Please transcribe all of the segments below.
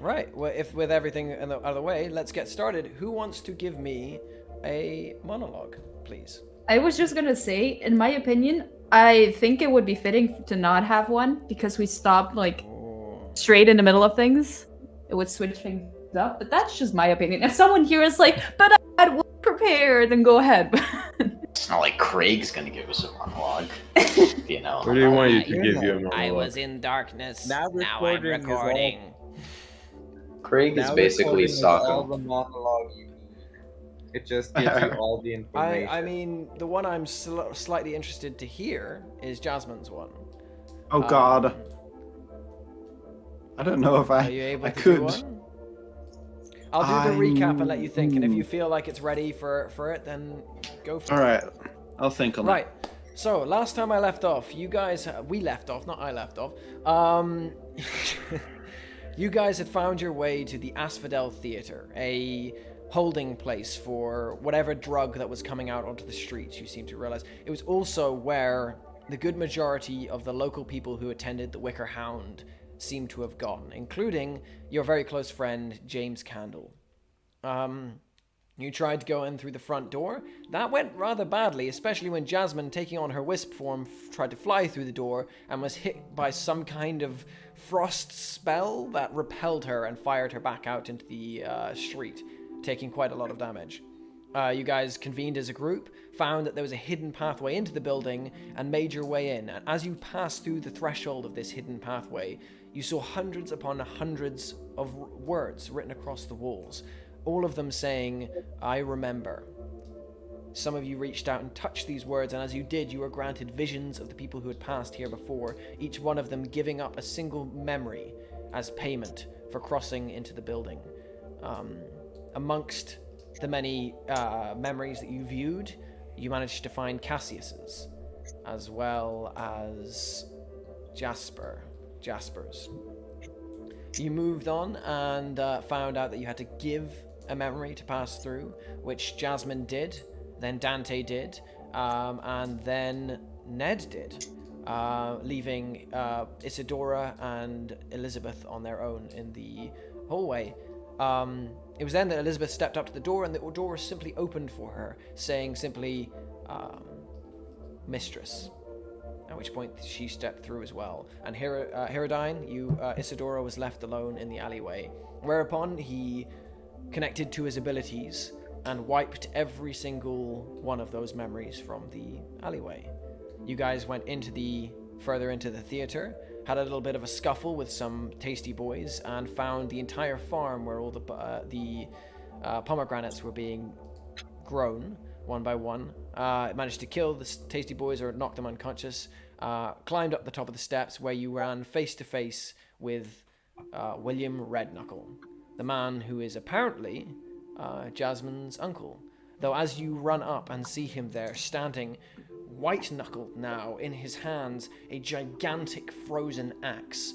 Right. Well, if with everything out of the way, let's get started. Who wants to give me a monologue, please? I was just gonna say, in my opinion, I think it would be fitting to not have one because we stopped like straight in the middle of things. It would switch things up, but that's just my opinion. If someone here is like, "But I had one prepared," then go ahead. It's not like Craig's gonna give us a monologue, you know. Or do you want you to You're give not. you a monologue? I was in darkness. Now Now I'm recording is all- recording. Craig is Now basically recording is all Sokka. the monologue you need. It just gives you all the information. I mean, the one I'm slightly interested to hear is Jasmine's one. Oh God. I don't know if Are you able I to could. do one? I'll do the recap and let you think, and if you feel like it's ready for it, then go for it. All right, I'll think on it. Right. So last time I left off, we left off, not I left off. You guys had found your way to the Asphodel Theater, a holding place for whatever drug that was coming out onto the streets. You seem to realize it was also where the good majority of the local people who attended the Wicker Hound seem to have gone, including your very close friend James Candle. You tried to go in through the front door. That went rather badly, especially when Jasmine, taking on her wisp form, tried to fly through the door and was hit by some kind of frost spell that repelled her and fired her back out into the street, taking quite a lot of damage. You guys convened as a group, found that there was a hidden pathway into the building, and made your way in. And as you passed through the threshold of this hidden pathway, you saw hundreds upon hundreds of words written across the walls, all of them saying, "I remember." Some of you reached out and touched these words, and as you did, you were granted visions of the people who had passed here before, each one of them giving up a single memory as payment for crossing into the building. Amongst the many memories that you viewed, you managed to find Cassius's, as well as Jasper's. You moved on and found out that you had to give a memory to pass through, which Jasmine did, then Dante did, and then Ned did, leaving Isadora and Elizabeth on their own in the hallway. It was then that Elizabeth stepped up to the door, and the door simply opened for her, saying simply, "Mistress." At which point she stepped through as well. And Herodine, Isadora was left alone in the alleyway, whereupon he connected to his abilities and wiped every single one of those memories from the alleyway. You guys went further into the theater, had a little bit of a scuffle with some tasty boys, and found the entire farm where all the pomegranates were being grown one by one. Managed to kill the tasty boys or knock them unconscious. Climbed up the top of the steps where you ran face to face with William Redknuckle, the man who is apparently Jasmine's uncle. Though as you run up and see him there, standing, white-knuckled now, in his hands, a gigantic frozen axe.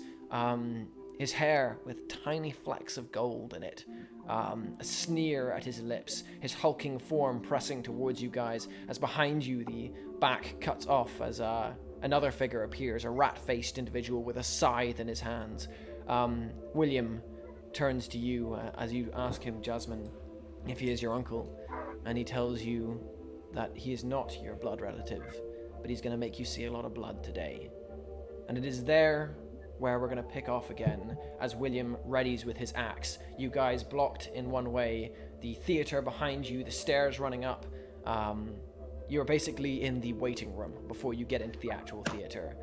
His hair with tiny flecks of gold in it. A sneer at his lips, his hulking form pressing towards you guys, as behind you the back cuts off as another figure appears, a rat-faced individual with a scythe in his hands. William turns to you as you ask him, Jasmine, if he is your uncle, and he tells you that he is not your blood relative, but he's going to make you see a lot of blood today. And it is there where we're going to pick off again as William readies with his axe. You guys blocked in one way, the theater behind you, the stairs running up. You're basically in the waiting room before you get into the actual theater.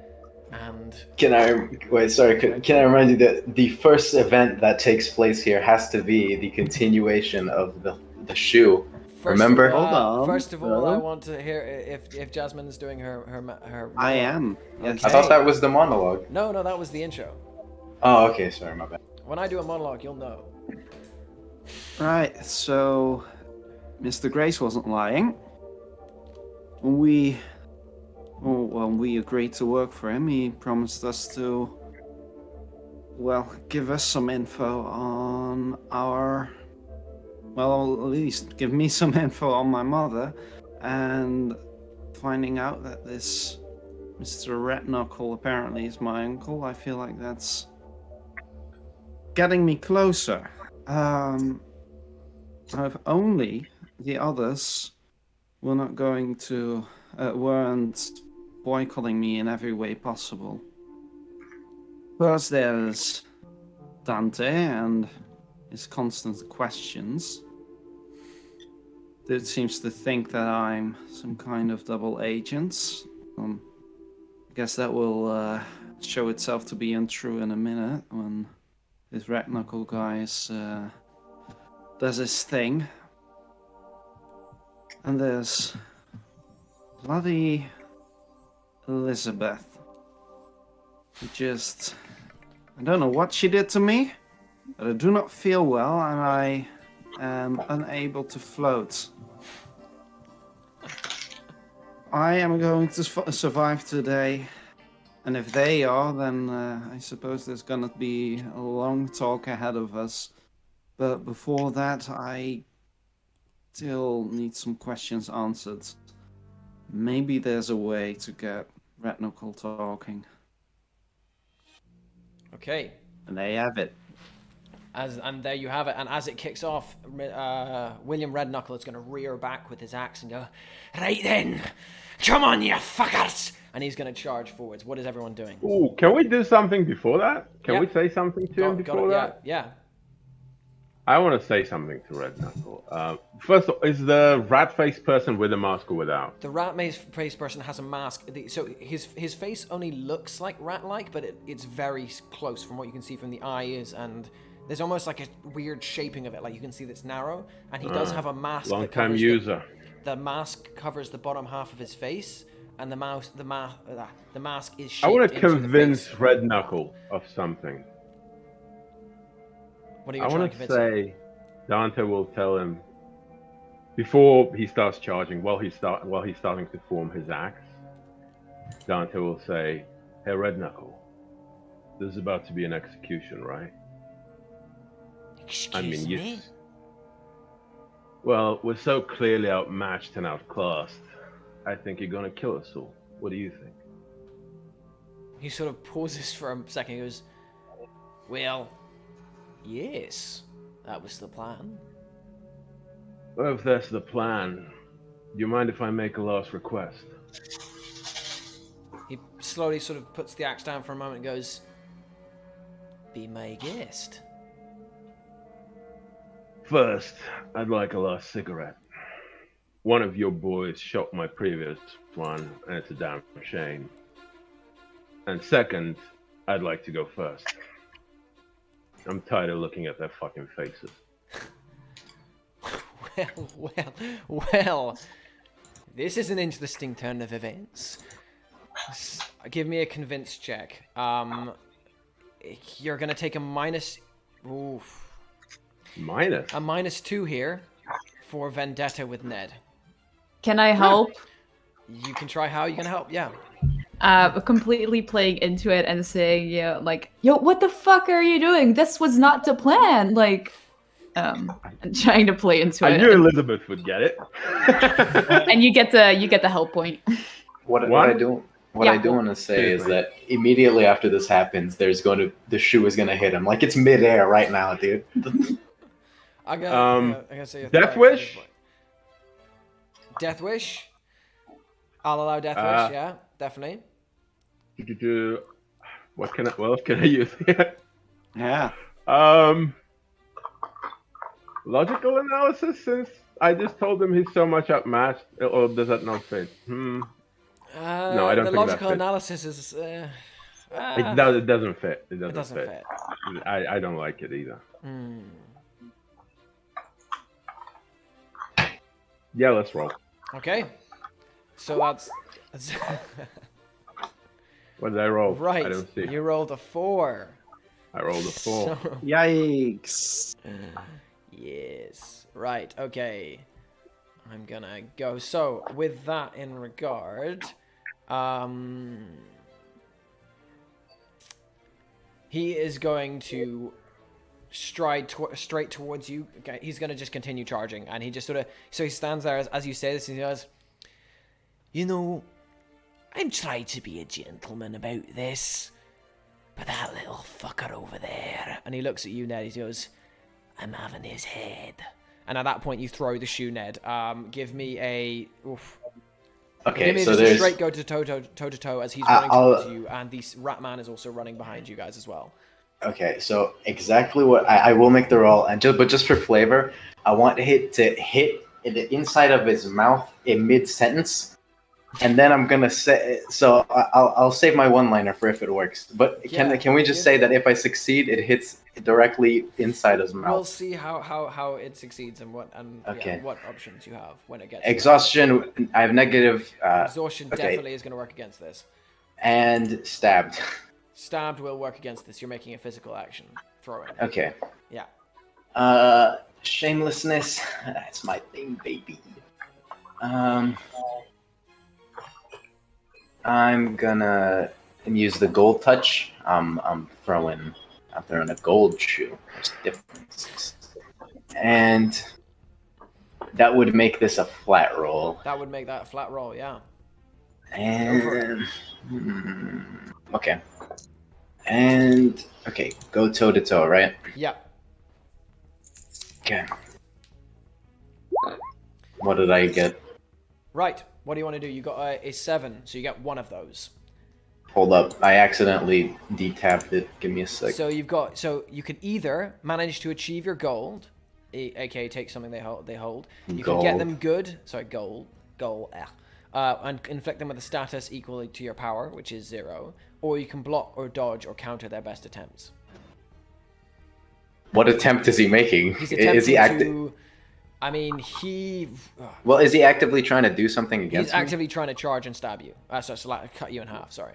And Can I remind you that the first event that takes place here has to be the continuation of the shoe. Remember? Hold on. First of all, I want to hear if Jasmine is doing her I am. Yes. I thought that was the monologue. No, that was the intro. Oh, okay, sorry, my bad. When I do a monologue, you'll know. Right, so Mr. Grace wasn't lying. When we agreed to work for him, he promised us to, give us some info on at least give me some info on my mother, and finding out that this Mr. Redknuckle apparently is my uncle, I feel like that's getting me closer. If only the others were not going to, weren't boycotting me in every way possible. First, there's Dante and his constant questions. Dude seems to think that I'm some kind of double agent. I guess that will show itself to be untrue in a minute when this Redknuckle guy does his thing. And there's bloody Elizabeth. I don't know what she did to me, but I do not feel well and I am unable to float. I am going to survive today, and if they are, then I suppose there's gonna be a long talk ahead of us. But before that, I still need some questions answered. Maybe there's a way to get Redknuckle talking. Okay. And there you have it. And there you have it. And as it kicks off, William Redknuckle is going to rear back with his axe and go, "Right then, come on, you fuckers!" And he's going to charge forwards. What is everyone doing? Ooh, can we do something before that? Can Yeah. we say something to him before that? Yeah. I want to say something to Redknuckle. First, is the rat-faced person with a mask or without? The rat-faced person has a mask. So his face only looks like rat-like, but it's very close from what you can see from the eyes, and there's almost like a weird shaping of it. Like you can see that's narrow, and he does have a mask. Long-time user. The mask covers the bottom half of his face, and the mask is shaped I want to into the convince face. Redknuckle of something. What are you I trying want to to convince him? say Dante will tell him before he starts charging, while he's starting to form his axe. Dante will say, "Hey Redknuckle, this is about to be an execution, right?" Excuse me? Well, we're so clearly outmatched and outclassed. I think you're gonna kill us all. What do you think? He sort of pauses for a second. He goes, "Well, yes, that was the plan." Well, if that's the plan, do you mind if I make a last request? He slowly sort of puts the axe down for a moment and goes, "Be my guest." First, I'd like a last cigarette. One of your boys shot my previous one, and it's a damn shame. And second, I'd like to go first. I'm tired of looking at their fucking faces. Well. This is an interesting turn of events. Give me a convince check. You're gonna take a minus. Oof. Minus? A -2 here for vendetta with Ned. Can I help? You can try how you can help. Yeah. Completely playing into it and saying, yeah, like, yo, what the fuck are you doing? This was not the plan. Like, and trying to play into I it. knew Elizabeth would get it. And you get the help point. What I do want to say is that immediately after this happens, the shoe is gonna hit him. Like it's midair right now, dude. I gotta say a Death threat Wish? at this point. Death Wish? I'll allow Death Wish, yeah, definitely. What else can I use here? Yeah. Logical analysis, since I just told him he's so much outmatched, or does that not fit? No, I don't the think logical that fits. analysis is. It doesn't fit. It It doesn't fit. I don't like it either. Yeah, let's roll. Okay. So that's What did I roll? right. I don't see. You rolled a 4. I rolled a 4. So, Yikes. yes. Right. Okay. I'm gonna go. So with that in regard, he is going to stride straight towards you. Okay, he's gonna just continue charging, and he just sort of he stands there as you say this, and he goes, "You know, I'm trying to be a gentleman about this, But that little fucker over there. And he looks at you, Ned. He goes, I'm having his head. And at that point, you throw the shoe, Ned. Give me a... Oof. Okay, Give me so just there's... a straight go to toe as he's running towards you. And the rat man is also running behind you guys as well. Okay, so exactly what... I will make the roll, but just for flavor, I want it to hit the inside of his mouth in mid-sentence. And then I'm gonna say, so I'll save my one-liner for if it works. But can we just say that if I succeed, it hits directly inside his mouth? We'll see how it succeeds and what options you have when it gets. Exhaustion. I have negative. Exhaustion okay. definitely is going to work against this. And stabbed. Stabbed will work against this. You're making a physical action. Throwing. Okay. Yeah. Shamelessness. That's my thing, baby. I'm gonna use the gold touch. I'm throwing a gold shoe. There's differences. And that would make this a flat roll. That would make that a flat roll, yeah. And okay. And okay, go toe to toe, right? Yeah. Okay. What did I get? Right. What do you want to do? You got a 7, so you get one of those. Hold up, I accidentally detabbed it. Give me a sec. So you can either manage to achieve your gold, aka take something they hold. You can get them good. Sorry, goal. And inflict them with a status equal to your power, which is 0, or you can block or dodge or counter their best attempts. What attempt is he making? He's attempting is he to... I mean, he... Well, is he actively trying to do something against me? He's actively trying to charge and stab you. Cut you in half, sorry.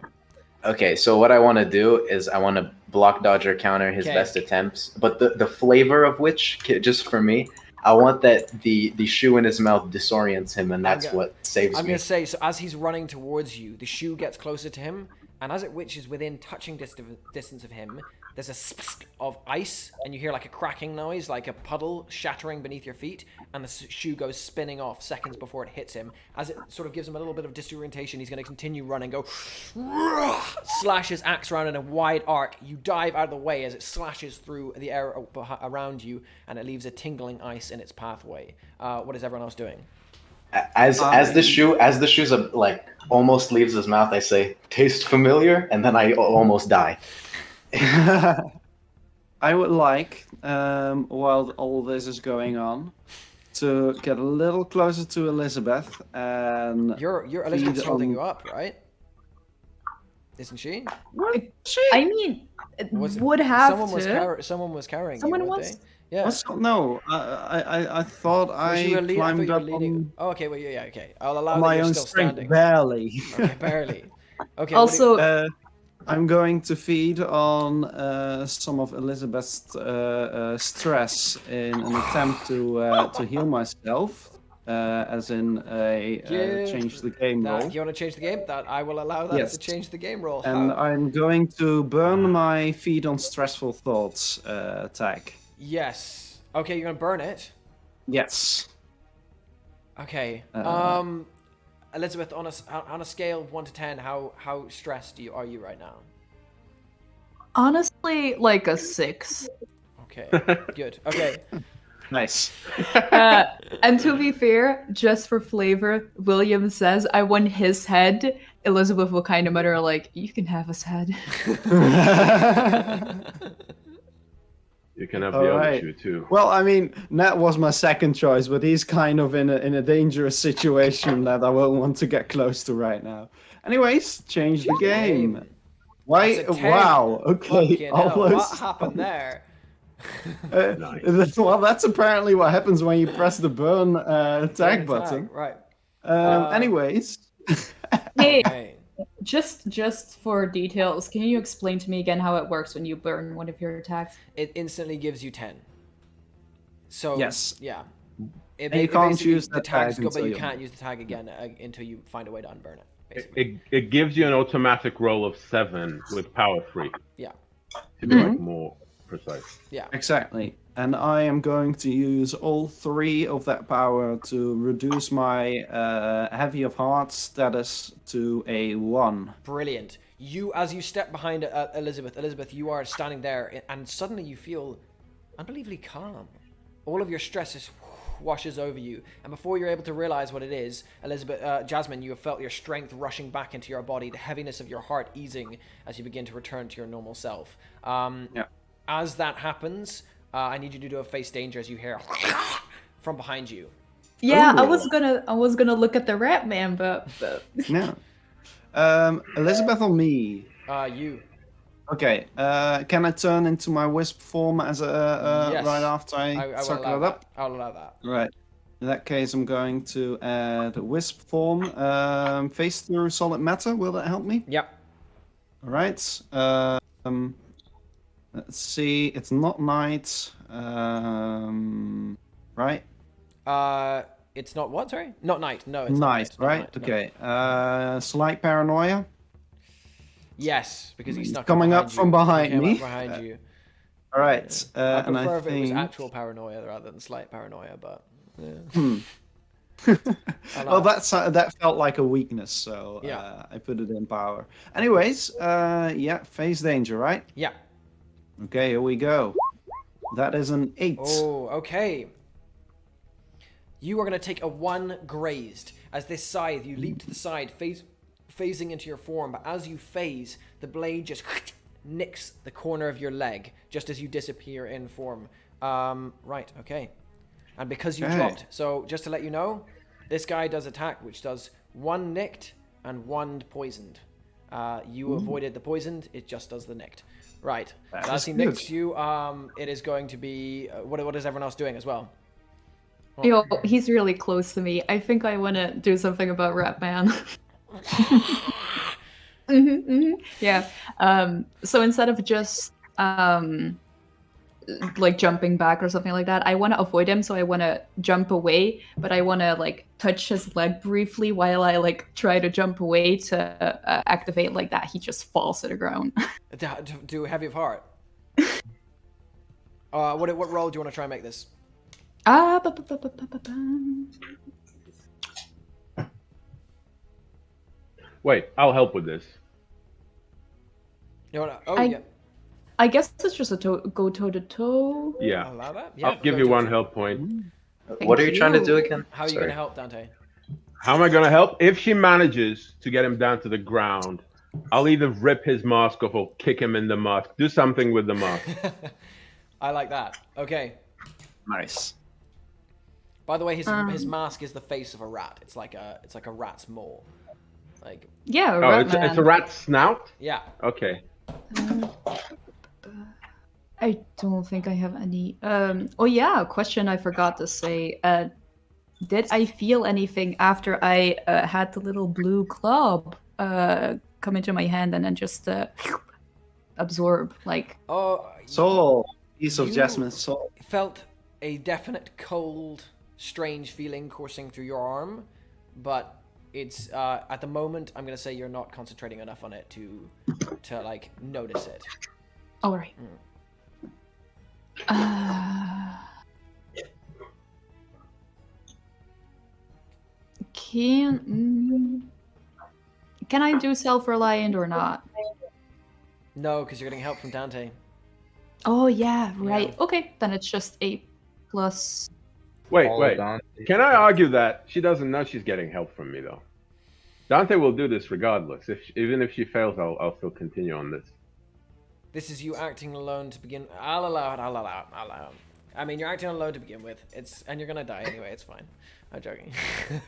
Okay, so what I want to do is I want to block, dodge, or counter his best attempts. But the flavor of which, just for me, I want that the shoe in his mouth disorients him, and that's what saves me. I'm going to say, so as he's running towards you, the shoe gets closer to him, and as it which is within touching distance of him, there's a spsk of ice, and you hear like a cracking noise, like a puddle shattering beneath your feet, and the shoe goes spinning off seconds before it hits him. As it sort of gives him a little bit of disorientation, he's going to continue running, go, slash his axe around in a wide arc. You dive out of the way as it slashes through the air around you, and it leaves a tingling ice in its pathway. What is everyone else doing? As the shoe's like almost leaves his mouth, I say, "Taste familiar," and then I almost die. I would like, while all this is going on, to get a little closer to Elizabeth and. Your Elizabeth's holding you up, right? Isn't she? I mean, would have someone was carrying Someone you, was. Yeah. No, I thought I climbed up on. Oh, okay. Well, yeah, okay. I'll allow my that you're own still strength, standing. barely. Okay, barely. Okay. Also, I'm going to feed on some of Elizabeth's stress in an attempt to heal myself, as in a change the game roll. You want to change the game? That I will allow that to change the game roll. And I'm going to burn my feed on stressful thoughts tag. Yes. Okay, you're gonna burn it. Yes. Okay. Elizabeth, on a scale of 1 to 10, how stressed are you right now? honestly, like a 6. Okay. Good. Okay. Nice. And to be fair, just for flavor, William says, I want his head. Elizabeth will kind of mutter like, you can have his head. You can have the other shoe too. Well, I mean, Nat was my second choice, but he's kind of in a dangerous situation that I won't want to get close to right now. Anyways, change the game. Why? Wow. Okay. What happened there? Nice. Well, that's apparently what happens when you press the burn tag button. Right. Anyways. Hey, Okay. just for details, can you explain to me again how it works when you burn one of your attacks? It instantly gives you 10. So Yes. yeah. And you can't use the tag's tag good, but until you you- can't use the tag again until you find a way to unburn it. Basically. It gives you an automatic roll of 7 with power 3. Yeah. To be like more precise. Yeah. Exactly. And I am going to use all 3 of that power to reduce my heavy of heart status to a 1. Brilliant. As you step behind Elizabeth, you are standing there, and suddenly you feel unbelievably calm. All of your stress washes over you, and before you're able to realize what it is, Jasmine, you have felt your strength rushing back into your body, the heaviness of your heart easing as you begin to return to your normal self. As that happens, I need you to do a face danger as you hear from behind you. Yeah, Ooh. I was gonna look at the rat man, but Yeah. Elizabeth or me? You. Okay. Can I turn into my wisp form as Yes. right after I will suck allow it that. up? I'll allow that. Right. In that case, I'm going to add a wisp form. Phase through solid matter. Will that help me? Yep. All right. Let's see. It's not night. Right. It's not what? Sorry, not night. No, it's Night. not Right. night, no. Okay. Slight paranoia. Yes, because he He's snuck coming up you. from behind He came me. up behind you. All right. I And prefer I if it was think. actual paranoia rather than slight paranoia, but yeah. Well, that felt like a weakness, so Yeah. I put it in power. Anyways, yeah, phase danger, right? Yeah. Okay, here we go. That is an 8. Oh, okay. You are going to take a 1 grazed. As this scythe, you leap to the side, phasing into your form, but as you phase, the blade just nicks the corner of your leg, just as you disappear in form. Right, okay. And because you dropped, so just to let you know, this guy does attack, which does 1 nicked and 1 poisoned. You avoided the poisoned, it just does the nicked. Right. So as he nicks you, it is going to be... what is everyone else doing as well? Oh. yo, he's really close to me. I think I want to do something about Rat Man. Yeah. So instead of just like jumping back or something like that, I want to avoid him, so I want to jump away, but I want to like touch his leg briefly while I like try to jump away to activate like that. He just falls to the ground. Do heavy of heart. What role do you want to try and make this? Wait, I'll help with this. You wanna, yeah. I guess it's just a go toe to toe. Yeah. Allow that? Yeah. I'll give you 1 health point. What are you trying to do again? How are you Sorry. going to help, Dante? How am I going to help? If she manages to get him down to the ground, I'll either rip his mask off or kick him in the mask. Do something with the mask. I like that. Okay. Nice. By the way, his mask is the face of a rat. It's like a rat's maw. Like, Yeah, Oh, it's a rat snout? yeah. Okay. I don't think I have any. Oh yeah, a question I forgot to say. Did I feel anything after I had the little blue club come into my hand and then just absorb? Like, Oh, Soul. Piece of You- Jasmine's soul. felt a definite cold, strange feeling coursing through your arm, but it's at the moment I'm gonna say you're not concentrating enough on it to like notice it. all right. Can I do self-reliant or not? No, because you're getting help from Dante. Oh yeah, right. Yeah. Okay, then it's just a plus. Wait. Dante. Can I argue that she doesn't know she's getting help from me, though? Dante will do this regardless. Even if she fails, I'll still continue on this. This is you acting alone to begin. I'll allow it. I mean, you're acting alone to begin with. And you're gonna die anyway. It's fine. I'm joking.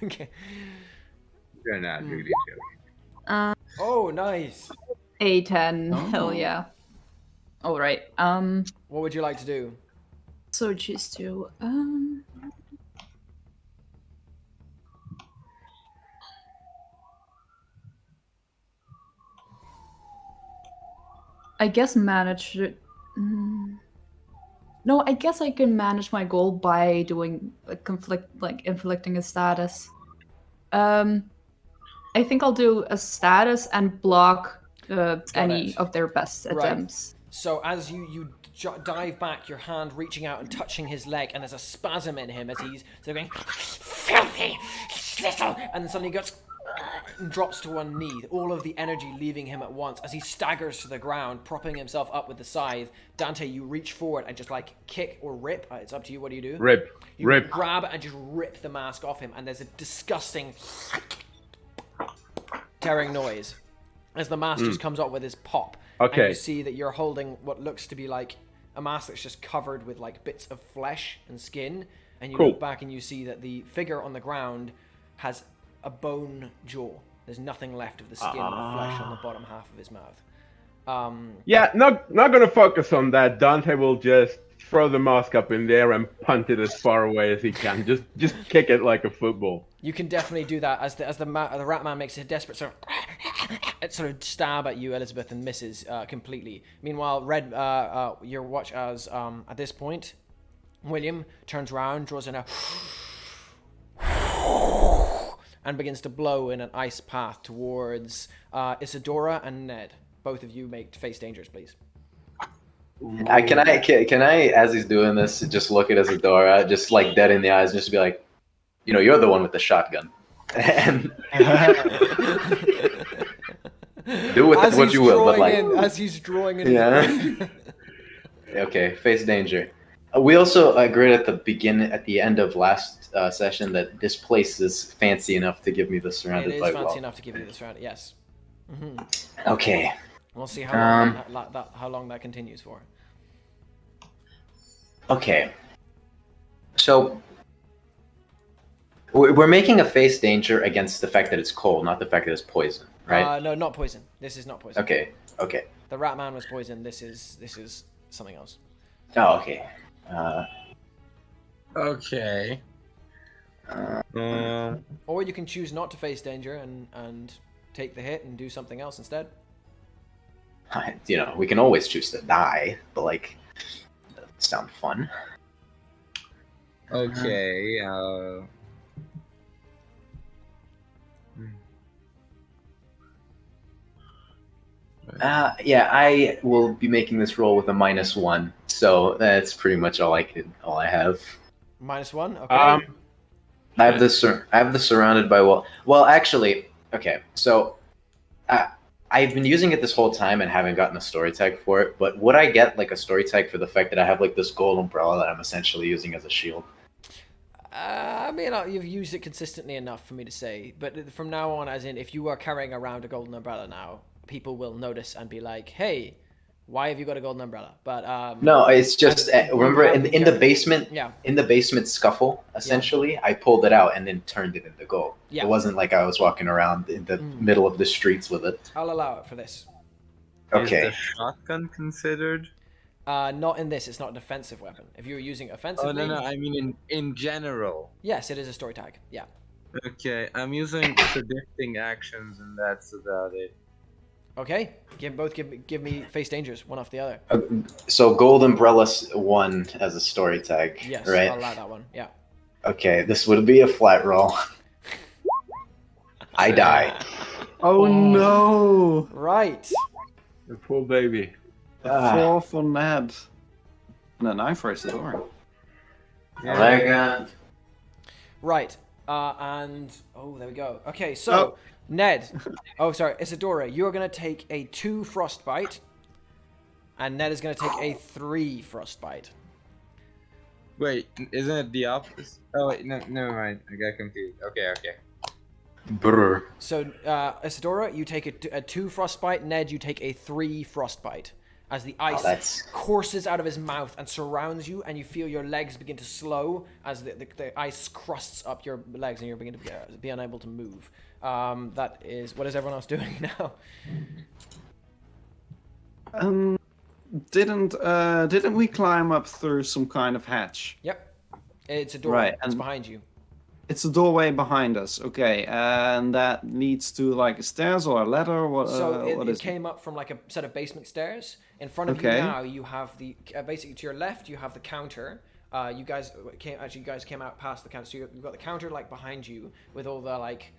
Okay. You're not really Oh, nice. A 10. Oh. Hell yeah. All right. What would you like to do? So just to I guess manage it. No, I guess I can manage my goal by doing inflicting a status. I think I'll do a status and block any it. of their best Right. attempts. So as you dive back, your hand reaching out and touching his leg, and there's a spasm in him as he's sort of going, filthy, little, and then suddenly he goes, and drops to one knee, all of the energy leaving him at once as he staggers to the ground, propping himself up with the scythe. Dante, you reach forward and just like kick or rip. It's up to you. What do you do? Rip. You Rip. grab it and just rip the mask off him, and there's a disgusting tearing noise as the mask just comes up with this pop. Okay. And you see that you're holding what looks to be like a mask that's just covered with like bits of flesh and skin. And you look back and you see that the figure on the ground has a bone jaw. There's nothing left of the skin or flesh on the bottom half of his mouth. Yeah, not gonna focus on that. Dante will just throw the mask up in the air and punt it as far away as he can. Just kick it like a football. You can definitely do that as the rat man makes a desperate sort of stab at you, Elizabeth, and misses completely. Meanwhile, you watch as at this point, William turns around, draws in a and begins to blow in an ice path towards Isadora and Ned. Both of you make face dangers, please. Can I, as he's doing this, just look at Isadora, just like dead in the eyes, just be like, you're the one with the shotgun, and do with it what you will, but like, as he's drawing in. Yeah. Okay, face danger. We also agreed at the end of last session that this place is fancy enough to give me the surrounded by It is fancy well. enough to give you the surrounded. Yes. Okay. We'll see how long that continues for. Okay. So we're making a face danger against the fact that it's cold, not the fact that it's poison, right? No, not poison. This is not poison. Okay. The rat man was poison. This is something else. Oh, okay. Okay. Or you can choose not to face danger and take the hit and do something else instead. We can always choose to die, but like, that doesn't sound fun. Okay. Yeah, I will be making this roll with a -1, so that's pretty much all I have. -1. Okay. I have the surrounded by well. Well, actually, okay. So, I've been using it this whole time and haven't gotten a story tag for it. But would I get like a story tag for the fact that I have like this gold umbrella that I'm essentially using as a shield? I mean, you've used it consistently enough for me to say. But from now on, as in, if you are carrying around a golden umbrella now, people will notice and be like, "Hey, why have you got a golden umbrella?" But no, it's just remember in the basement. Yeah. In the basement scuffle, essentially, I pulled it out and then turned it into gold. Yeah. It wasn't like I was walking around in the middle of the streets with it. I'll allow it for this. Okay. Is the shotgun considered? Not in this. It's not a defensive weapon. If you were using offensively, Oh no, I mean in general. yes, it is a story tag. Yeah. Okay, I'm using predicting actions, and that's about it. Okay. Give me face dangers, one off the other. So gold umbrella 1 as a story tag. Yes, right. I'll allow that one. Yeah. Okay, this would be a flat roll. I die. Oh no! Right. The poor baby. A 4 for Ned. And a 9 for Isadora. Oh my god. Right. And there we go. Okay, so Ned. Oh, sorry, Isadora. You are going to take a 2 frostbite, and Ned is going to take a 3 frostbite. Wait, isn't it the opposite? Oh wait, no, never mind. I got confused. Okay. Brr. So Isadora, you take a 2 frostbite. Ned, you take a 3 frostbite. As the ice courses out of his mouth and surrounds you, and you feel your legs begin to slow as the ice crusts up your legs, and you're beginning to be unable to move. That is what is everyone else doing now? Didn't we climb up through some kind of hatch? Yep, it's a door. Right, It's and- behind you. It's a doorway behind us. Okay, and that leads to like a stairs or a ladder. What? So What it is came up from like a set of basement stairs. In front of you Okay. now, you have the basically to your left, you have the counter. You guys came out past the counter, so you've got the counter like behind you with all the like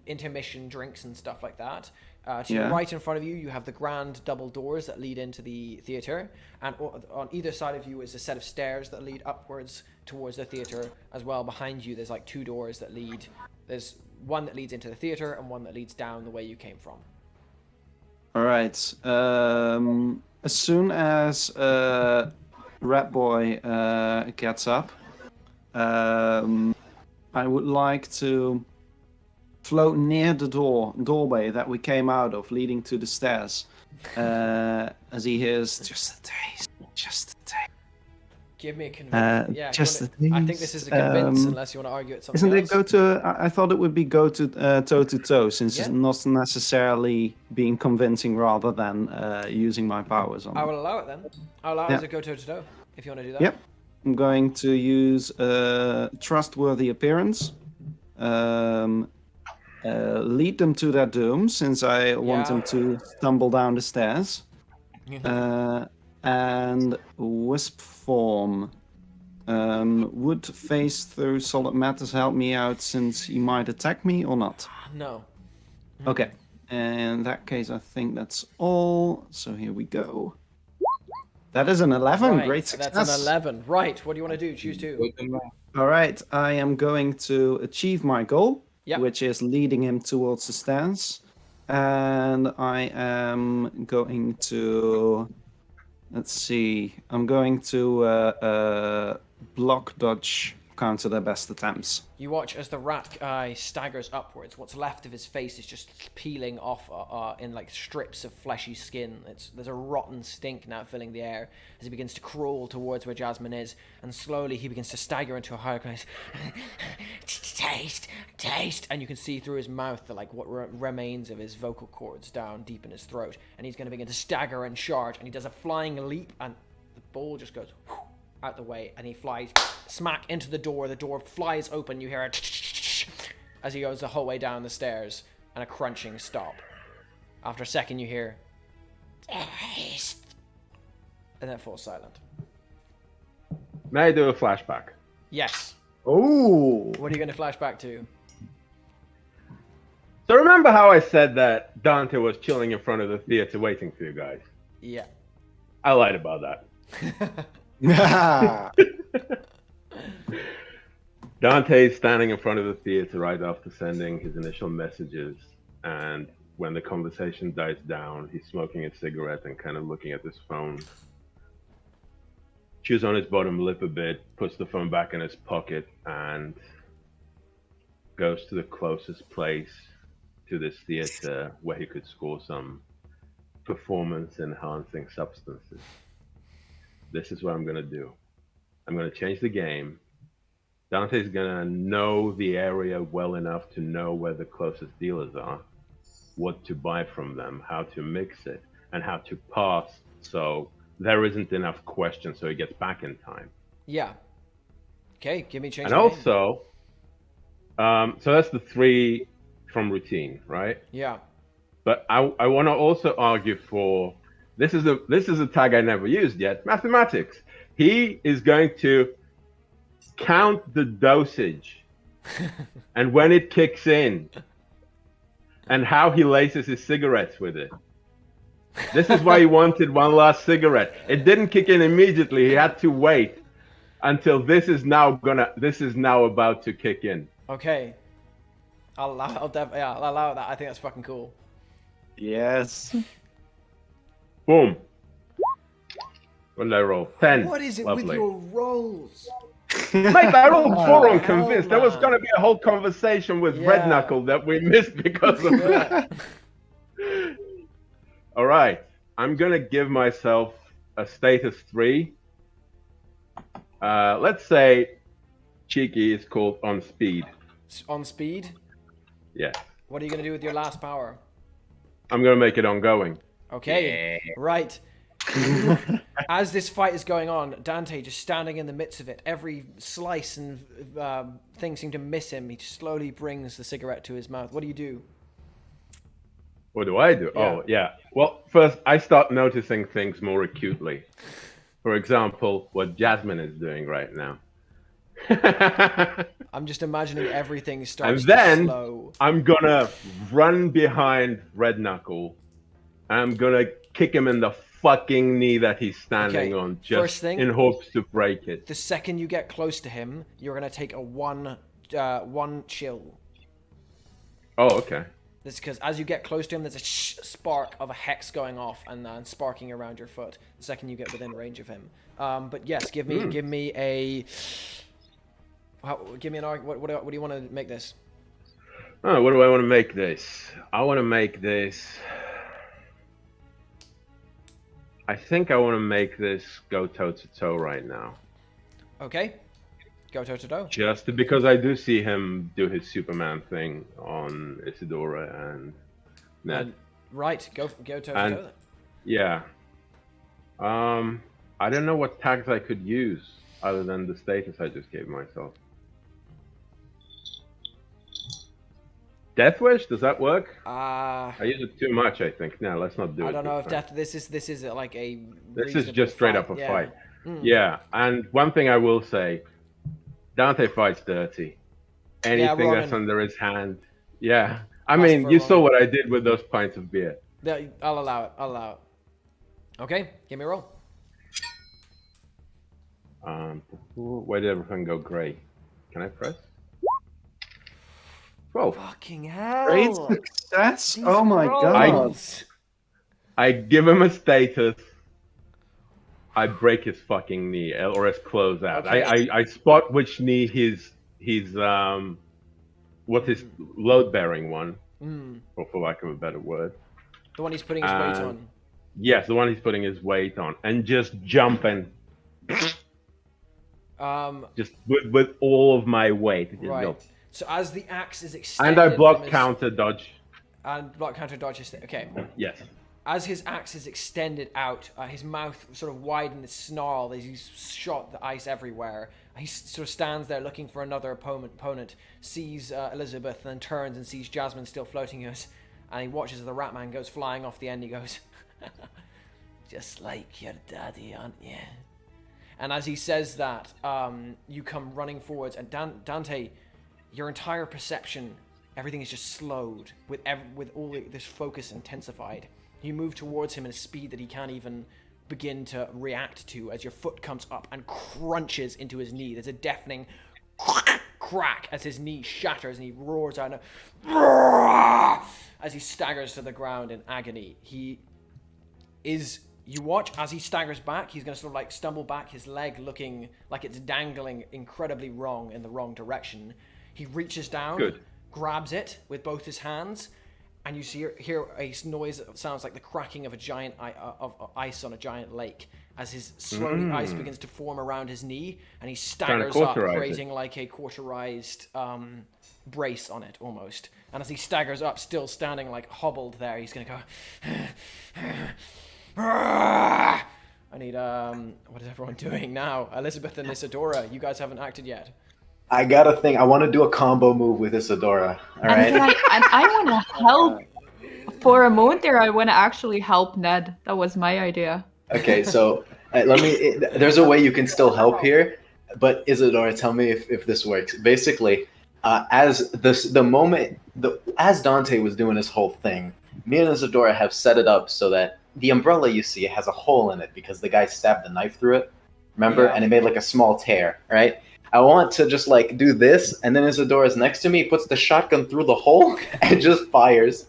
intermission drinks and stuff like that. To Yeah. your right in front of you, you have the grand double doors that lead into the theater, and on either side of you is a set of stairs that lead upwards towards the theater as well. Behind you, there's like 2 doors that lead. There's one that leads into the theater and one that leads down the way you came from. All right. As soon as Rat Boy gets up, I would like to float near the doorway that we came out of, leading to the stairs. As he hears just a taste. Give me a convince. Yeah, just I a think this is a convince, taste. unless you want to argue it something Isn't it else. go to? I thought it would be go to toe to toe, since it's Yeah. not necessarily being convincing, rather than using my powers on. I it. will allow it then. I'll allow it Yeah. as a go toe to toe if you want to do that. Yep. I'm going to use trustworthy appearance. Lead them to their doom, since I want them to stumble down the stairs. And wisp form. Would phase through solid matters help me out, since he might attack me or not? No. Okay. In that case, I think that's all. So here we go. That is an 11. Right, Great success. That's an 11. Right. What do you want to do? Choose 2. All right. I am going to achieve my goal, Yep. which is leading him towards the stairs. And I am going to... Let's see. I'm going to block, dodge, counter their best attempts. You watch as the rat guy staggers upwards. What's left of his face is just peeling off in like strips of fleshy skin. There's a rotten stink now filling the air as he begins to crawl towards where Jasmine is, and slowly he begins to stagger into a higher place. Taste, and you can see through his mouth the like what remains of his vocal cords down deep in his throat, and he's going to begin to stagger and charge, and he does a flying leap, and the ball just goes out the way, and he flies smack into the door. The door flies open. You hear a as he goes the whole way down the stairs, and a crunching stop. After a second, you hear taste, and then it falls silent. May I do a flashback? Yes. Oh! What are you going to flash back to? So remember how I said that Dante was chilling in front of the theater waiting for you guys? Yeah. I lied about that. Dante is standing in front of the theater right after sending his initial messages, and when the conversation dies down, he's smoking a cigarette and kind of looking at his phone. Chews on his bottom lip a bit, puts the phone back in his pocket, and goes to the closest place to this theater where he could score some performance-enhancing substances. This is what I'm going to do. I'm going to change the game. Dante's going to know the area well enough to know where the closest dealers are, what to buy from them, how to mix it, and how to pass so there isn't enough questions so he gets back in time. Yeah. Okay, give me change. And also, so that's the 3 from routine, right? Yeah. But I want to also argue for this is a tag I never used yet. Mathematics. He is going to count the dosage and when it kicks in and how he laces his cigarettes with it. This is why he wanted one last cigarette. It didn't kick in immediately. He had to wait until this is now about to kick in. Okay. I'll allow that. I think that's fucking cool. Yes. Boom. What did I roll? 10. What is it Lovely. with your rolls? Mate, I rolled 4 on hell, convinced. There was man. going to be a whole conversation with Yeah. Redknuckle that we missed because of that. All right. I'm going to give myself a status 3. Let's say Cheeky is called on speed. On speed? Yeah. What are you going to do with your last power? I'm going to make it ongoing. Okay, right. As this fight is going on, Dante just standing in the midst of it. Every slice and thing seem to miss him. He just slowly brings the cigarette to his mouth. What do you do? What do I do? Yeah. Oh, yeah. Well, first, I start noticing things more acutely. For example, what Jasmine is doing right now. I'm just imagining everything And starts then to slow. I'm gonna run behind Redknuckle. I'm gonna kick him in the fucking knee that he's standing Okay, on, first just thing- in hopes to break it. The second you get close to him, you're gonna take a one chill. Oh, okay. This is because as you get close to him, there's a spark of a hex going off and sparking around your foot. The second you get within range of him. But yes, give me a. Give me an argument. What do you want to make this? Oh, what do I want to make this? I want to make this. I think I want to make this go toe to toe right now. Okay, go toe to toe. Just because I do see him do his Superman thing on Isadora and Ned. Right, go toe to And- toe. Then. Yeah. I don't know what tags I could use other than the status I just gave myself. Death Wish, does that work? I use it too much, I think. No, let's not do it. I don't know this if time. this is like a. This is reasonable just straight fight. up a Yeah. fight. Mm. Yeah, and one thing I will say, Dante fights dirty. Anything that's Ronan. under his hand. Yeah. I Pass mean, for you saw Ronan. what I did with those pints of beer. Yeah, I'll allow it. Okay, give me a roll. Where did everything go grey? Can I press? 12. Fucking hell! Great success! These Oh my god! rolls. I give him a status. I break his fucking knee, or his clothes out. Okay. I spot which knee he's what's his load bearing one, or for lack of a better word. The one he's putting his weight on. Yes, the one he's putting his weight on, and just jumping, just with all of my weight. Just Right. go. So as the axe is extended, And I block from his- counter dodge. and block counter dodge. Okay. Yes. As his axe is extended out, his mouth sort of widened, the snarl as he's shot the ice everywhere. He sort of stands there looking for another opponent, sees Elizabeth, and then turns and sees Jasmine still floating. And he watches as the rat man goes flying off the end. He goes, just like your daddy, aren't you? And as he says that, you come running forwards, and Dante, your entire perception, everything is just slowed with all this focus intensified. You move towards him at a speed that he can't even begin to react to as your foot comes up and crunches into his knee. There's a deafening crack as his knee shatters and he roars out as he staggers to the ground in agony. You watch as he staggers back, he's going to sort of like stumble back, his leg looking like it's dangling incredibly wrong in the wrong direction. He reaches down, grabs it with both his hands, and you hear a noise that sounds like the cracking of a giant of ice on a giant lake as his slowly ice begins to form around his knee, and he staggers up, creating like a cauterized brace on it almost. And as he staggers up, still standing like hobbled there, he's gonna go. I need what is everyone doing now? Elizabeth and Isadora, you guys haven't acted yet. I got a thing. I want to do a combo move with Isadora. All right. And I want to help. For a moment there, I want to actually help Ned. That was my idea. Okay, so let me. There's a way you can still help here, but Isadora, tell me if this works. Basically, as Dante was doing this whole thing, me and Isadora have set it up so that the umbrella you see has a hole in it because the guy stabbed the knife through it. Remember, Yeah. and it made like a small tear. Right. I want to just like do this, and then Isadora's next to me, puts the shotgun through the hole, and just fires.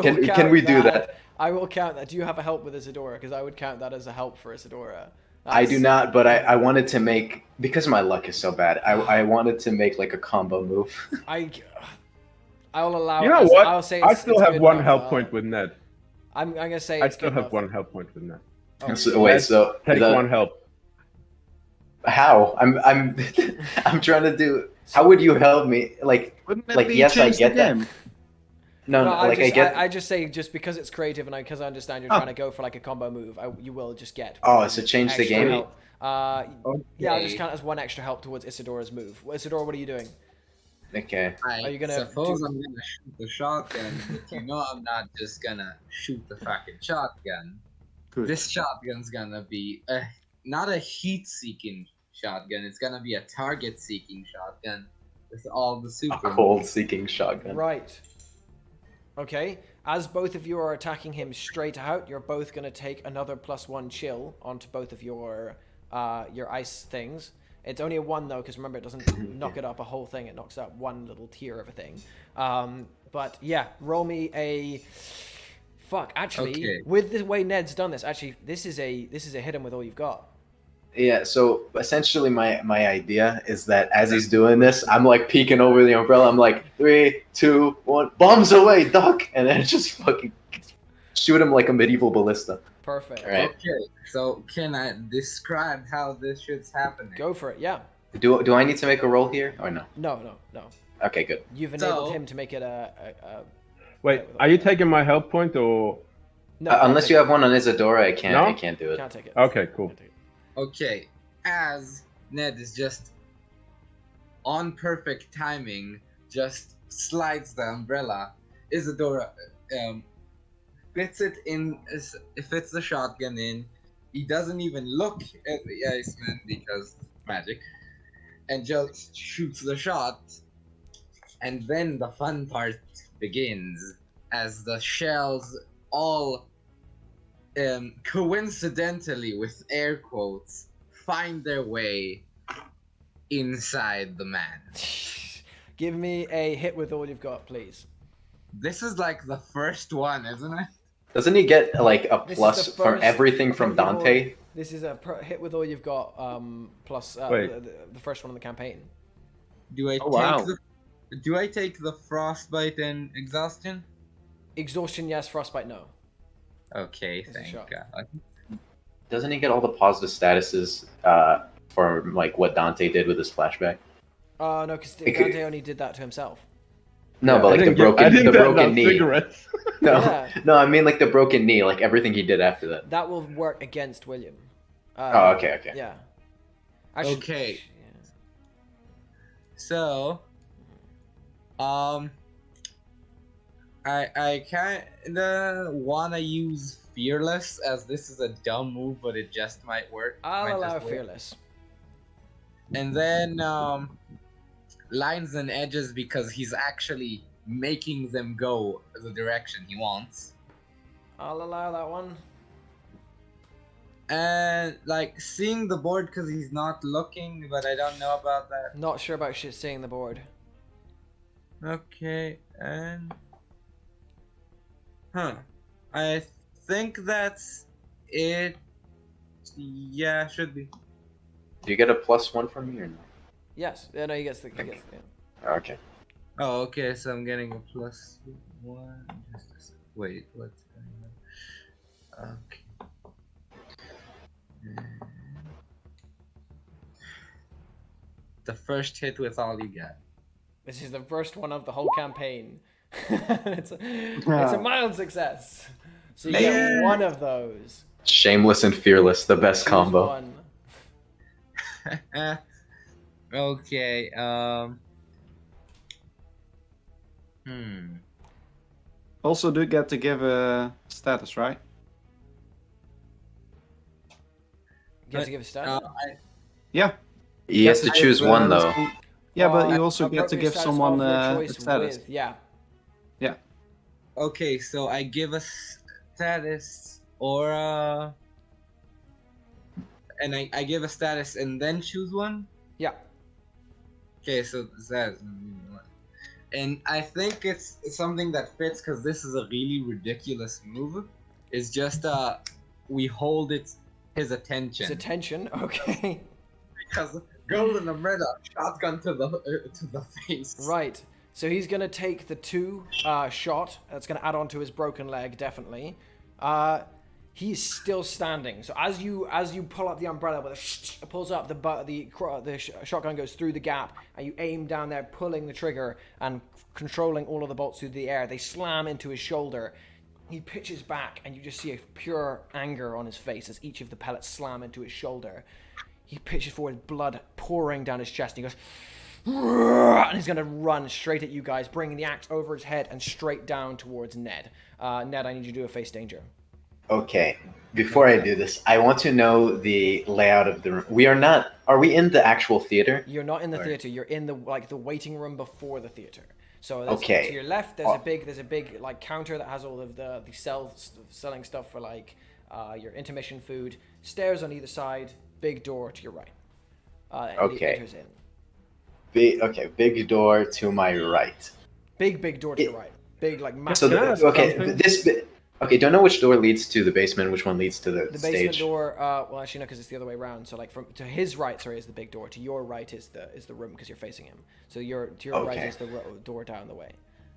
Can we do that? I will count that. Do you have a help with Isadora? Because I would count that as a help for Isadora. I do not, but I wanted to make, because my luck is so bad, I wanted to make like a combo move. I'll allow. You know it. what? I'll say I it's still have good one enough. help point with Ned. I'm gonna say I it's still good have enough. one help point with Ned. Oh, So Take that- one help. How? I'm trying to do. How would you help me? Like Wouldn't it like be yes, I change the get that. game? No, No, like I get. I just say just because it's creative and because I understand you're Oh. trying to go for like a combo move, you will just get. Oh, so change the extra game. help. Yeah, I'll just Okay. count as one extra help towards Isadora's move. Well, Isadora, what are you doing? Okay. I Are you gonna suppose I'm gonna shoot the shotgun, but you know I'm not just gonna shoot the fucking shotgun. Good. This shotgun's gonna be not a heat-seeking shotgun. It's gonna be a target-seeking shotgun with all the A super. cold-seeking shotgun. Right. Okay. As both of you are attacking him straight out, you're both going to take another +1 chill onto both of your ice things. It's only a 1 though, because remember it doesn't knock it up a whole thing. It knocks out one little tier of a thing. But yeah, roll me a. Fuck. Actually, Okay. with the way Ned's done this, actually, this is a hit him with all you've got. Yeah, so essentially my idea is that as he's doing this, I'm like peeking over the umbrella. I'm like, 3, 2, 1, bombs away, duck! And then just fucking shoot him like a medieval ballista. Perfect. All right. Okay, so can I describe how this shit's happening? Go for it. Yeah. Do I need to make a roll here or no? No. Okay, good. You've enabled So- him to make it a Wait, are you taking my help point or? no. Unless you have one on Isadora, I can't. No? I can't do it. Can't take it. Okay, cool. Can't take it. Okay, as Ned is just on perfect timing, just slides the umbrella. Isadora fits it in, fits the shotgun in. He doesn't even look at the Iceman because magic, and just shoots the shot. And then the fun part begins as the shells all coincidentally, with air quotes, find their way inside the man. Give me a hit with all you've got, please. This is like the first one, isn't it? Doesn't he get like a This is plus the for first everything from hit with all- Dante? This is a hit with all you've got, plus Wait. the first one in the campaign. Do I Oh, wow. do I take the frostbite and exhaustion? Exhaustion, yes. Frostbite, no. Okay, It's a thank shot. God. Doesn't he get all the positive statuses for like what Dante did with his flashback? No, because It could- Dante only did that to himself. No, Yeah, but I like the didn't get- I broken, didn't the get broken enough knee. cigarettes. No, Yeah. no, I mean like the broken knee, like everything he did after that. That will work against William. Oh, okay. Yeah. Actually, Okay. yeah. So, I kinda wanna use fearless, as this is a dumb move, but it just might work. I'll Might allow just work. fearless. And then lines and edges, because he's actually making them go the direction he wants. I'll allow that one. And like seeing the board because he's not looking, but I don't know about that. Not sure about shit seeing the board. Okay, and I think that's it. Yeah, should be. Do you get a +1 from me or no? Yes. Yeah, no, he gets the. Yeah. Okay. Oh, okay. So I'm getting a +1. Just a sec. Wait, what's going on? Okay. The first hit with all you got. This is the first one of the whole campaign. it's a mild success. So you get Yeah. one of those. Shameless and fearless, the best Choose combo. one. Okay. Also, do get to give a status, right? You have to give a stat. Yeah. He has to choose one though. Yeah, but Well, you also get to appropriate give status someone of your a choice status. with- yeah. Okay, so I give a status or and I give a status and then choose one. Yeah. Okay, so status. And I think it's something that fits because this is a really ridiculous move. It's just we hold his attention. His attention. Okay. Because golden umbrella shotgun to the face. Right. So he's gonna take the 2 shot. That's gonna add on to his broken leg, definitely. He's still standing. So as you pull up the umbrella, with it pulls up, the shotgun goes through the gap, and you aim down there, pulling the trigger and controlling all of the bolts through the air. They slam into his shoulder. He pitches back, and you just see a pure anger on his face as each of the pellets slam into his shoulder. He pitches forward, blood pouring down his chest, and he goes, and he's going to run straight at you guys, bringing the axe over his head and straight down towards Ned. Ned, I need you to do a face danger. Okay. Before I do this, I want to know the layout of the room. We are not. Are we in the actual theater? You're not in the Or- theater. You're in the waiting room before the theater. So Okay. to your left, there's a big like counter that has all of the selling stuff for like your intermission food. Stairs on either side. Big door to your right. And it Okay. enters in. Big door to my right. Big door to your right. Big like massive. So Can I ask okay, something? don't know which door leads to the basement, which one leads to the The stage. basement door. Well, actually no, because it's the other way around. So like to his right, sorry, is the big door. To your right is the room because you're facing him. So to your right Okay. is the door down the way.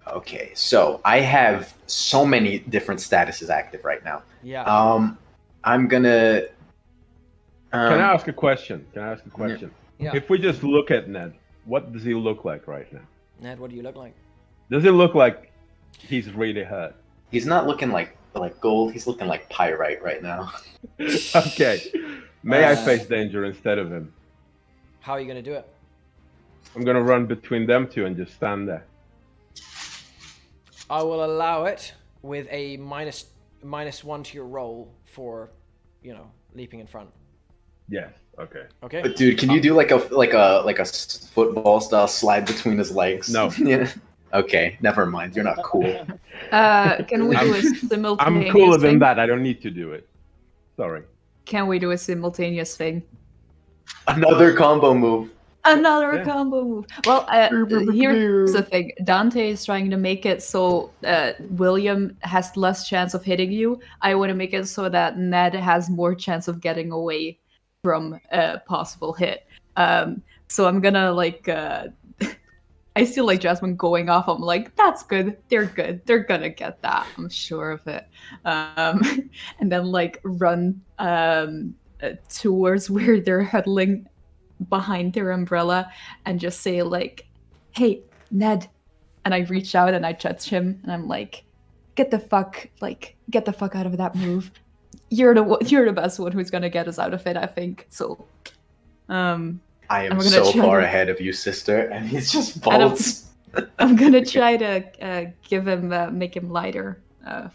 Okay, so I have so many different statuses active right now. Yeah. I'm gonna. Can I ask a question? Yeah. If we just look at Ned, what does he look like right now? Ned, what do you look like? Does it look like he's really hurt? He's not looking like gold. He's looking like pyrite right now. Okay. May I face danger instead of him? How are you gonna do it? I'm gonna run between them two and just stand there. I will allow it with a -1 to your roll for, leaping in front. Yes. Okay. Okay. But dude, can you do like a football style slide between his legs? No. Yeah. Okay, never mind. You're not cool. Can we do a simultaneous I'm cooler than thing? that. I don't need to do it. Sorry. Can we do a simultaneous thing? Another combo move. Another Yeah. combo move. Well, here's the thing. Dante is trying to make it so William has less chance of hitting you. I want to make it so that Ned has more chance of getting away from a possible hit. So I'm gonna I see like Jasmine going off. I'm like, that's good. They're good. They're gonna get that. I'm sure of it. And then like run towards where they're huddling behind their umbrella and just say like, "Hey, Ned," and I reach out and I touch him and I'm like, get the fuck out of that move. You're the best one who's gonna get us out of it, I think. So, I am I'm gonna so try far to- ahead of you, sister, and he's just I don't- bolts. I'm gonna try to give him make him lighter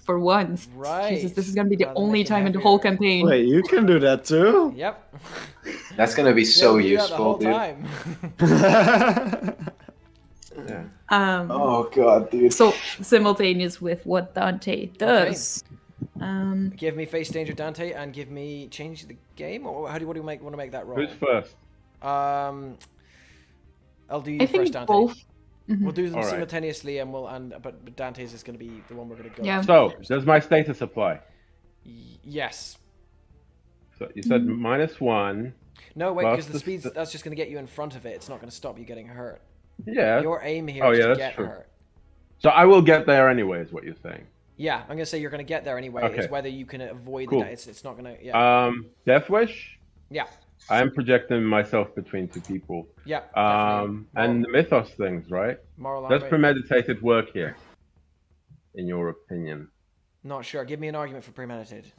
for once. Right. Jesus, this is gonna be the Rather only make him time in the heavier. whole campaign. Wait, you can do that too? Yep. That's gonna be so Yeah, we do that the useful, whole dude. time. Yeah. Oh god, dude. So simultaneous with what Dante does. Give me face danger, Dante, and give me change the game, or what do you want to make that roll? Who's first? I'll do you I first, think Dante. both. We'll do them All right. simultaneously, but Dante's is going to be the one we're going to go. Yeah. So, first. does my status apply? Yes. So you said -1. No, wait, Well, because the that's- speed's that's just going to get you in front of it. It's not going to stop you getting hurt. Yeah. Your aim here Oh, is yeah, to that's get true. hurt. So I will get there anyway, is what you're saying. Yeah, I'm going to say you're going to get there anyway. Okay. It's whether you can avoid Cool. that. It's not going to. Yeah. Death Wish. Yeah. I am projecting myself between two people. Yeah. Definitely. And the mythos things, right? Moral Does armor. premeditated work here? In your opinion, Not sure. Give me an argument for premeditated.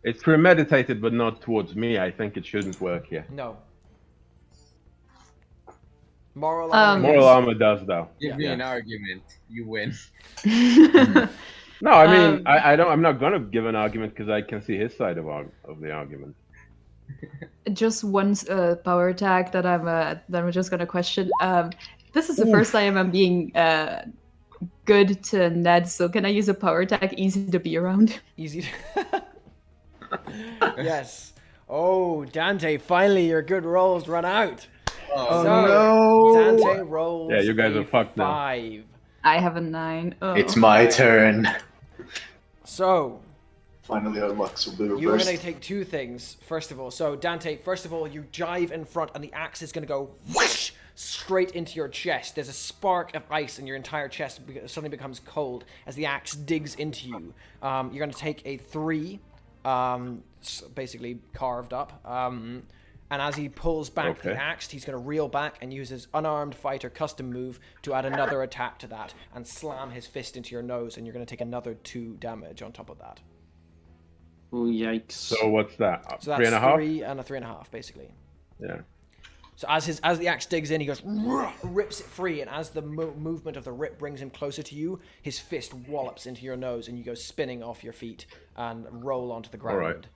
it's premeditated, but not towards me. I think it shouldn't work here. No. Moral armor. Moral yes. armor does though. Give me Yeah. an argument. You win. No, I mean, I don't. I'm not gonna give an argument because I can see his side of the argument. Just one power attack that I'm just gonna question. This is the first time I'm being good to Ned, so can I use a power attack easy to be around? Easy. Yes. Oh, Dante! Finally, your good rolls run out. Oh, So, no. Dante rolls. Yeah, you guys a are fucked now. 5. I have a 9. Oh. It's my turn. So Finally, our lucks will be you're reversed. going to take two things. First of all, so Dante, first of all, you jive in front, and the axe is going to go whoosh straight into your chest. There's a spark of ice, and your entire chest suddenly becomes cold as the axe digs into you. You're going to take a 3, basically carved up. And as he pulls back the Okay. axe, he's going to reel back and use his unarmed fighter custom move to add another attack to that and slam his fist into your nose, and you're going to take another 2 damage on top of that. Oh, yikes. So what's that? So that's 3.5. 3 and a 3.5, basically. Yeah. So as the axe digs in, he goes, rips it free, and as the movement of the rip brings him closer to you, his fist wallops into your nose, and you go spinning off your feet and roll onto the ground.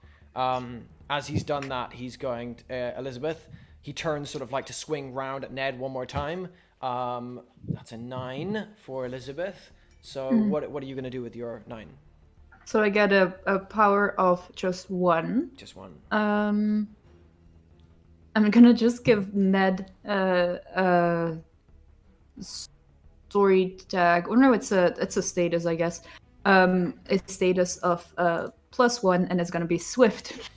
As he's done that, he's going Elizabeth. He turns sort of like to swing round at Ned one more time. That's a 9 for Elizabeth. So what are you going to do with your 9? So I get a power of just 1. Just 1. I'm gonna just give Ned a story tag. Or no, it's a status, I guess. A status of +1, and it's gonna be swift.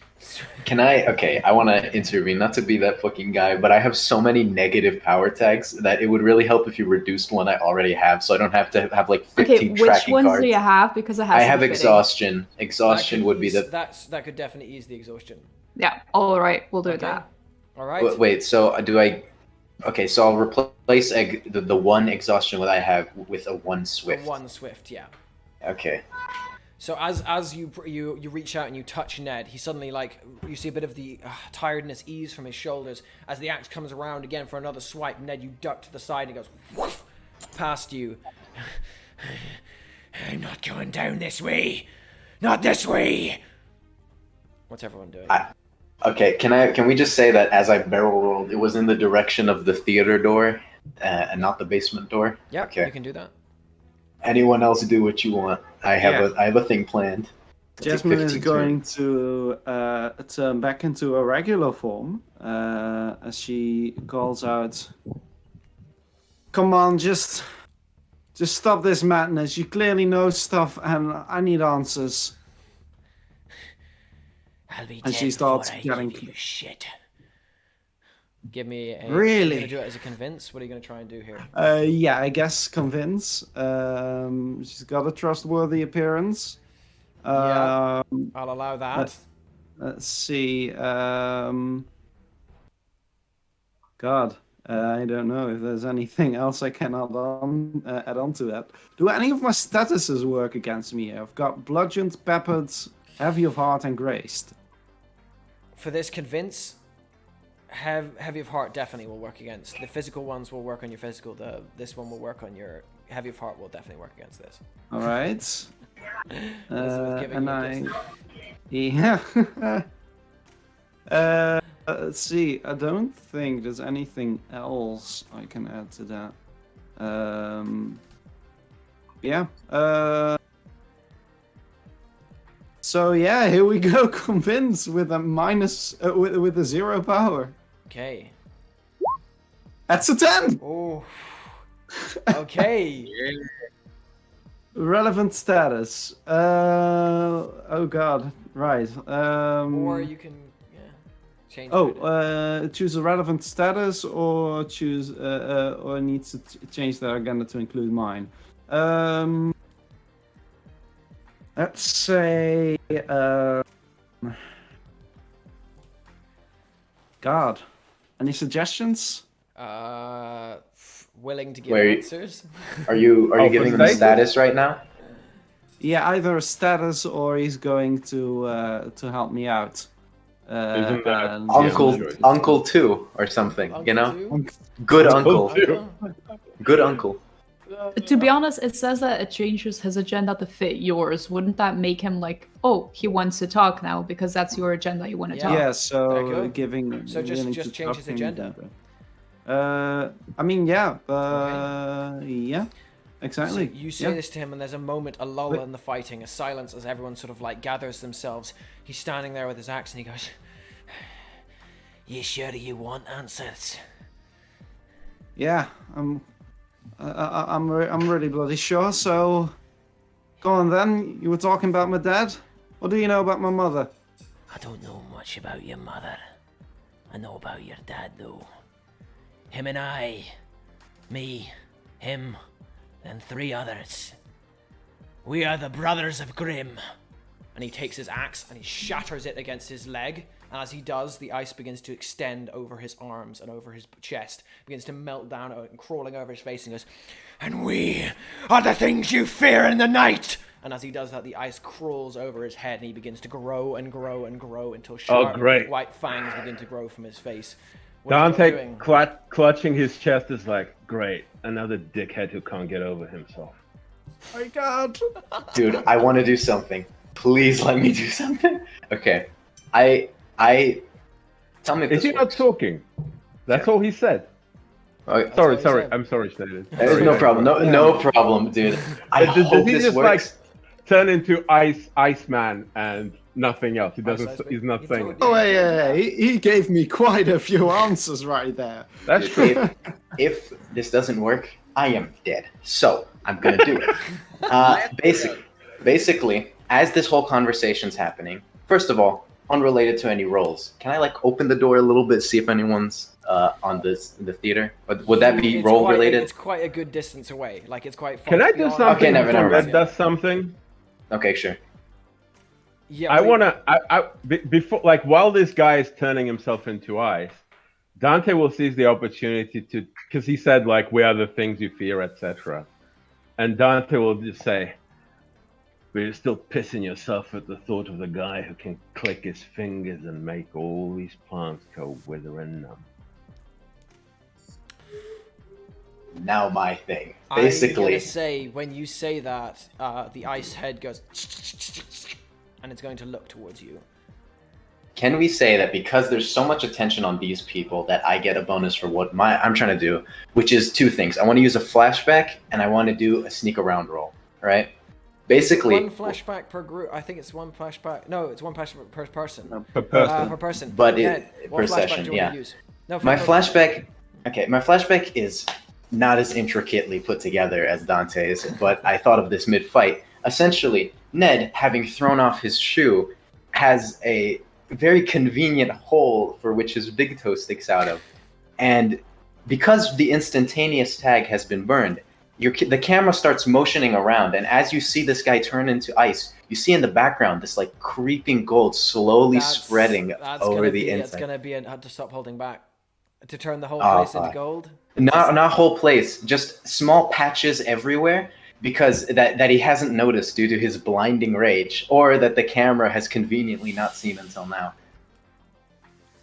Can I? Okay, I want to intervene. Not to be that fucking guy, but I have so many negative power tags that it would really help if you reduced one I already have, so I don't have to have like 15 Okay, which tracking ones cards. do you have? Because it has. I to have be fitting. exhaustion. Exhaustion would be the. That could definitely ease the exhaustion. Yeah. All right, we'll do Okay. that. All right. Wait. So do I? Okay, so I'll replace the 1 exhaustion that I have with a 1 swift. 1 swift, yeah. Okay. So as you reach out and you touch Ned, he suddenly you see a bit of the tiredness ease from his shoulders as the axe comes around again for another swipe. Ned, you duck to the side and he goes whoosh, past you. I'm not going down this way. Not this way. What's everyone doing? Okay, can we just say that as I barrel rolled, it was in the direction of the theater door, and not the basement door? Yeah, okay. You can do that. Anyone else do what you want. I have a thing planned. Jasmine is going to turn back into a regular form as she calls out, "Come on, just stop this madness. You clearly know stuff, and I need answers." I'll be And dead she starts before I getting- give you shit. Give me a. Really? You're gonna do it as a convince? What are you gonna try and do here? Yeah, I guess convince. She's got a trustworthy appearance. Yeah. I'll allow that. Let's see. God, I don't know if there's anything else I can add on to that. Do any of my statuses work against me? I've got bludgeoned, peppered, heavy of heart, and graced. For this convince, heavy of heart definitely will work against. The physical ones will work on your physical. This one will work on your heavy of heart. Will definitely work against this. All right. Giving And you yeah. Let's see. I don't think there's anything else I can add to that. Yeah. So yeah, here we go. Convince with a minus with a 0 power. Okay. That's a 10. Oh. Okay. Relevant status. Oh god. Right. Or you can change. it. Choose a relevant status, or choose or needs to change their agenda to include mine. Let's say God. Any suggestions? Willing to give Wait. answers. Are you giving him a status right now? Yeah, either a status or he's going to help me out. Isn't that and- Uncle 2 or something, you know? Uncle Good Uncle uncle. two. Good uncle. To be honest, it says that it changes his agenda to fit yours. Wouldn't that make him like, oh, he wants to talk now because that's your agenda, you want to talk? Yeah, There you so go. giving. So just willing to change his talk to me. agenda. I mean, yeah. Yeah. Exactly. So you say yeah. this to him, and there's a moment, a lull in the fighting, a silence as everyone sort of like gathers themselves. He's standing there with his axe, and he goes, "You sure you want answers?" Yeah, I'm really bloody sure. So, go on then. You were talking about my dad. What do you know about my mother? I don't know much about your mother. I know about your dad, though. Him and I, me, him, and 3 others. We are the Brothers of Grimm. And he takes his axe and he shatters it against his leg. And as he does, the ice begins to extend over his arms and over his chest. Begins to melt down and crawling over his face and goes, "And we are the things you fear in the night!" And as he does that, the ice crawls over his head and he begins to grow and grow and grow until sharp great. white fangs begin to grow from his face. What are you Dante doing? clutching his chest is like, great, another dickhead who can't get over himself. My God. Dude, I want to do something. Please let me do something. Okay, I tell me if Is this he not works. talking? That's all he said. Oh, Sorry, what he sorry. said. I'm sorry, Shnaden. no problem. No problem, dude. I Does hope he this just works. turn into Iceman and nothing else? He doesn't. Ice, He's not you saying told- it. Oh, hey, he gave me quite a few answers right there. That's Dude, true. if this doesn't work, I am dead. So I'm gonna do it. Basically, as this whole conversation's happening, first of all, unrelated to any roles, can I like open the door a little bit, see if anyone's on the theater? Would that be It's role quite- related? It's quite a good distance away. Like it's quite far. Can to I be do honest. something Okay, never before mind. Red does something? Okay, sure. Yeah, I we- wanna. Before, like, while this guy is turning himself into ice, Dante will seize the opportunity to, because he said like, "We are the things you fear," etc. And Dante will just say, "But you're still pissing yourself at the thought of the guy who can click his fingers and make all these plants go wither and numb." Now my thing. I'm Basically, gonna say when you say that, the ice head goes, and it's going to look towards you. can we say that because there's so much attention on these people that I get a bonus for what I'm trying to do, which is two things. I want to use a flashback and I want to do a sneak around roll, right? Basically, One flashback per group. I think it's one flashback. No, it's one flashback per person. Per person. Per person. But Ned, it, what per flashback session, do you want yeah. to use? No, My per- flashback, okay, my flashback is not as intricately put together as Dante's, but I thought of this mid-fight. Essentially, Ned, having thrown off his shoe, has a very convenient hole for which his big toe sticks out of. And because the instantaneous tag has been burned, the camera starts motioning around, and as you see this guy turn into ice, you see in the background this like creeping gold slowly spreading over the It's inside. gonna be had to stop holding back to turn the whole Oh, place into fuck. gold. Not whole place, just small patches everywhere, because that he hasn't noticed due to his blinding rage, or that the camera has conveniently not seen until now.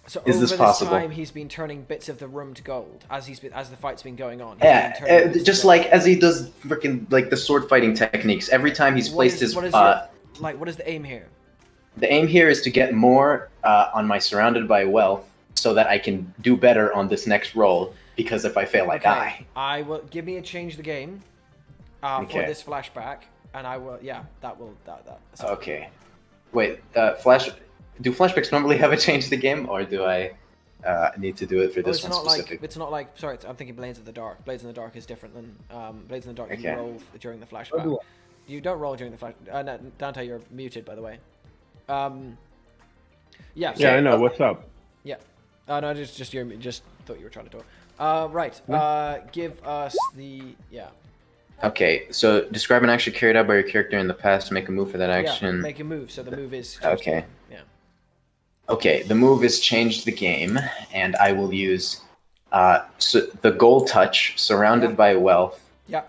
So Is over this this possible? time, he's been turning bits of the room to gold as the fight's been going on. He's been Yeah, turning bits just to gold. like as he does freaking like the sword fighting techniques. Every time he's placed his what is the aim here? the aim here is to get more on my surrounded by wealth, so that I can do better on this next roll. Because if I fail, I die. I will give me a change the game for Okay. this flashback, and I will. Yeah, that will that. So, Okay. Wait, do flashbacks normally have a change the game, or do I need to do it for this one specific? It's not like. Sorry, I'm thinking Blades in the Dark. Blades in the Dark is different than Blades in the Dark. Okay. You roll during the flashback. You don't roll during the flash. No, Dante, you're muted, by the way. Yeah. Yeah, I know. What's up? Yeah. No, just thought you were trying to talk. Right. Give us the Okay, so describe an action carried out by your character in the past. Make a move for that Yeah, action. make a move. So the move is Okay. Yeah. Okay, the move is change the game, and I will use the gold touch, surrounded Yeah. by wealth, Yeah.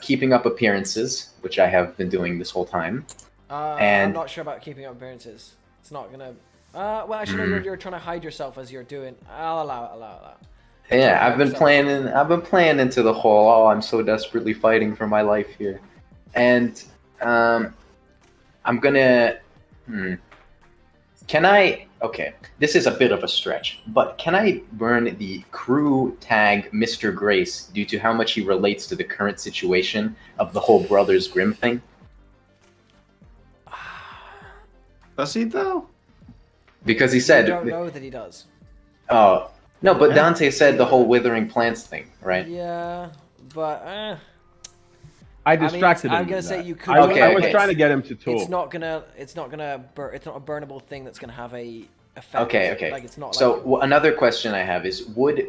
keeping up appearances, which I have been doing this whole time. I'm And- not sure about keeping up appearances. It's not gonna. Well, actually, no. You're trying to hide yourself as you're doing. I'll allow. Yeah, I've been playing into the whole. Oh, I'm so desperately fighting for my life here, and I'm gonna. Can I? Okay, this is a bit of a stretch, but can I burn the crew tag Mr. Grace due to how much he relates to the current situation of the whole Brothers Grimm thing? Does he though? Because he I said, don't know that he does. "Oh no," but Dante said the whole withering plants thing, right? Yeah, but I distracted I'm him. gonna with say that. you could. do I it, was but trying to get him to talk. It's not a burnable thing that's gonna have a effect. Okay. Like it's not. So like, another question I have is, would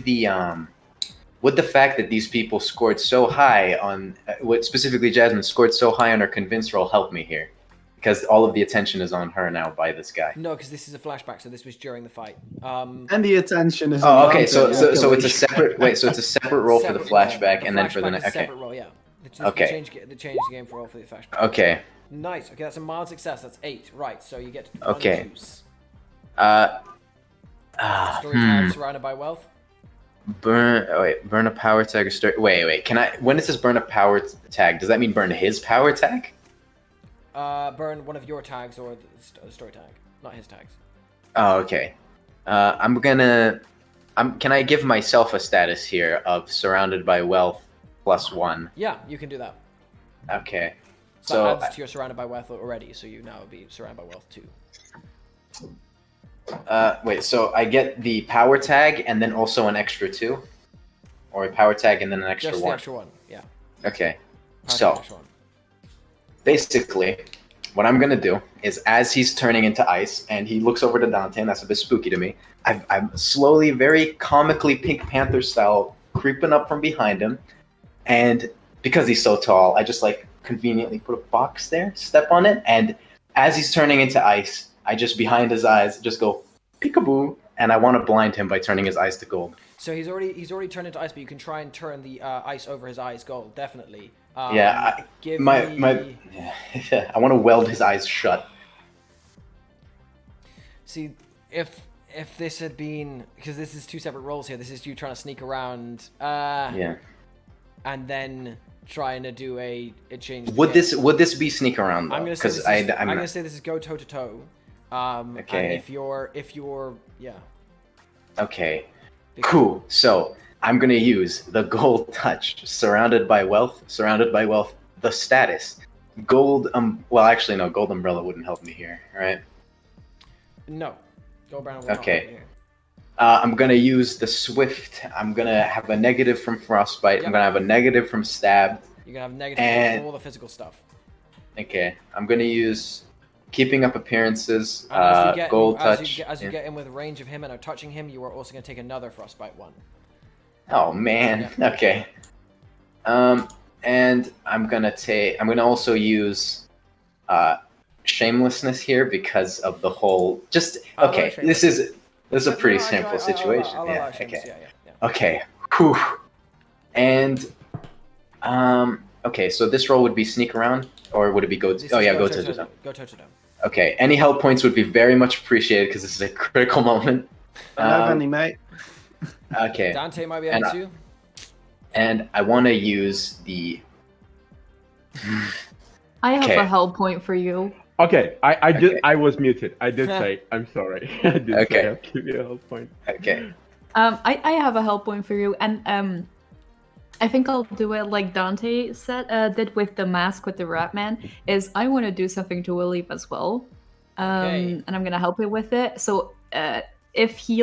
the fact that these people scored so high on what specifically Jasmine scored so high on her convince roll help me here? Because all of the attention is on her now by this guy. no, because this is a flashback, so this was during the fight. And the attention is. Oh, on okay. Dante. So it's a separate. Wait, so it's a separate roll for the flashback, and then for the flashback is a okay. separate roll. Yeah. Okay. They changed the game for all for the flashback. Okay. Nice. Okay, that's a mild success. That's 8. Right. So you get one Okay. juice. Story tag surrounded by wealth. Burn a power tag or story. Wait. Can I? When it says burn a power tag, does that mean burn his power tag? Burn one of your tags or the story tag, not his tags. Oh, okay. Can I give myself a status here of surrounded by wealth +1? Yeah, you can do that. Okay. So that adds to your surrounded by wealth already, so you now would be surrounded by wealth 2. Wait, so I get the power tag and then also an extra 2? Or a power tag and then an extra Just 1? the extra 1, yeah. Okay. Power So, tag, extra 1. basically, what I'm gonna do is as he's turning into ice and he looks over to Dante, and that's a bit spooky to me, I'm slowly, very comically Pink Panther style, creeping up from behind him, and because he's so tall, I just like conveniently put a box there, step on it, and as he's turning into ice, I just behind his eyes just go peekaboo, and I want to blind him by turning his eyes to gold. So he's already turned into ice, but you can try and turn the ice over his eyes gold, definitely. I want to weld his eyes shut. See, if this had been, because this is 2 separate roles here, this is you trying to sneak around, Yeah. and then trying to do a change. Would this be sneak around though? I'm gonna say Because I'm gonna say this is go toe to toe. Okay. And if you're yeah. Okay. Cool. So I'm gonna use the gold touch, surrounded by wealth, the status. Gold well actually no, gold umbrella wouldn't help me here, right? No. Gold brown. Okay. I'm gonna use the swift. I'm gonna have a negative from frostbite. Yep. I'm gonna have a negative from stabbed. You're gonna have negative And- from all the physical stuff. Okay. I'm gonna use keeping up appearances, And as you get gold as touch. you get in with range of him and are touching him, you are also gonna take another frostbite 1. Oh man. Okay. And I'm gonna also use shamelessness here because of the whole okay. This is a pretty simple situation. I'll Yeah. allow Okay. shameless, yeah. Okay. Whew. And okay, so this roll would be sneak around, or would it be go? This Oh is yeah, go to toe. Go toe to toe. Okay, any help points would be very much appreciated because this is a critical moment. I don't have any, mate. Okay, Dante might be able to. and I want to use the. I have Okay. a help point for you. Okay, Okay. I was muted. I did say I'm sorry. I did Okay. say I'll give you a help point. Okay. I have a help point for you, and I think I'll do it like Dante did with the mask with the rat man. Is I want to do something to William as well, Okay. and I'm gonna help him with it. So if he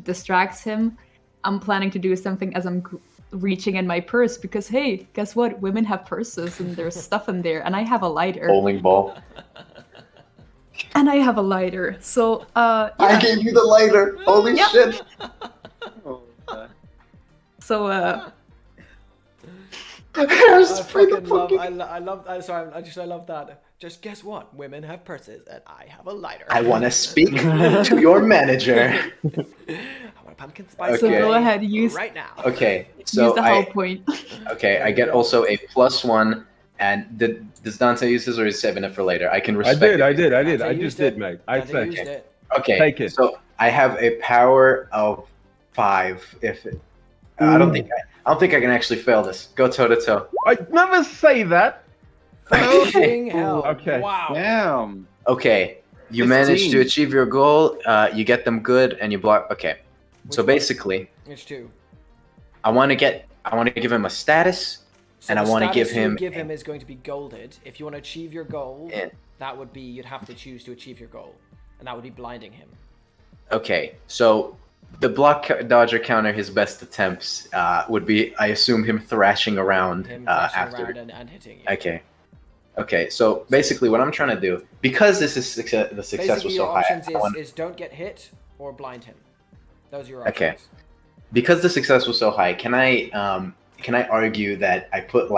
distracts him, I'm planning to do something as I'm reaching in my purse because hey, guess what? Women have purses and there's stuff in there, and I have a lighter. Bowling ball. And I have a lighter. So I gave you the lighter. Holy Yeah. shit. so I love that. Just guess what? Women have purses, and I have a lighter. I want to speak to your manager. I want a pumpkin spice. So Okay. go ahead, use right now. Okay, use so the help point. I get also a +1. And does Dante use this, or is he saving it for later? I can I respect. did. it. I did. Dante I used just it. did, mate. I Dante said. used it. Okay, Take it. so I have a power of 5. I don't think I can actually fail this. Go toe to toe. I never say that. Fucking hell. Okay. Wow. Damn. Okay, you 15. manage to achieve your goal. You get them good, and you block. Okay, so Which one? basically, Which 2? I want to give him a status, So and I the want to status give him. you give him is going to be golded. If you want to achieve your goal, Yeah. that would be you'd have to choose to achieve your goal, and that would be blinding him. Okay, so the block dodger counter, his best attempts would be, I assume, him thrashing around Him thrashing after. around and hitting you. Okay. So basically, what I'm trying to do, because this is the success Basically, was so your high, options is don't get hit or blind him. Those are your options. Okay. Because the success was so high, can I argue that I put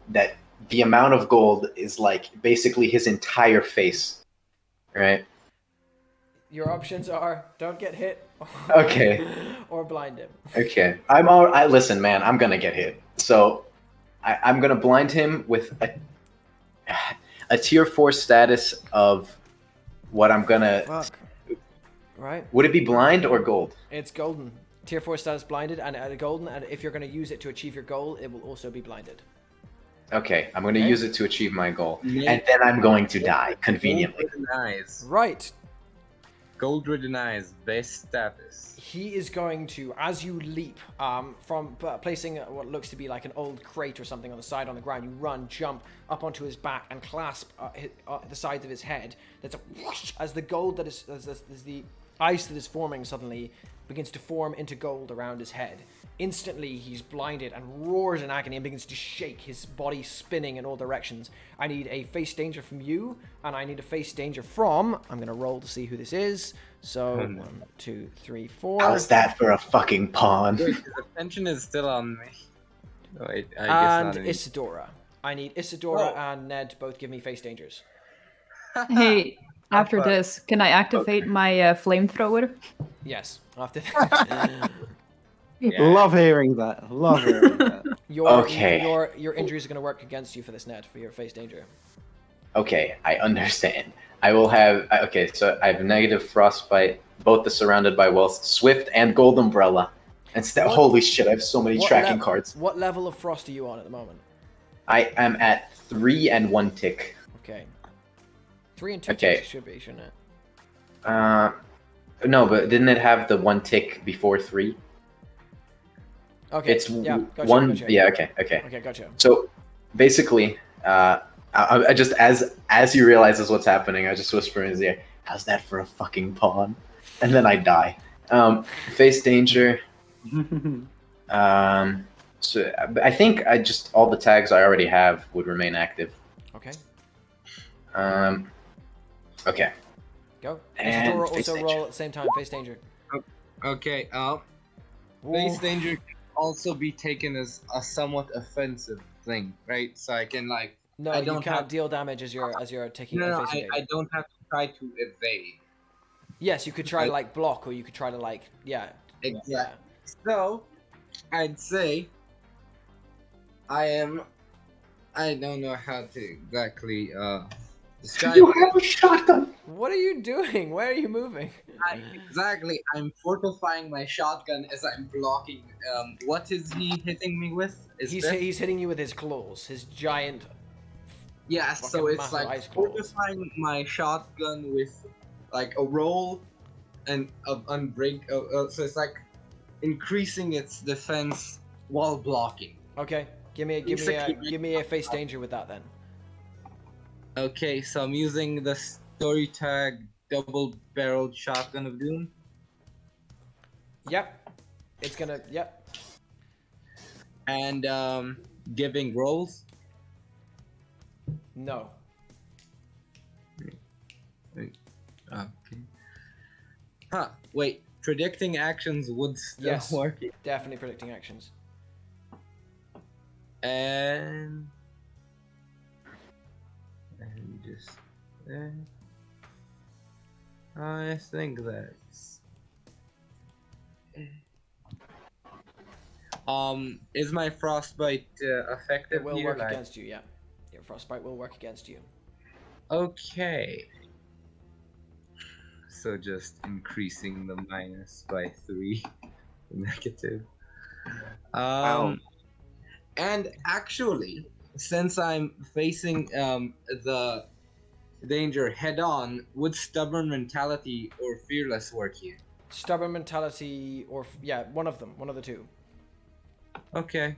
that the amount of gold is basically his entire face, right? Your options are don't get hit. Okay. Or blind him. Okay. Listen, man, I'm gonna get hit. So I'm gonna blind him with a tier 4 status of what I'm gonna. Fuck. Right. Would it be blind or gold? It's golden. Tier 4 status blinded and golden, and if you're going to use it to achieve your goal, it will also be blinded. Okay, I'm going to Okay. use it to achieve my goal, Make- and then I'm going to die conveniently. Gold-ridden eyes. Right. Gold-ridden eyes. Base status. He is going to, as you leap from placing what looks to be like an old crate or something on the side on the ground, you run, jump up onto his back and clasp the sides of his head. There's a whoosh as the gold that is, as the ice that is forming suddenly begins to form into gold around his head. Instantly, he's blinded and roars in agony and begins to shake, his body spinning in all directions. I need a face danger from you, and I need a face danger from... I'm going to roll to see who this is. So, 1, 2, 3, 4. How's that for a fucking pawn? Wait, the attention is still on me. Wait, I guess And not. Isadora. I need Isadora and Ned to both give me face dangers. Hey, after this, can I activate my flamethrower? Yes. After Love hearing that. Love hearing that. Okay. Your injuries are going to work against you for this, Ned, for your face danger. Okay, I understand. I will have... Okay, so I have negative frostbite, both the surrounded by wealth, swift, and gold umbrella. And holy shit, I have so many tracking cards. What level of frost are you on at the moment? I am at 3 and 1 tick. Okay. 3 and 2 Okay. ticks should be, shouldn't it? No, but didn't it have the 1 tick before 3? Okay. It's yeah, gotcha, 1. Gotcha. Yeah, okay. Okay, gotcha. So basically, I just as he realizes what's happening, I just whisper in his ear, "How's that for a fucking pawn?" And then I die. Face danger. So I think all the tags I already have would remain active. Okay. Okay. Go. And Isadora face also danger. roll at the same time. Face danger. Okay, Whoa. face danger can also be taken as a somewhat offensive thing, right? So I can like... No, I you don't can't have- deal damage as you're taking No, a no, face danger. I don't have to try to evade. Yes, you could try to like block, or you could try to like Exactly. yeah. So, I'd say I don't know how to exactly describe You it. have a shotgun. What are you doing? Where are you moving? Exactly, I'm fortifying my shotgun as I'm blocking. What is he hitting me with? Is He's this? hitting you with his claws, his giant. Yeah, so fucking it's massive like ice claws. fortifying my shotgun with like a roll and unbreak. So it's like increasing its defense while blocking. Okay, give me a face danger with that then. Okay, so I'm using the story tag double-barreled shotgun of doom. Yep, it's gonna. Yep. And giving rolls. No. Okay. Huh. Wait. Predicting actions would still Yes. work. Definitely predicting actions. And just I think that's is my frostbite effective It will here? work Like- against you. Yeah. Your frostbite will work against you. Okay. So just increasing the minus by 3 negative. And actually, since I'm facing the danger head on, would stubborn mentality or fearless work here? Stubborn mentality, or one of them, one of the two. Okay.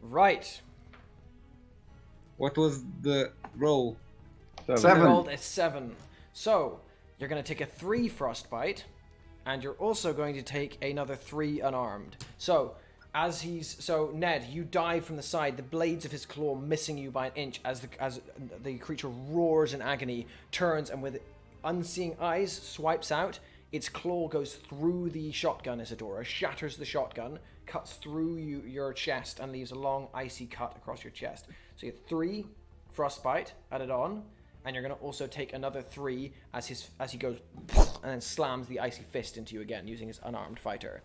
Right. What was the roll? You 7. rolled a 7. So you're going to take a 3 frostbite, and you're also going to take another 3 unarmed. So Ned, you dive from the side, the blades of his claw missing you by an inch as the creature roars in agony, turns, and with unseeing eyes swipes out. Its claw goes through the shotgun, Isadora, shatters the shotgun, cuts through your chest, and leaves a long icy cut across your chest. So you have 3 frostbite added on, and you're going to also take another 3 as he goes and then slams the icy fist into you again using his unarmed fighter.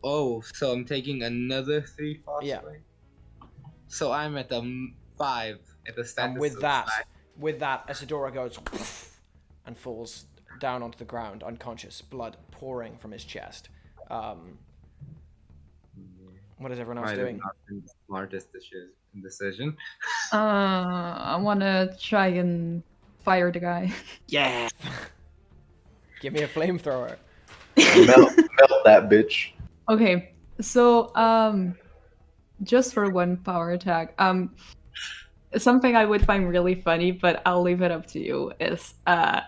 Oh, so I'm taking another 3 frostbite? Yeah. So I'm at 5 at the status. And with of that, slide. Isadora goes and falls down onto the ground, unconscious, blood pouring from his chest. What is everyone else Might have doing? not been the smartest decision. I want to try and fire the guy. Yeah. Give me a flamethrower. Melt that bitch. Okay, so just for one power attack, something I would find really funny, but I'll leave it up to you, is I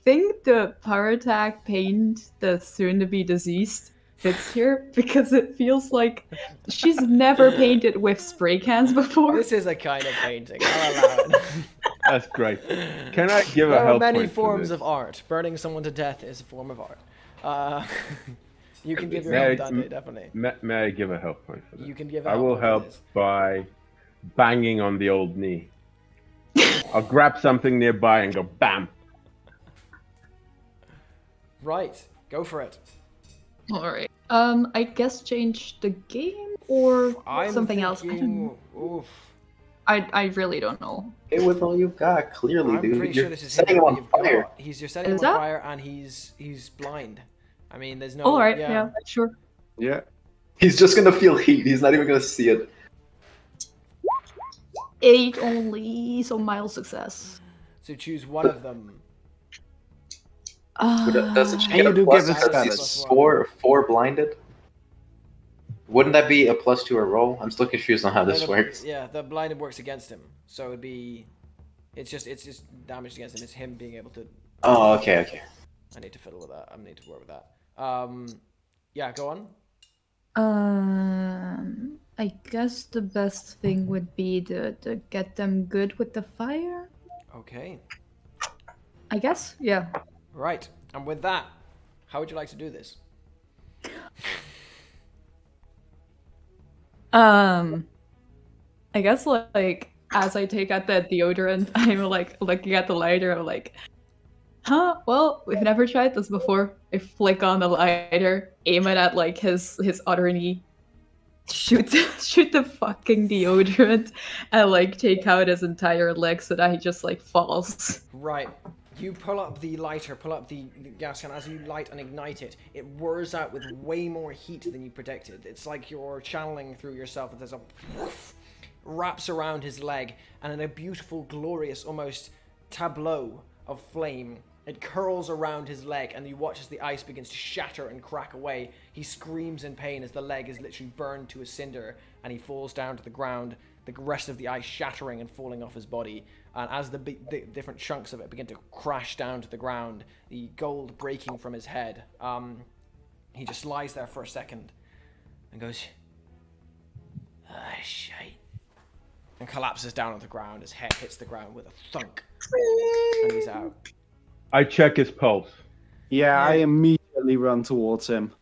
think the power attack paint the soon-to-be deceased fits here because it feels like she's never painted with spray cans before. This is a kind of painting. I'll allow it. That's great. Can I give a There are help many point for forms this? of art. Burning someone to death is a form of art. You can give your May help, I- Dante, definitely. May I give a help point for this? You can give a I help will point for help this. by banging on the old knee. I'll grab something nearby and go bam. Right, go for it. Alright. I guess change the game or I'm something else. I don't know. thinking- Oof. I really don't know. Hey, with all you've got, clearly, I'm dude. pretty You're sure this is setting him him that on you've fire. got. You're setting him Is on that? fire, and he's blind. I mean, there's no. Alright, yeah, sure. Yeah. He's just gonna feel heat. He's not even gonna see it. 8 only, so mild success. So choose one of them. Does it And get you a do plus give it because he's status. four blinded? Wouldn't that be a +2 a roll? I'm still confused on how No, this the- works. Yeah, the blinded works against him, so it'd be. It's just damaged against him. It's him being able to. Oh, okay. I need to fiddle with that. I need to work with that. Yeah, go on. I guess the best thing would be to get them good with the fire. Okay. I guess, yeah. Right, and with that, how would you like to do this? I guess like as I take out the deodorant, I'm like looking at the lighter. I'm like, huh? Well, we've never tried this before. I flick on the lighter, aim it at like his other knee, shoot the fucking deodorant, and like take out his entire leg so that he just like falls. Right. You pull up the lighter, pull up the gas can. As you light and ignite it, it whirs out with way more heat than you predicted. It's like you're channeling through yourself, and there's a wraps around his leg, and in a beautiful, glorious, almost tableau of flame, it curls around his leg, and you watch as the ice begins to shatter and crack away. He screams in pain as the leg is literally burned to a cinder, and he falls down to the ground, the rest of the ice shattering and falling off his body. And as the different chunks of it begin to crash down to the ground, the gold breaking from his head, he just lies there for a second and goes, "Ah, shite," and collapses down on the ground. His head hits the ground with a thunk, and he's out. I check his pulse. Yeah, I immediately run towards him.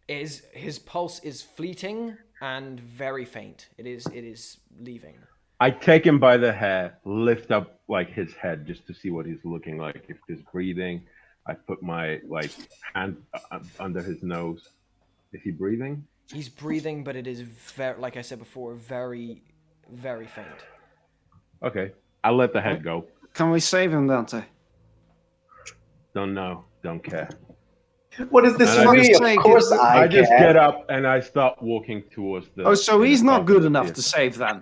His pulse is fleeting and very faint. It is leaving. I take him by the hair, lift up like his head just to see what he's looking like. If he's breathing, I put my hand under his nose. Is he breathing? He's breathing, but it is very, like I said before, very, very faint. Okay, I'll let the head go. Can we save him, Dante? Don't know, don't care. What is this And I for me? just Of say- course I just can. get up and I start walking towards the. Oh, so he's not good enough to say. save then.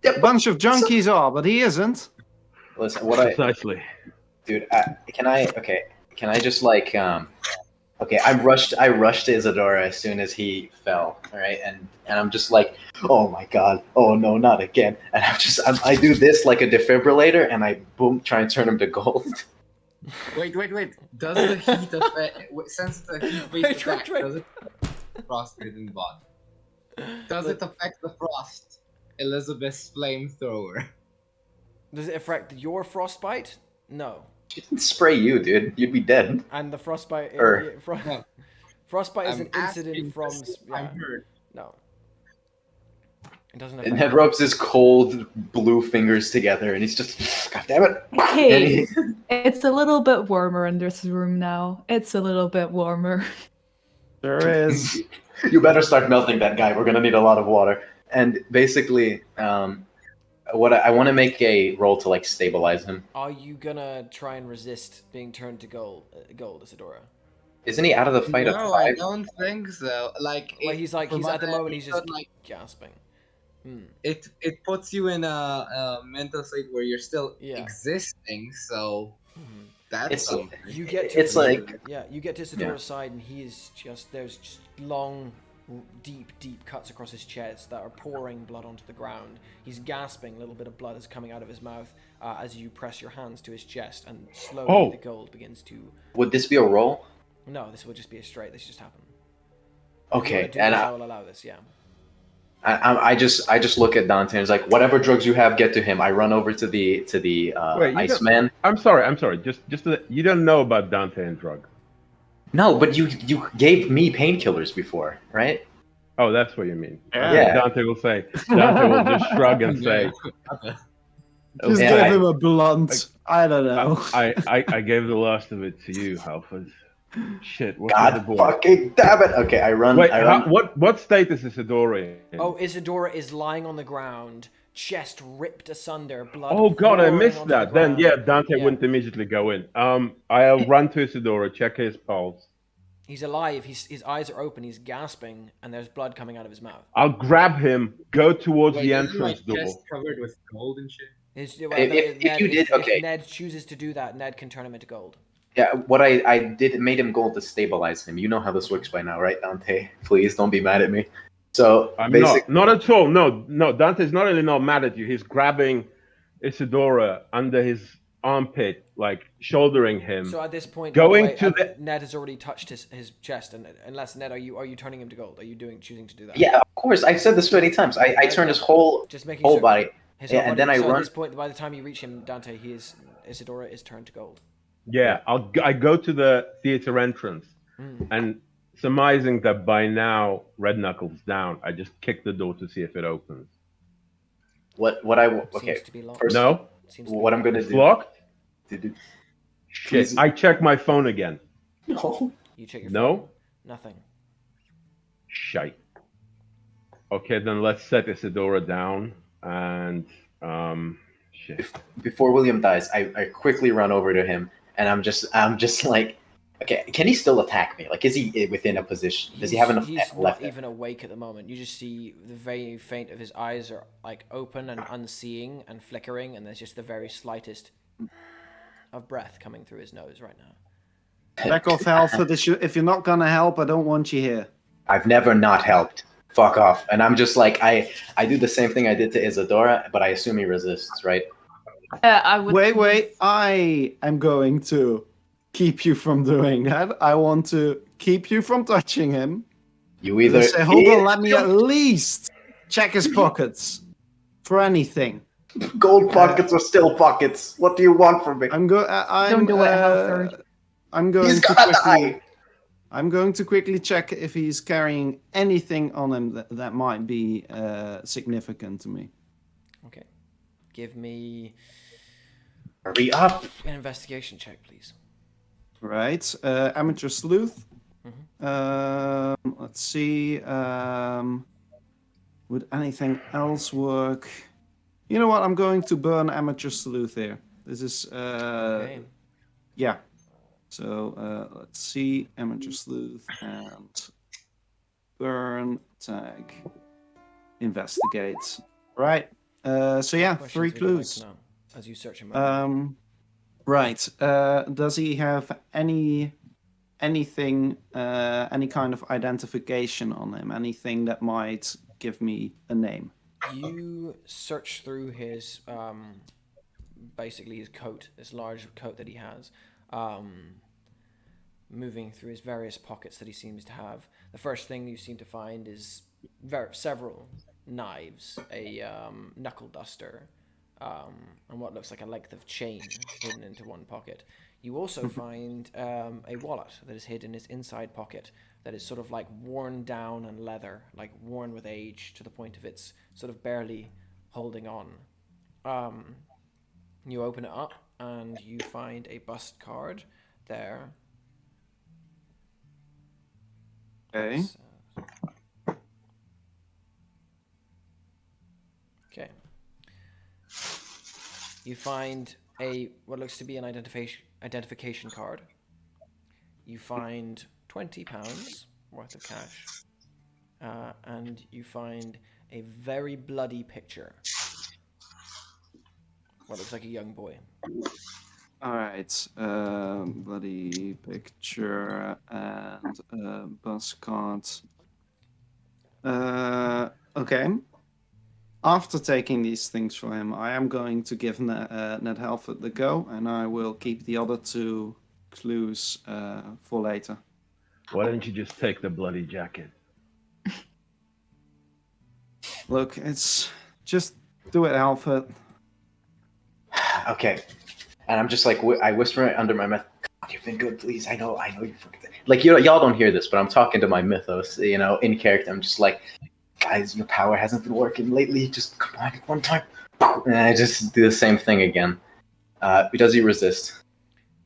Yeah, A bunch of junkies are, but he isn't. Listen, what I Precisely. dude, can I just like okay, I rushed to Isadora as soon as he fell, all right, and I'm just like, oh my god, oh no, not again, and I do this like a defibrillator, and I boom, try and turn him to gold. Wait. Does the heat affect? Since the heat based Wait. attack, does it affect frost within the body? Does it affect the frost? Elizabeth's flamethrower. Does it affect your frostbite? No. She didn't spray you, dude. You'd be dead. And the frostbite. No. Frostbite is I'm an incident asking from. this, Yeah, I'm hurt. no. It doesn't And affect. Ned rubs his cold blue fingers together, and he's just, god damn it. Hey, And he- it's a little bit warmer in this room now. It's a little bit warmer. There is. You better start melting that guy. We're gonna need a lot of water. And basically, I want to make a roll to like stabilize him. Are you gonna try and resist being turned to gold, Isadora? Isn't he out of the fight at No, I 5? don't think so. Like, Well, he's from what at the I moment he's just understood, like gasping. Hmm. it puts you in a mental state where you're still Yeah. existing. So Mhm. that's It's something. You get to it's like you get to Isadora's side, and he is there's just long, deep cuts across his chest that are pouring blood onto the ground. He's gasping. A little bit of blood is coming out of his mouth as you press your hands to his chest, and slowly the gold begins to. would this be a roll? No, this will just be a straight. This just happened. Okay, and and I will allow this. Yeah. I just look at Dante and it's like, whatever drugs you have, get to him. I run over to the Wait, Iceman. I'm sorry. Just you don't know about Dante and drugs. No, but you gave me painkillers before, right? Oh, that's what you mean. Yeah. Okay, Dante will say. Dante will just shrug and say, Just Yeah, give him a blunt. I don't know. I gave the last of it to you, Halford. Shit, what's with the God boy? fucking damn it! Okay, I run. Wait, I run. what state is Isadora in? Oh, Isadora is lying on the ground, chest ripped asunder, blood. Oh god, I pouring missed onto that. the Then ground. yeah, Dante Yeah. wouldn't immediately go in. I'll run to Isadora, check his pulse. He's alive. His eyes are open. He's gasping, and there's blood coming out of his mouth. I'll grab him, go towards Wait, the isn't my entrance door. chest covered with gold and shit? Okay. If Ned chooses to do that, Ned can turn him into gold. Yeah, what I did made him gold to stabilize him. You know how this works by now, right, Dante? Please don't be mad at me. So I'm basically, not at all. No, Dante's not only not mad at you, he's grabbing Isadora under his armpit, like shouldering him. So at this point, Going by the to way, the- Ned has already touched his chest, and unless Ned, are you turning him to gold? Are you choosing to do that? yeah, of course. I've said this many times. I turn his whole Just making whole sure. body. His Yeah, whole and body- then I so run. At this point, by the time you reach him, Dante, Isadora is turned to gold. Yeah, I go to the theater entrance, and surmising that by now Redknuckle's down, I just kick the door to see if it opens. Okay. Seems to be locked. First, No, Seems to be what I'm gonna it's do? locked. Dude, Shit, Please. I check my phone again. no. You check your No? phone. Nothing. Shite. Okay, then let's set Isadora down and shit. Before William dies, I quickly run over to him, and I'm just like, okay, can he still attack me? Like, is he within a position? Does he have enough He's left? not even awake at the moment. You just see the very faint of his eyes are like open and unseeing and flickering, and there's just the very slightest of breath coming through his nose right now. Back off, Alfred. If you're not gonna help, I don't want you here. I've never not helped. Fuck off. And I'm just like, I do the same thing I did to Isadora, but I assume he resists, right? I would. Wait. I am going to keep you from doing that. I want to keep you from touching him. You either Say, hold on, let me at least check his pockets for anything. gold pockets or still pockets. What do you want from me? I'm going. Don't do it, Halford. I'm going He's to gonna quickly. die. I'm going to quickly check if he's carrying anything on him that might be significant to me. Okay. Give me Hurry up. an investigation check, please. Right, amateur sleuth. Let's see. Would anything else work? You know what? I'm going to burn amateur sleuth here. This is Okay. yeah. So let's see, amateur sleuth and burn tag investigate. Right. So yeah, Questions 3 would you like clues. to know as you search him out? Right. Does he have anything, any kind of identification on him? Anything that might give me a name? You search through his basically his coat, this large coat that he has, moving through his various pockets that he seems to have. The first thing you seem to find is several knives, a knuckle duster, and what looks like a length of chain hidden into one pocket. You also find a wallet that is hid in his inside pocket that is sort of like worn down and leather, like worn with age to the point of it's sort of barely holding on. You open it up and you find a bust card there. Okay. Okay. You find what looks to be an identification card. You find £20 worth of cash, and you find a very bloody picture. What looks like a young boy. All right. Bloody picture and bus card. Okay. After taking these things from him, I am going to give Ned Halford the go, and I will keep the other 2 clues for later. Why don't you just take the bloody jacket? Look, it's just do it, Halford. Okay. And I'm just like, I whisper it under my breath. God, you've been good, please. I know you fucking. Like, y'all don't hear this, but I'm talking to my mythos, in character. I'm just like, guys, your power hasn't been working lately. Just come on, one time. And I just do the same thing again. Does he resist?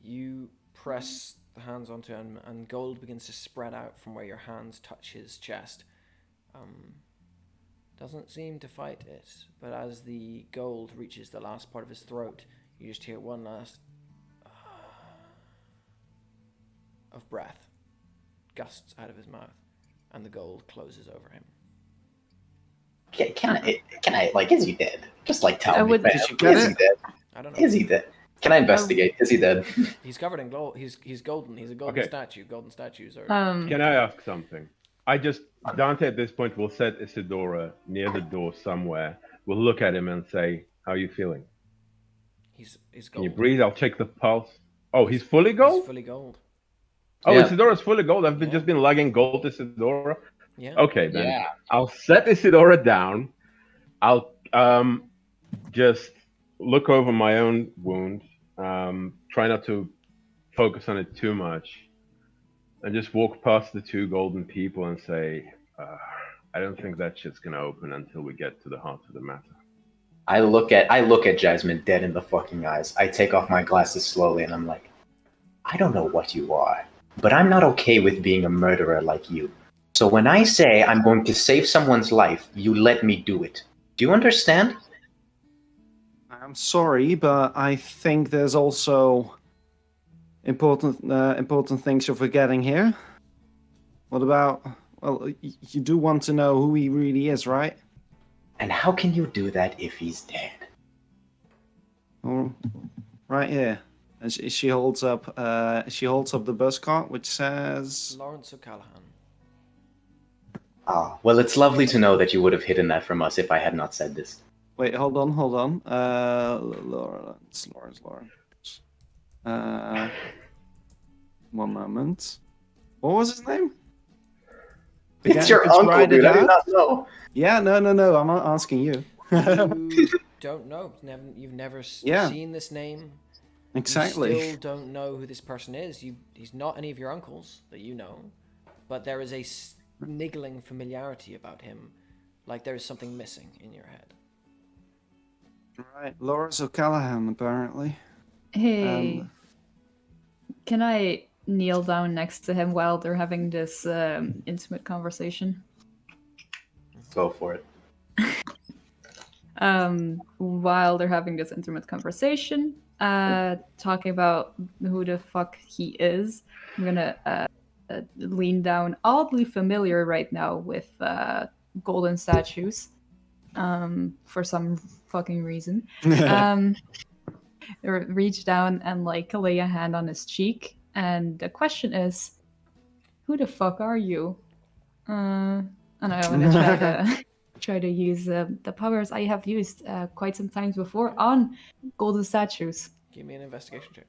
You press the hands onto him, and gold begins to spread out from where your hands touch his chest. Doesn't seem to fight it, but as the gold reaches the last part of his throat, you just hear one last of breath gusts out of his mouth, and the gold closes over him. Can I, like, is he dead? Just, like, tell me, Did you get is he it? dead? I don't know. Is he dead? Can I investigate? Is he dead? He's covered in gold. He's golden. He's a golden Okay. statue. Golden statues are. Can I ask something? Dante at this point will set Isadora near the door somewhere. We'll look at him and say, "How are you feeling? He's Can you gold. breathe? I'll check the pulse." Oh, he's fully gold? He's fully gold. Oh, Yeah. Isadora's fully gold. I've Yeah. just been lugging gold to Isadora. Yeah. Okay, then. Yeah. I'll set Isadora down. I'll just look over my own wound. Try not to focus on it too much. And just walk past the 2 golden people and say, I don't think that shit's gonna open until we get to the heart of the matter. I look at Jasmine dead in the fucking eyes. I take off my glasses slowly, and I'm like, I don't know what you are, but I'm not okay with being a murderer like you. So when I say I'm going to save someone's life, you let me do it. Do you understand? I'm sorry, but I think there's also important things you're forgetting here. What about? Well, you do want to know who he really is, right? And how can you do that if he's dead? Oh, right here. And she holds up. She holds up the bus card, which says. Lawrence O'Callaghan. Ah, well, it's lovely to know that you would have hidden that from us if I had not said this. Wait, hold on. Lawrence. One moment. What was his name? It's your uncle, right dude. it I did out? not know. Yeah, no. I'm not asking you. You don't know. You've never Yeah. seen this name. Exactly. You still don't know who this person is. He's not any of your uncles that you know, but there is a niggling familiarity about him, like there is something missing in your head. Right, Lawrence O'Callaghan, apparently. Hey, can I kneel down next to him while they're having this intimate conversation? Go for it. While they're having this intimate conversation, talking about who the fuck he is, I'm gonna lean down, oddly familiar right now with golden statues, for some fucking reason. Reach down and like lay a hand on his cheek, and the question is, who the fuck are you? And I want to try to use the powers I have used quite some times before on golden statues. Give me an investigation check.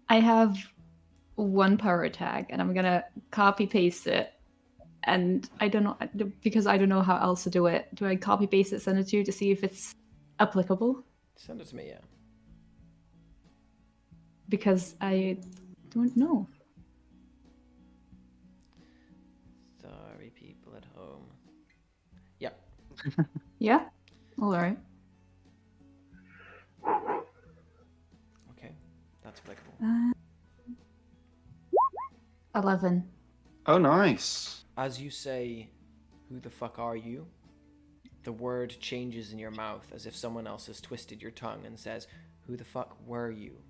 I have one power tag, and I'm gonna copy paste it. And I don't know, because I don't know how else to do it. Do I copy paste it, send it to you to see if it's applicable? Send it to me, yeah. Because I don't know. Sorry, people at home. Yeah. Yeah? All right. applicable. 11. Oh, nice. As you say, "Who the fuck are you?" the word changes in your mouth as if someone else has twisted your tongue and says, "Who the fuck were you?"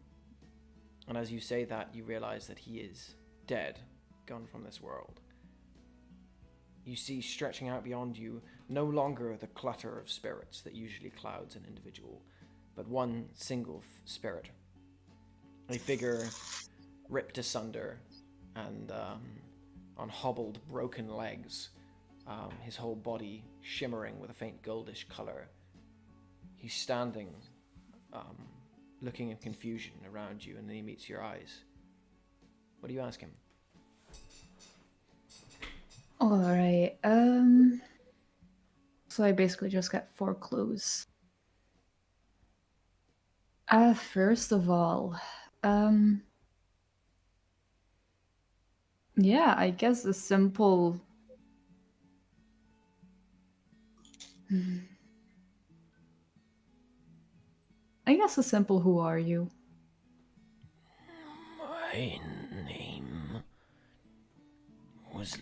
And as you say that, you realize that he is dead, gone from this world. You see stretching out beyond you no longer the clutter of spirits that usually clouds an individual, but one single spirit. A figure ripped asunder and on hobbled, broken legs, his whole body shimmering with a faint goldish color. He's standing, looking in confusion around you, and then he meets your eyes. What do you ask him? Alright, so I basically just got 4 clues. First of all, yeah, I guess a simple... I guess a simple "who are you?" My name was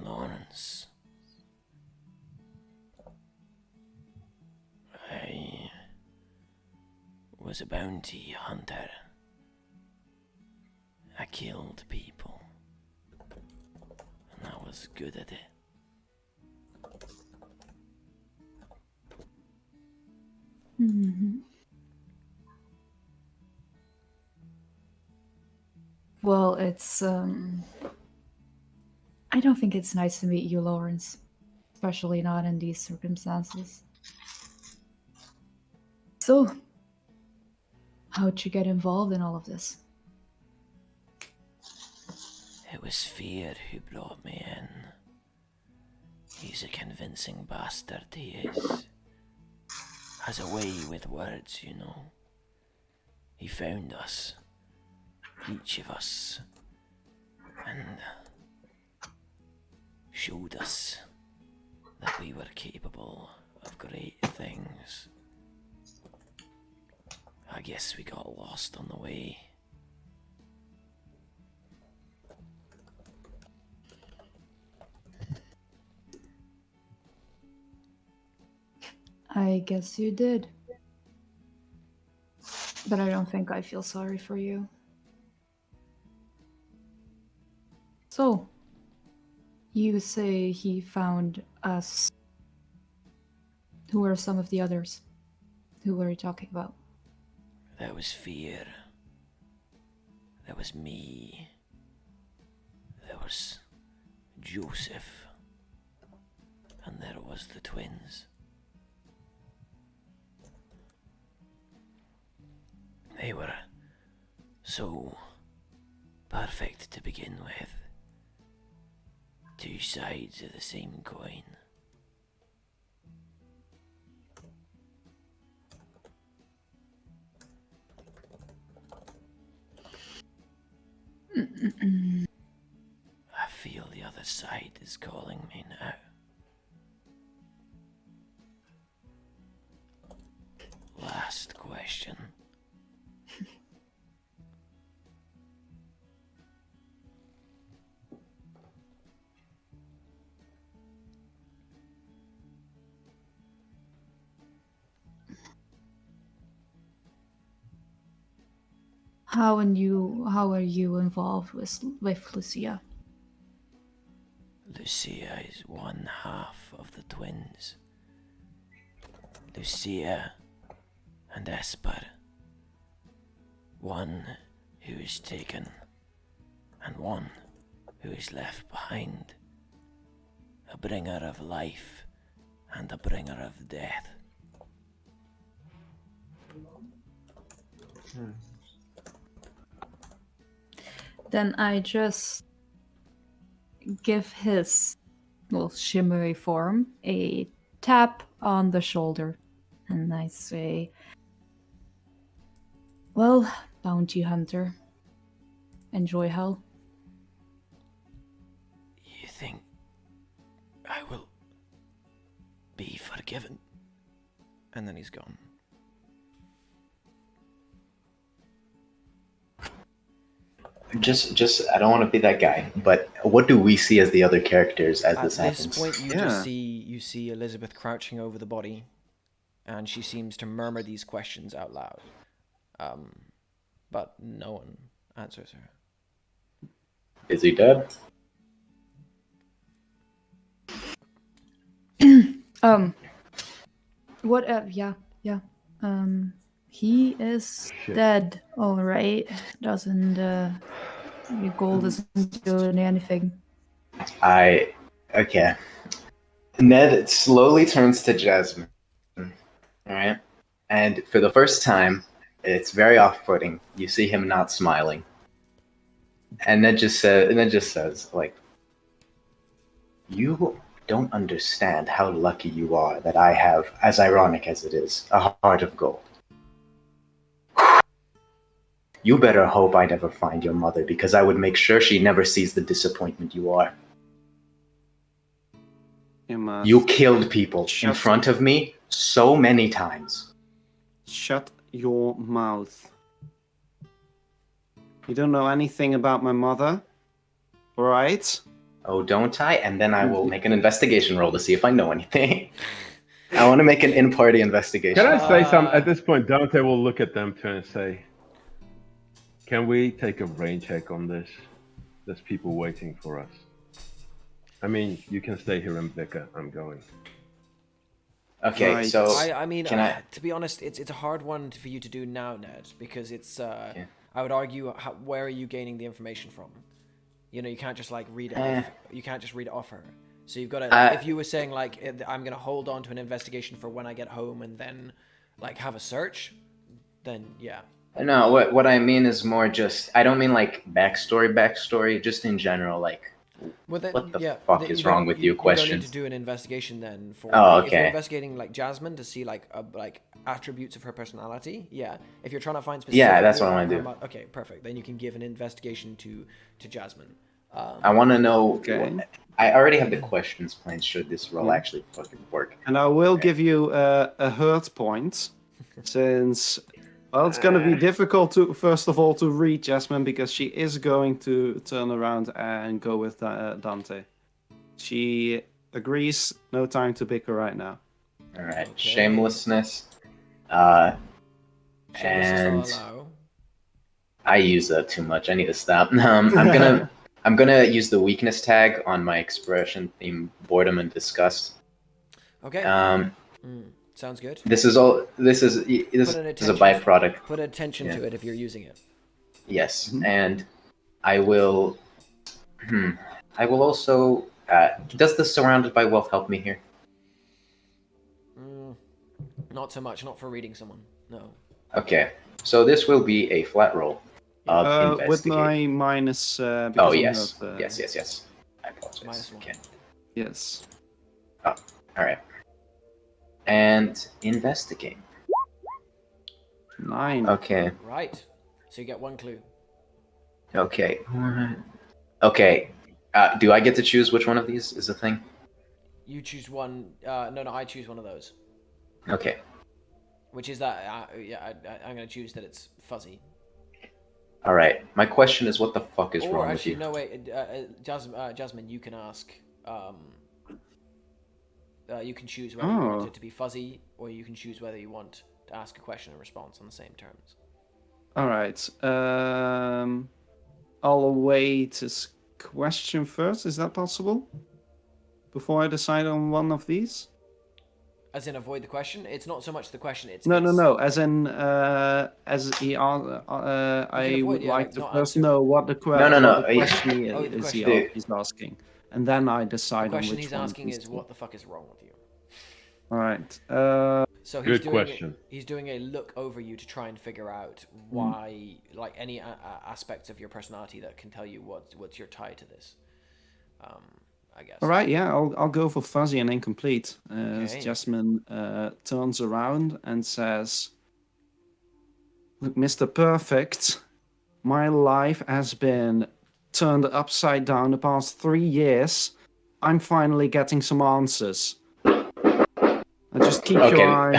Lawrence. I was a bounty hunter. I killed people, and I was good at it. Mhm. Well, it's, I don't think it's nice to meet you, Lawrence. Especially not in these circumstances. So, how'd you get involved in all of this? It was Fear who brought me in. He's a convincing bastard, he is. Has a way with words, you know. He found us, each of us, and showed us that we were capable of great things. I guess we got lost on the way. I guess you did. But I don't think I feel sorry for you. So, you say he found us. Who are some of the others? Who were you talking about? There was Fear. There was me. There was Joseph. And there was the twins. They were so perfect to begin with. Two sides of the same coin. I feel the other side is calling me now. Last question. How are you involved with Lucia? Lucia is one half of the twins. Lucia and Esper. One who is taken, and one who is left behind. A bringer of life and a bringer of death. Then I just give his, well, shimmery form a tap on the shoulder. And I say, well, bounty hunter, enjoy hell. You think I will be forgiven? And then he's gone. just I don't want to be that guy, but what do we see as the other characters as this At this happens? point, you Yeah. just see Elizabeth crouching over the body, and she seems to murmur these questions out loud. But no one answers her. Is he dead? What? Yeah. He is Shit. dead. All right. Doesn't your gold doesn't do anything. Okay. Ned slowly turns to Jasmine. All right, and for the first time, it's very off-putting. You see him not smiling, and Ned just says, like, "You don't understand how lucky you are that I have, as ironic as it is, a heart of gold. You better hope I never find your mother, because I would make sure she never sees the disappointment you are. You killed people in front of me so many times." Shut your mouth. You don't know anything about my mother, right? Oh, don't I? And then I will make an investigation roll to see if I know anything. I want to make an in-party investigation. Can I say something? At this point, Dante will look at them two and say, "Can we take a brain check on this? There's people waiting for us. I mean, you can stay here and bicker. I'm going." Okay, Right. so I mean, can I? to be honest, it's a hard one for you to do now, Ned, because it's. I would argue, where are you gaining the information from? You know, you can't just like read it. You can't just read it off her. So you've got to. If you were saying like, I'm gonna hold on to an investigation for when I get home and then, like, have a search, then yeah. No, what I mean is more just. I don't mean like backstory. Just in general, like. Well, then, What the yeah, fuck then is don't- wrong with you? You don't Question. need to do an investigation then for. Oh, If you're okay. investigating like Jasmine to see like attributes of her personality, yeah. If you're trying to find specific. Yeah, that's what I wanna do. Okay, perfect. Then you can give an investigation to Jasmine. I want to know. Okay. I already have the questions planned. Should this roll actually fucking work? And I will give you a hurt point, since it's going to be difficult to, first of all, to read Jasmine, because she is going to turn around and go with Dante. She agrees. No time to bicker right now. All right. Okay. Shamelessness. And Allow. I use that too much. I need to stop. I'm gonna use the weakness tag on my expression theme: boredom and disgust. Okay. Sounds good. This is a byproduct. Put attention to it if you're using it. Yes, and I will. I will also. Does the surrounded by wealth help me here? Not so much. Not for reading someone. No. Okay, so this will be a flat roll of With investigate. my minus. Oh because I'm yes, hurt, yes. I apologize. -1. Okay. Yes. All right. And investigate. 9. Okay. Right. So you get one clue. Okay. Okay. Do I get to choose which one of these is the thing? You choose one. No, I choose one of those. Okay. Which is that? I'm gonna choose that it's fuzzy. All right. My question is, what the fuck is Or wrong actually, with you? no wait. Jasmine, you can ask. You can choose whether you want it to be fuzzy, or you can choose whether you want to ask a question and response on the same terms. All right. I'll await his question first. Is that possible? Before I decide on one of these? As in, avoid the question. It's not so much the question. It's No. As in, as he, I avoid, would yeah, like like, to not first answer. know what the, No. what the question Oh, the is question. he's asking, and then I decide The on question which he's one. asking is, what the fuck is wrong with you? All right. So Good question. He's doing a look over you to try and figure out why, like any aspects of your personality that can tell you what's your tie to this. I guess. All right. Yeah, I'll go for fuzzy and incomplete. As Okay. Jasmine turns around and says, "Look, Mr. Perfect, my life has been turned upside down the past 3 years. I'm finally getting some answers. Just keep your eye,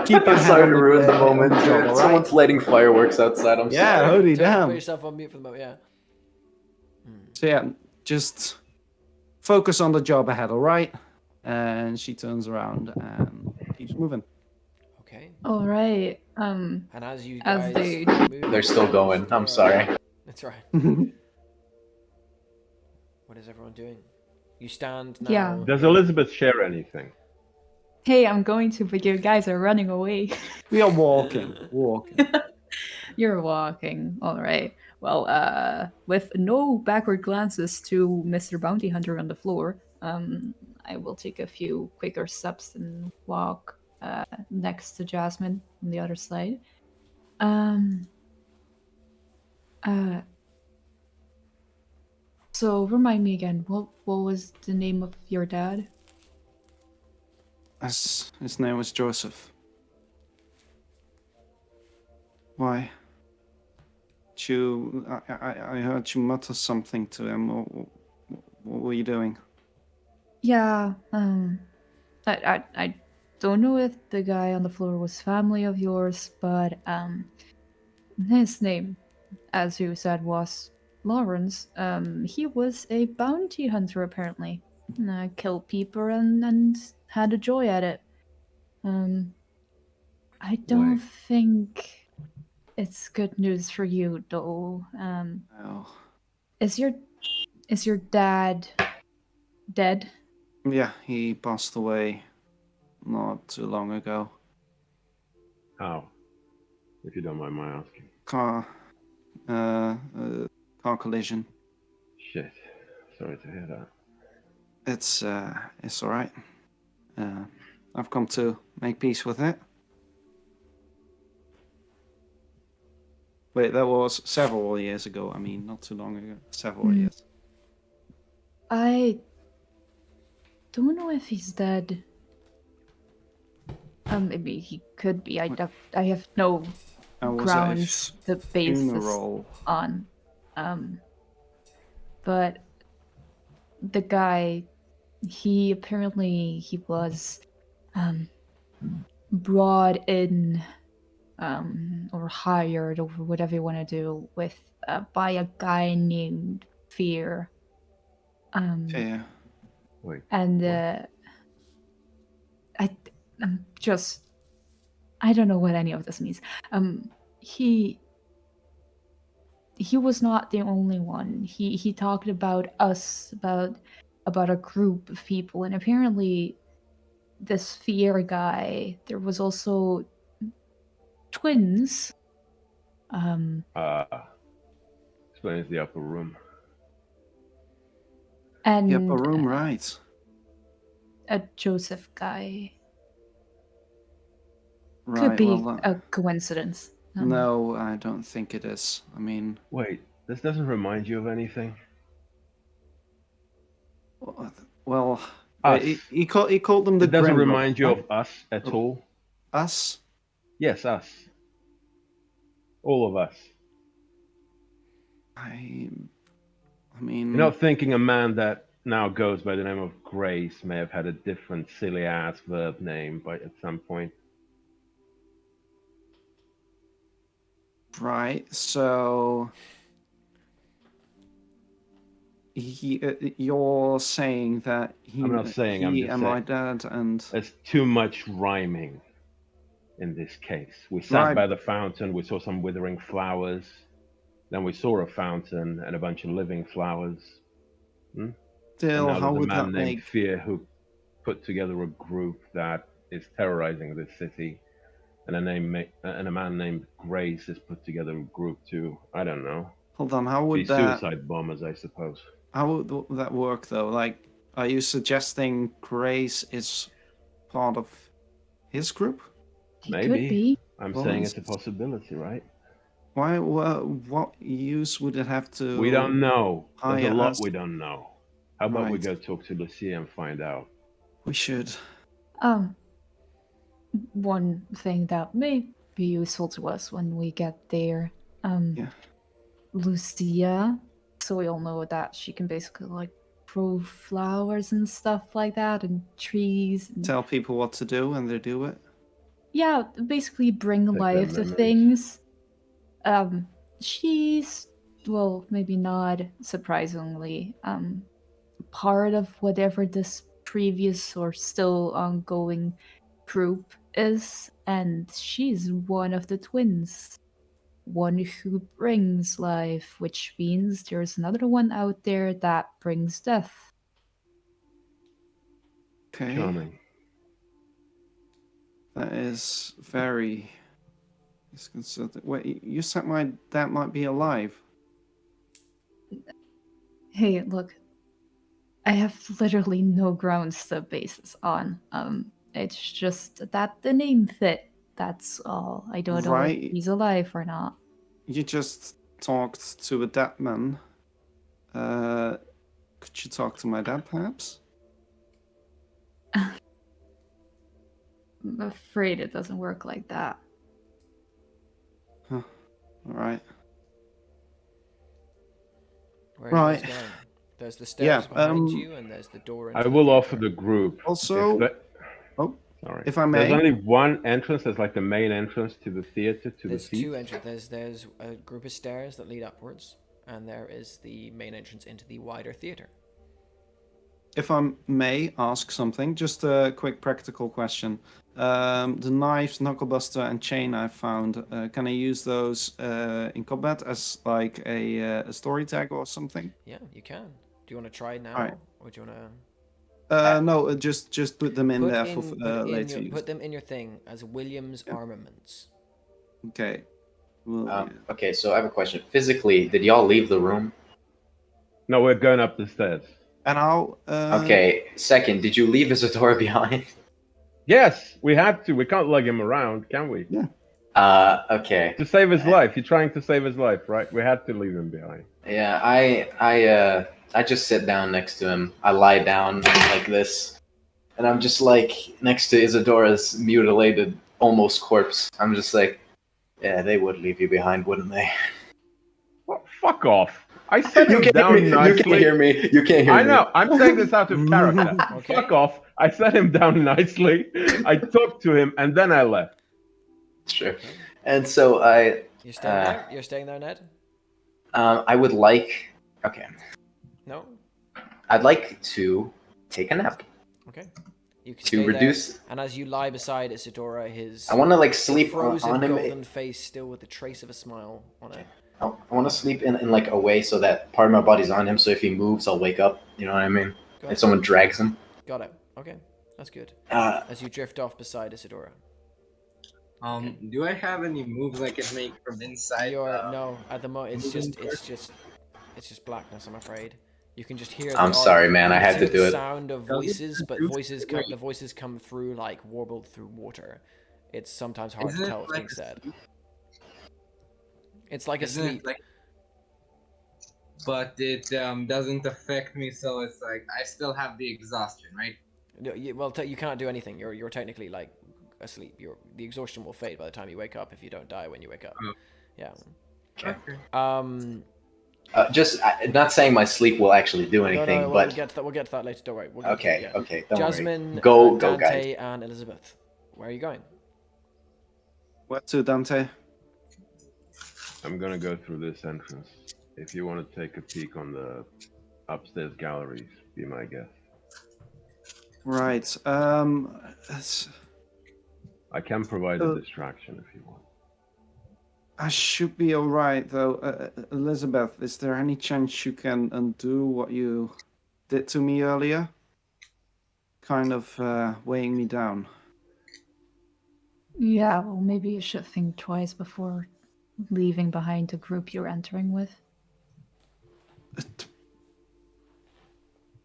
Keep your I'm head sorry on to the ruin the on moment. job, Dude. all right? Someone's lighting fireworks outside. I'm Yeah, sorry. holy Put damn. yourself on mute for the moment. Yeah. So yeah, just focus on the job ahead, all right? And she turns around and keeps moving. Okay. All right. And as you As guys they- move, They're still going. I'm sorry. That's right. What is everyone doing? You stand now. Yeah. Does Elizabeth share anything? Hey, I'm going to, but you guys are running away. We are walking. You're walking. All right. Well, with no backward glances to Mr. Bounty Hunter on the floor, I will take a few quicker steps and walk next to Jasmine on the other side. Uh, so remind me again, what was the name of your dad? His name was Joseph. Why? I heard you mutter something to him. What were you doing? Yeah, I don't know if the guy on the floor was family of yours, but his name, as you said, was Lawrence. He was a bounty hunter apparently. Killed people and had a joy at it. I don't Wait. think it's good news for you though. Oh, Is your dad dead? yeah, he passed away not too long ago. How? If you don't mind my asking. Car collision. Shit. Sorry to hear that. It's all right. I've come to make peace with it. Wait, that was several years ago. I mean, not too long ago. Several years. I don't know if he's dead. Maybe he could be. I have no And was grounds to base this funeral? on. But the guy, he was brought in or hired or whatever you want to do with by a guy named Fear. Yeah. Wait. And I don't know what any of this means. He was not the only one. He talked about us, about a group of people, and apparently this Fear guy, there was also twins. Explains the upper room. And The upper room, right? a Joseph guy. Right. Could be well, a coincidence. no, I don't think it is. I mean, Wait, this doesn't remind you of anything? well, Us. he called them the. It doesn't Grim remind you Brothers, of us at all? right? Us. Yes, us. All of us. I mean, You're not thinking a man that now goes by the name of Grace may have had a different silly ass verb name at some point. right? So you're saying that I'm not saying, I'm he just and saying. my dad and There's too much rhyming in this case. We sat Right. by the fountain, we saw some withering flowers, then we saw a fountain and a bunch of living flowers. And still, now how there's a would man that named make? Fear who put together a group that is terrorizing this city, and a man named Grace has put together a group to, I don't know, Hold on, how be would that? suicide bombers, I suppose. How would that work though? Like, are you suggesting Grace is part of his group? He Maybe. could be. I'm Well, saying it's a possibility, right? Why? What use would it have to? We don't know. There's a hire lot us? we don't know. How about we Right. go talk to Lucia and find out? We should. One thing that may be useful to us when we get there. Yeah. Lucia, so we all know that she can basically like grow flowers and stuff like that, and trees. And... Tell people what to do and they do it. Yeah, basically bring Take their life to memories. things. She's, well, maybe not surprisingly, part of whatever this previous or still ongoing group is, and she's one of the twins. One who brings life, which means there's another one out there that brings death. Okay. Charming. That is very disconcerting. Wait, you said my dad might be alive. Hey, look, I have literally no grounds to base this on. It's just that the name fit. That's all. I don't know if Right. he's alive or not. You just talked to a dead man. Could you talk to my dad, perhaps? I'm afraid it doesn't work like that. All right. Where are you guys Right. going? There's the stairs Yeah, behind you, and there's the door into I the will theater. offer the group. Also- if the- Oh, Sorry. if I There's may. only one entrance. There's like the main entrance to the theater, to There's the seats. two entrances. There's a group of stairs that lead upwards, and there is the main entrance into the wider theater. If I may ask something, just a quick practical question. The knives, knucklebuster, and chain I found, can I use those in combat as like a story tag or something? Yeah, you can. Do you want to try now, Alright. or do you want to No, just put them in there for later use. put them in your thing as William's armaments? Okay. Well, yeah. Okay, so I have a question. Physically, did y'all leave the room? No, we're going up the stairs. And I'll. Okay, second, did you leave Isadora behind? Yes, we had to. We can't lug him around, can we? Yeah. Okay. To save his life. You're trying to save his life, right? We had to leave him behind. Yeah, I just sit down next to him. I lie down like this, and I'm just like next to Isadora's mutilated, almost corpse. I'm just like, yeah, they would leave you behind, wouldn't they? What? Fuck off. I set You him can't, down you nicely. can't hear me. You can't hear I me. know. I'm saying this out of character. Okay. Fuck off. I set him down nicely. I talked to him, and then I left. Sure. And so I, You're staying there. You're staying there, Ned. I would like. Okay, No. I'd like to take a nap Okay. You can to stay there, reduce. and as you lie beside Isadora, his I want to like sleep frozen on him. golden face still with the trace of a smile on it. I want to sleep in like a way so that part of my body's on him. So if he moves, I'll wake up. You know what I mean? Got If it. someone drags him. Got it. Okay, that's good. Uh, As you drift off beside Isadora. Do I have any moves I can make from inside? No, at the moment it's just blackness. I'm afraid. You can just hear. I'm sorry, man. I had to do it. Sound of Does it voices, but produce the voices come through like warbled through water. It's sometimes hard Isn't to it tell what's like being said. It's like a Isn't sleep. it like? But it doesn't affect me, so it's like I still have the exhaustion, right? No, you can't do anything. You're technically like asleep. The exhaustion will fade by the time you wake up if you don't die when you wake up. Oh. Yeah. Okay. Just not saying my sleep will actually do No, anything, no, but we'll get to that later. Don't worry. We'll get to okay, that, yeah. okay. Don't Jasmine, worry. Go, Dante, guys. and Elizabeth. Where are you going? Where to, Dante? I'm gonna go through this entrance. If you want to take a peek on the upstairs galleries, be my guest. Right. I can provide a distraction if you want. I should be all right, though. Elizabeth, is there any chance you can undo what you did to me earlier? Kind of weighing me down. Yeah, well, maybe you should think twice before leaving behind the group you're entering with.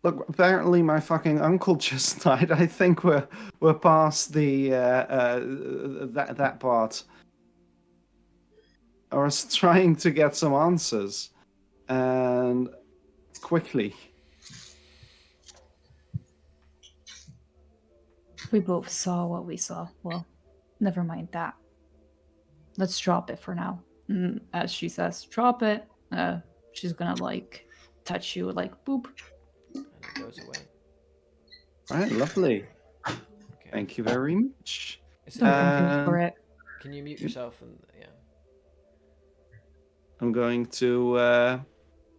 Look, apparently my fucking uncle just died. I think we're past the that part. I was trying to get some answers, and quickly. We both saw what we saw. Well, never mind that. Let's drop it for now. As she says, drop it. She's gonna like touch you like boop. And it goes away. Right, lovely. Okay. Thank you very much. So I'm confused for Um, it. Can you mute yourself? And yeah. I'm going to,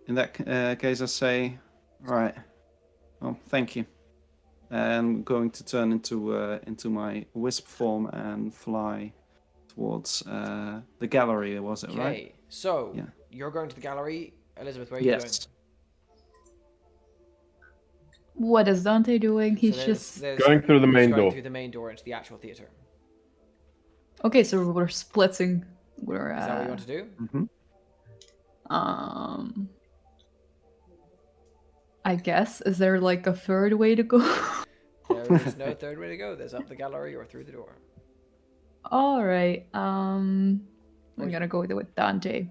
in that case, I say, right. Well, thank you. I'm going to turn into my wisp form and fly towards the gallery. Was it right? Okay, so Yeah. you're going to the gallery. Elizabeth, where are you going? Yes. What is Dante doing? So He's just Going through the he's main going door. through the main door into the actual theater. okay. So we're splitting. We're Is that what you want to do? Mm-hmm. I guess. Is there like a third way to go? There is no third way to go. There's up the gallery or through the door. All right. I'm gonna go with Dante.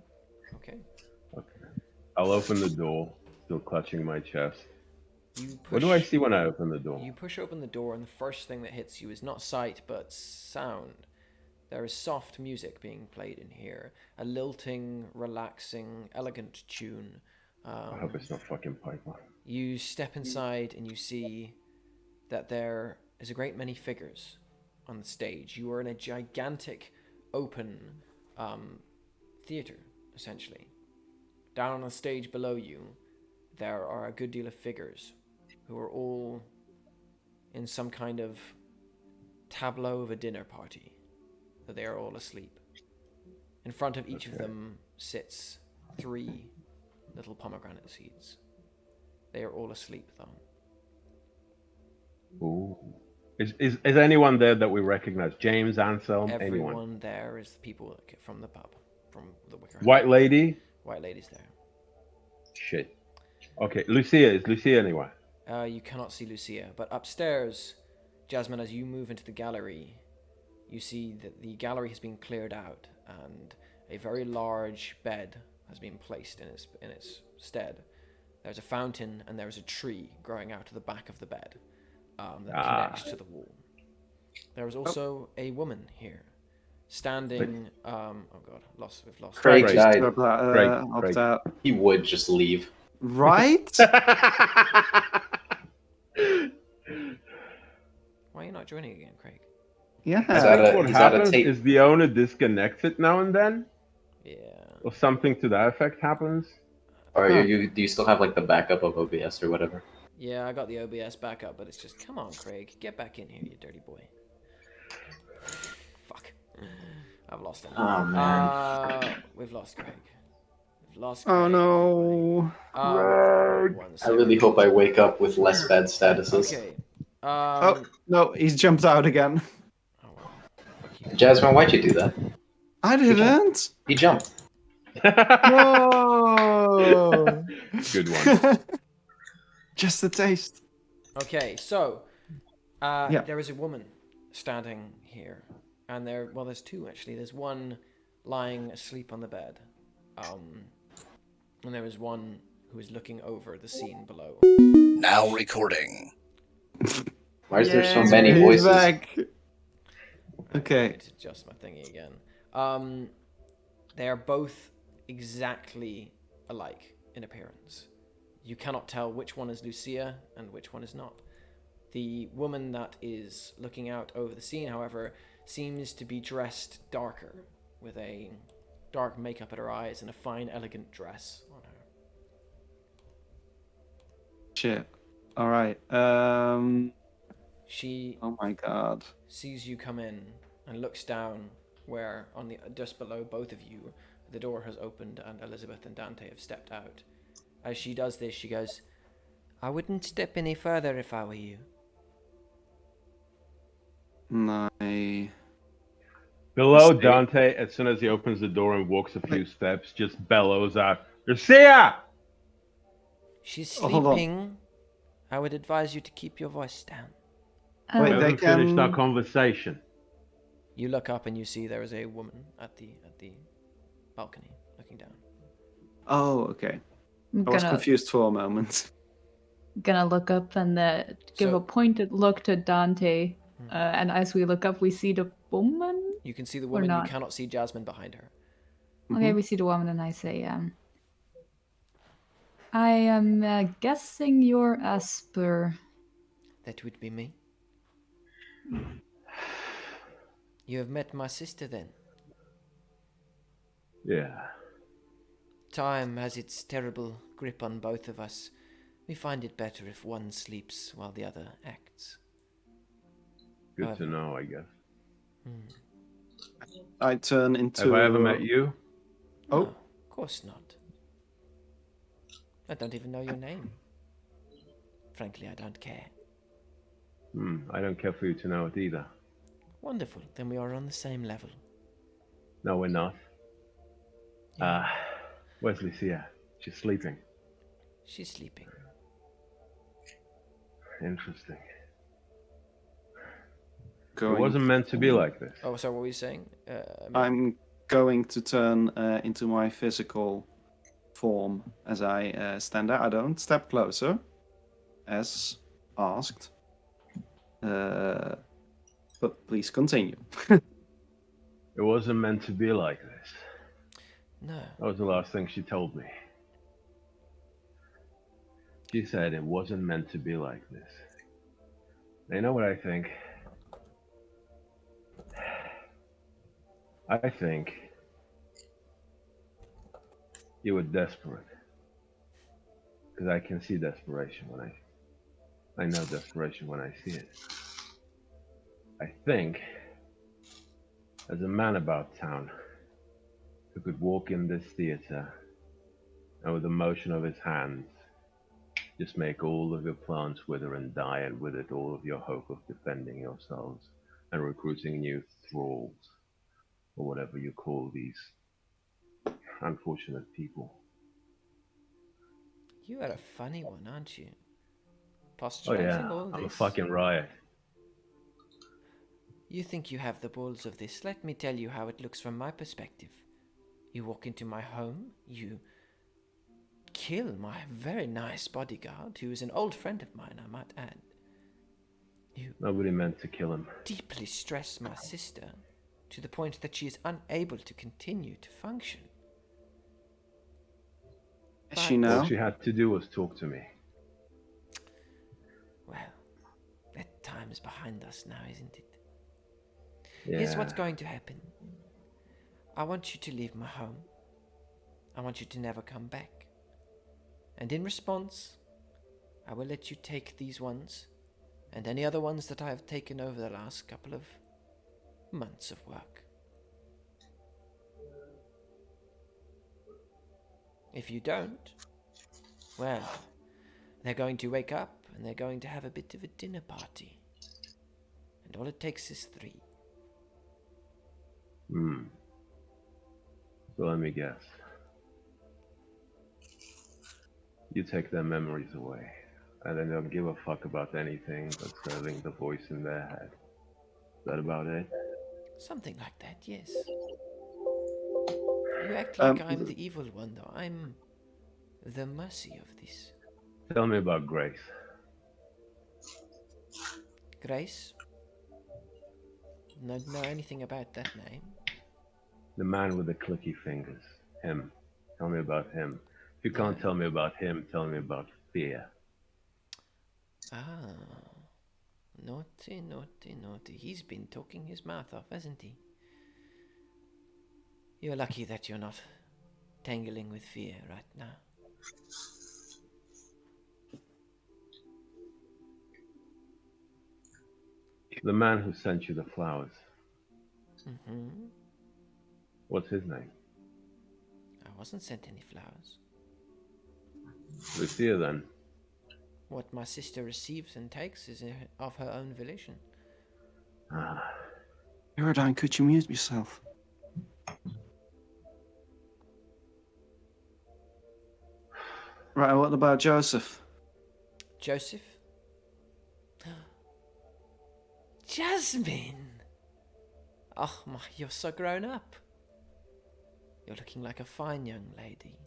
Okay. I'll open the door, still clutching my chest. You push, What do I see when I open the door? You push open the door, and the first thing that hits you is not sight, but sound. There is soft music being played in here. A lilting, relaxing, elegant tune. I hope it's not fucking Piper. You step inside and you see that there is a great many figures on the stage. You are in a gigantic, open theater, essentially. Down on the stage below you, there are a good deal of figures who are all in some kind of tableau of a dinner party, that they are all asleep. In front of each of them sits 3 little pomegranate seeds. They are all asleep, though. Ooh. Is anyone there that we recognize? James, Anselm, Everyone anyone? there is the people from the pub, from the Wicker House. White lady? White lady's there. Shit. Okay, Lucia. Is Lucia anywhere? You cannot see Lucia, but upstairs, Jasmine, as you move into the gallery, you see that the gallery has been cleared out and a very large bed has been placed in its stead. There's a fountain and there's a tree growing out of the back of the bed that connects to the wall. There is also a woman here, standing. Oh God, we've lost. Craig Craig. died. Opt out. He would just leave. Right? Why are you not joining again, Craig? Yeah. Is that a- What he's out of happens tape. is the owner disconnects it now and then, Yeah. or something to that effect happens. Or Huh. do you still have like the backup of OBS or whatever? Yeah, I got the OBS back up, but it's just, come on, Craig, get back in here, you dirty boy. Fuck. I've lost him. Oh, man. We've lost Craig. We've lost Oh Craig. no. One I really second. hope I wake up with less bad statuses. Okay. Oh no, he's jumped out again. Oh, well. Fuck you. Jasmine, why'd you do that? I didn't. He jumped. No. Good one. Just a taste. Okay, so Yeah. there is a woman standing here, and there's 2 actually. There's one lying asleep on the bed, and there is one who is looking over the scene below. Now recording. Why is there so Yes, many he's voices? back. I Okay. need to adjust my thingy again. They are both exactly alike in appearance. You cannot tell which one is Lucia and which one is not. The woman that is looking out over the scene, however, seems to be dressed darker, with a dark makeup at her eyes and a fine, elegant dress on her. Shit. All right. She Oh my god. sees you come in and looks down where, on the just below both of you, the door has opened and Elizabeth and Dante have stepped out. As she does this, she goes, "I wouldn't step any further if I were you." My. Below Mistake. Dante, as soon as he opens the door and walks a few steps, just bellows out, Lucia! She's Oh, hold on. sleeping. I would advise you to keep your voice down. Wait, We they haven't finished our can- conversation. You look up and you see there is a woman at the balcony looking down. Oh, okay. I'm I was gonna confused for a moment. look up and give So- a pointed look to Dante. And as we look up, we see the woman. You can see the woman. You not. cannot see Jasmine behind her. Okay, we see the woman, and I say, I am guessing you're Asper. That would be me. You have met my sister then. Yeah. Time has its terrible grip on both of us. We find it better if one sleeps while the other acts. Good However- to know, I guess. I turn into. Have I ever met you? No, Oh. of course not. I don't even know your name. Frankly, I don't care. I don't care for you to know it either. Wonderful, then we are on the same level. No, we're not. Yeah. Where's Lucia? She's sleeping. She's sleeping. Interesting. Going It wasn't meant to be like this. Oh, so what were you saying? I'm going to turn into my physical form as I stand there. I don't step closer, as asked. But please continue. It wasn't meant to be like this. No. That was the last thing she told me. She said it wasn't meant to be like this. You know what I think? I think you were desperate. Because I can see desperation when I know desperation when I see it. I think, as a man about town, who could walk in this theater and with the motion of his hands, just make all of your plants wither and die, and with it all of your hope of defending yourselves and recruiting new thralls, or whatever you call these unfortunate people. You are a funny one, aren't you? Oh Postulating yeah, all I'm a this. fucking riot. You think you have the balls of this. Let me tell you how it looks from my perspective. You walk into my home, you kill my very nice bodyguard, who is an old friend of mine, I might add. You Nobody meant to kill him. deeply stress my sister to the point that she is unable to continue to function. Is she But- now? All she had to do was talk to me. Well, that time is behind us now, isn't it? Yeah. Here's what's going to happen. I want you to leave my home. I want you to never come back. And in response, I will let you take these ones and any other ones that I have taken over the last couple of months of work. If you don't, well, they're going to wake up and they're going to have a bit of a dinner party. And all it takes is 3. So let me guess. You take their memories away, and they don't give a fuck about anything but serving the voice in their head. Is that about it? Something like that, yes. You act like I'm the evil one, though. I'm the mercy of this. Tell me about Grace. Grace? Don't know anything about that name. The man with the clicky fingers. Him. Tell me about him. If you can't Yeah. tell me about him, tell me about fear. Ah. Naughty, naughty, naughty. He's been talking his mouth off, hasn't he? You're lucky that you're not tangling with fear right now. The man who sent you the flowers. Mm-hmm. What's his name? I wasn't sent any flowers. Lucia, then. What my sister receives and takes is of her own volition. Ah, Iradine, could you mute yourself? Right, what about Joseph? Joseph? Jasmine! Oh my, you're so grown up. You're looking like a fine young lady.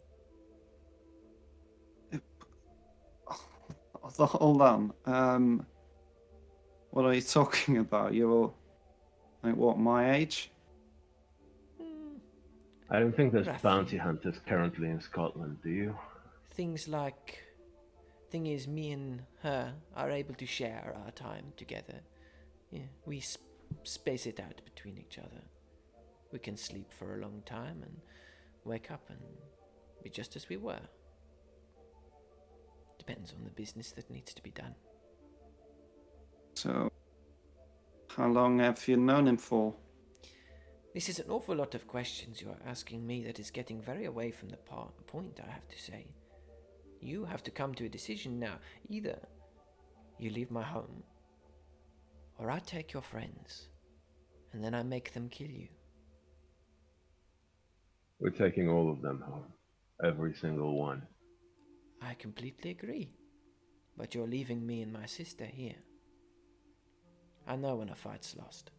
Hold on. What are you talking about? You're like what, my age? I don't think there's Roughly. bounty hunters currently in Scotland, do you? Things like... Thing is, me and her are able to share our time together. Yeah, we space it out between each other. We can sleep for a long time and wake up and be just as we were. Depends on the business that needs to be done. So, how long have you known him for? This is an awful lot of questions you are asking me that is getting very away from the point, I have to say. You have to come to a decision now. Either you leave my home, or I take your friends, and then I make them kill you. We're taking all of them home. Every single one. I completely agree. But you're leaving me and my sister here. I know when a fight's lost.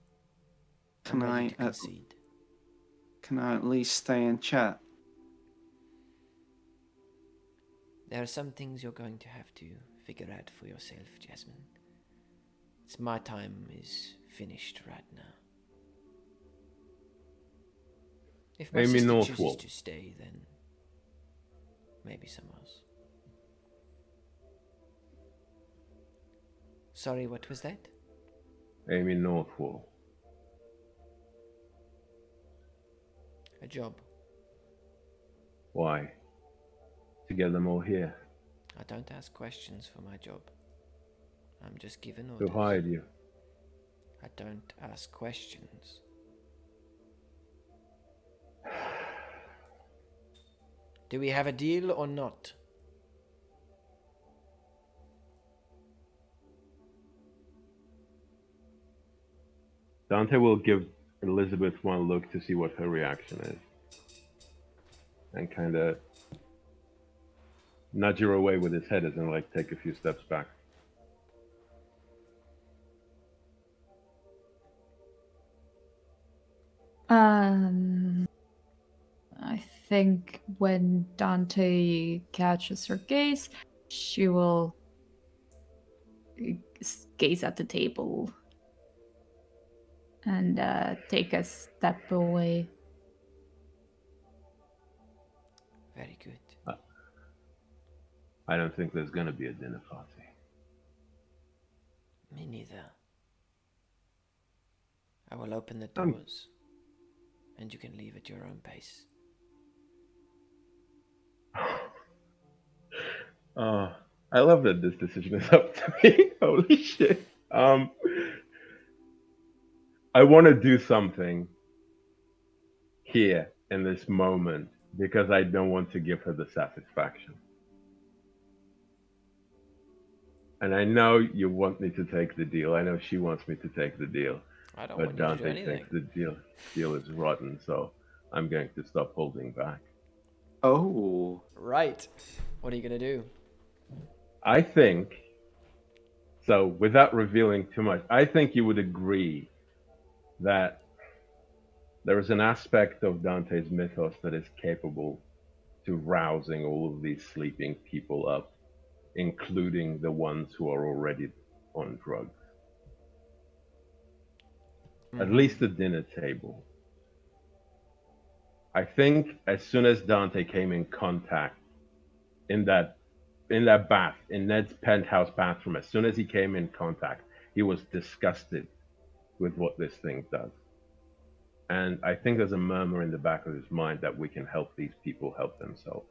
I'm ready to concede. Can I at least stay and chat? There are some things you're going to have to figure out for yourself, Jasmine. My time is finished right now. If my sister chooses to stay, then maybe somewhere else. Sorry, what was that? Amy Northwall. A job. Why? To get them all here. I don't ask questions for my job. I'm just given orders. Who hired you? I don't ask questions. Do we have a deal or not? Dante will give Elizabeth one look to see what her reaction is. And kind of nudge her away with his head as in like take a few steps back. I think when Dante catches her gaze, she will gaze at the table and take a step away. Very good. I don't think there's gonna be a dinner party. Me neither. I will open the doors, and you can leave at your own pace. I love that this decision is up to me. Holy shit. I want to do something here in this moment because I don't want to give her the satisfaction. And I know you want me to take the deal. I know she wants me to take the deal. I don't But want you to do Dante anything. thinks the deal is rotten, so I'm going to stop holding back. Oh. Right. What are you going to do? I think, so without revealing too much, I think you would agree that there is an aspect of Dante's mythos that is capable to rousing all of these sleeping people up, including the ones who are already on drugs. At least the dinner table. I think as soon as Dante came in contact in that bath, in Ned's penthouse bathroom, as soon as he came in contact, he was disgusted with what this thing does. And I think there's a murmur in the back of his mind that we can help these people help themselves.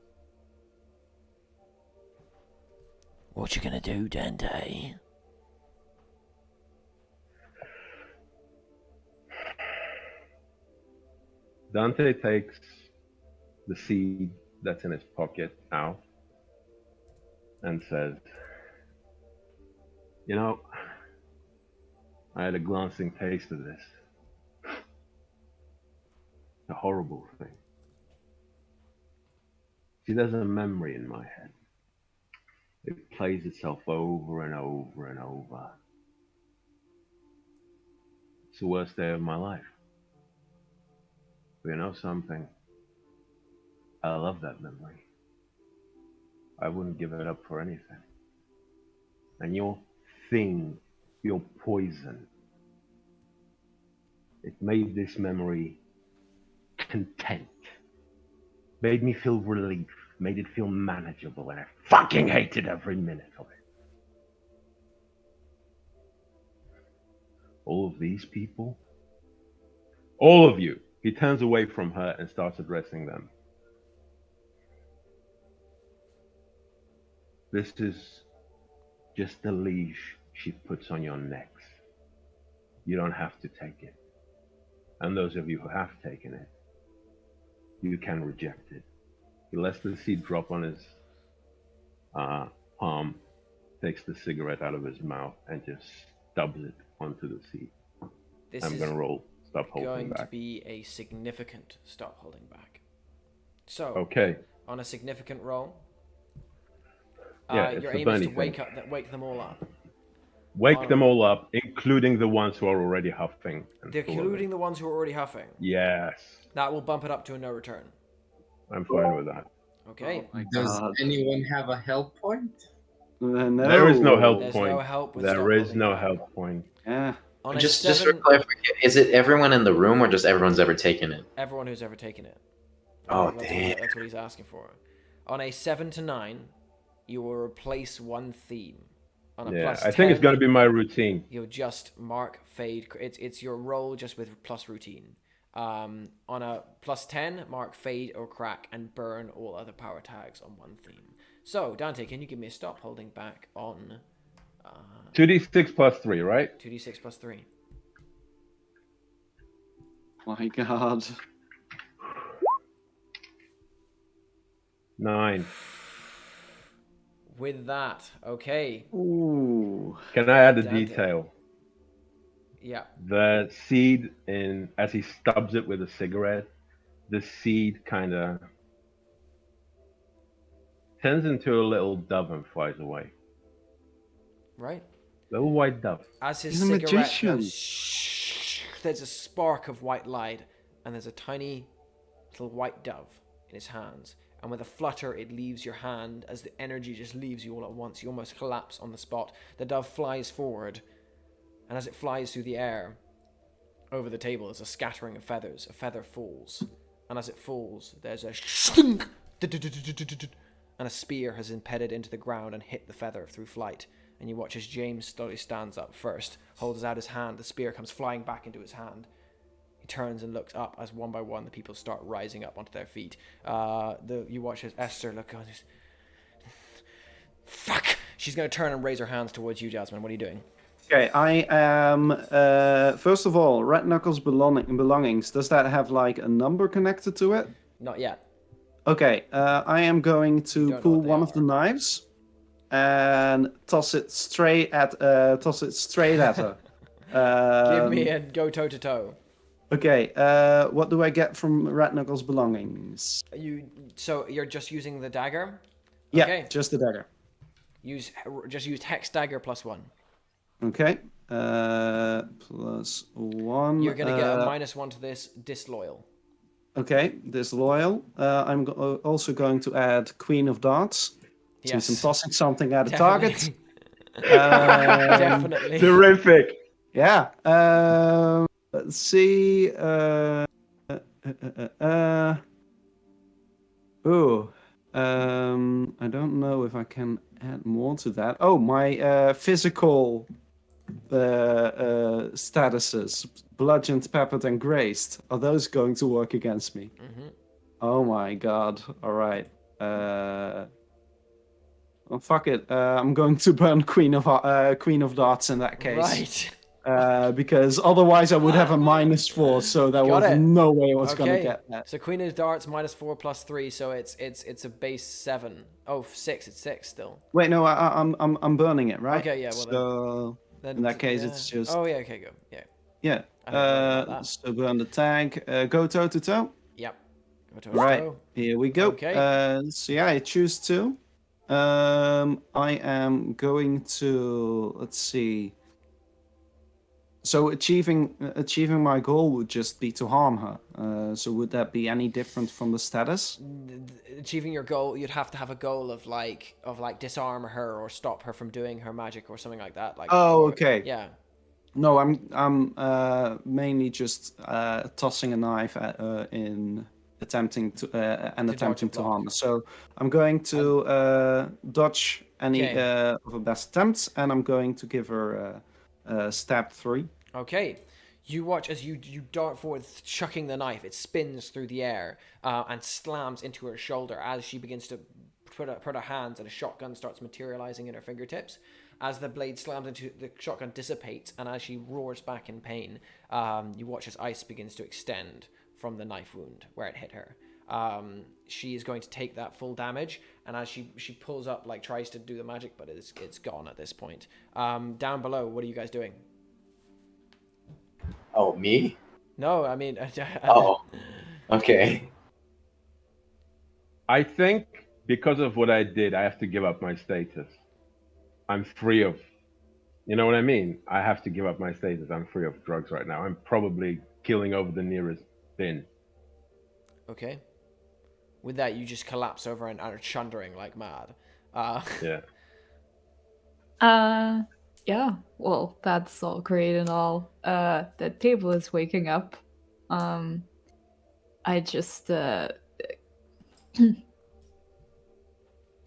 What you gonna do, Dante? Dante takes the seed that's in his pocket out and says, you know, I had a glancing taste of this. A horrible thing. See, there's a memory in my head. It plays itself over and over and over. It's the worst day of my life. But you know something? I love that memory. I wouldn't give it up for anything. And your thing, your poison, it made this memory content. Made me feel relief. Made it feel manageable. And I fucking hated every minute of it. All of these people? All of you. He turns away from her and starts addressing them. This is just the leash she puts on your necks. You don't have to take it. And those of you who have taken it, you can reject it. He lets the seed drop on his palm, takes the cigarette out of his mouth, and just stubs it onto the seed. This I'm is going to roll stop holding going to back. be a significant stop holding back. So, Okay. on a significant roll, Yeah, it's your a aim is to bunny wake them all up. Wake them all up, including the ones who are already huffing. And full of it. Including the ones who are already huffing. Yes. That will bump it up to a no return. I'm fine with that. Okay. Does anyone have a help point? No. There is no help There's point. no help with There stop is holding no back. help point. Yeah. On a Just for 7, clarification, is it everyone in the room or just everyone's ever taken it? everyone who's ever taken it. Oh, That's what he's asking for. On a 7 to 9, you will replace one theme. On a Yeah, plus I think it's 10, going to be my routine. You'll just mark fade. It's your roll just with plus routine. On a plus 10, mark fade or crack and burn all other power tags on one theme. So, Dante, can you give me a stop holding back on 2d6 plus 3, right? 2d6 plus 3? My God. 9. With that, okay. Ooh. Can I add a Dante. detail? Yeah. The seed, as he stubs it with a cigarette, the seed kind of turns into a little dove and flies away. Right? Little white dove. As his He's a cigarette magician. goes, there's a spark of white light, and there's a tiny little white dove in his hands. And with a flutter, it leaves your hand as the energy just leaves you all at once. You almost collapse on the spot. The dove flies forward, and as it flies through the air, over the table, there's a scattering of feathers. A feather falls, and as it falls, there's a stunk, and a spear has impeded into the ground and hit the feather through flight. And you watch as James slowly stands up first, holds out his hand. The spear comes flying back into his hand. He turns and looks up as one by one the people start rising up onto their feet. You watch as Esther look on his... Fuck! She's going to turn and raise her hands towards you, Jasmine. What are you doing? Okay, I am. First of all, Redknuckle's belongings. Does that have like a number connected to it? Not yet. Okay, I am going to don't know pull what they one of the are. knives and toss it straight at her. Give me a go toe to toe. Okay, what do I get from Redknuckle's belongings? So you're just using the dagger? Yeah, Okay. just the dagger. Just use hex dagger +1. Okay, plus 1. You're gonna get a -1 to this disloyal. Okay, disloyal. I'm also going to add Queen of Darts. Yes. Since I'm tossing something at a Definitely. target. Definitely. Terrific! Yeah. Let's see. I don't know if I can add more to that. Oh, my physical statuses, bludgeoned, peppered, and graced. Are those going to work against me? Mm-hmm. Oh my God! All right. Well, fuck it. I'm going to burn Queen of Darts in that case. Right. Because otherwise I would have a -4, so there Got was it. no way I was gonna Okay. get that. So Queen of Darts -4 +3, so it's a base 7. Oh, 6. It's 6 still. Wait, no, I'm burning it, right? Okay, yeah, well so Then in that case, yeah. it's just Oh yeah. Okay. Go. Yeah. yeah. I don't know about that. So burn the tag. Go toe to toe. Yep. Go to Right. toe. Here we go. Okay. So yeah, I choose 2. I am going to let's see. So achieving my goal would just be to harm her. So would that be any different from the status? Achieving your goal, you'd have to have a goal of like disarm her or stop her from doing her magic or something like that. Like. Oh, or- okay. Yeah. No, I'm mainly just tossing a knife at her in attempting to attempting to block. harm her. So I'm going to dodge any Okay. of her best attempts, and I'm going to give her stab 3. Okay. You watch as you dart forward, chucking the knife. It spins through the air and slams into her shoulder as she begins to put her hands, and a shotgun starts materializing in her fingertips. As the blade slams into the shotgun, dissipates, and as she roars back in pain, you watch as ice begins to extend from the knife wound where it hit her. She is going to take that full damage, and as she pulls up, like tries to do the magic, but it's gone at this point. Down below, what are you guys doing? Oh, me? No, I mean, Oh, okay. I think because of what I did, I have to give up my status. I'm free of, you know what I mean? I have to give up my status. I'm free of drugs right now. I'm probably killing over the nearest bin. Okay. With that, you just collapse over and are chundering like mad. Yeah. Yeah. Well, that's all great and all. The table is waking up. I just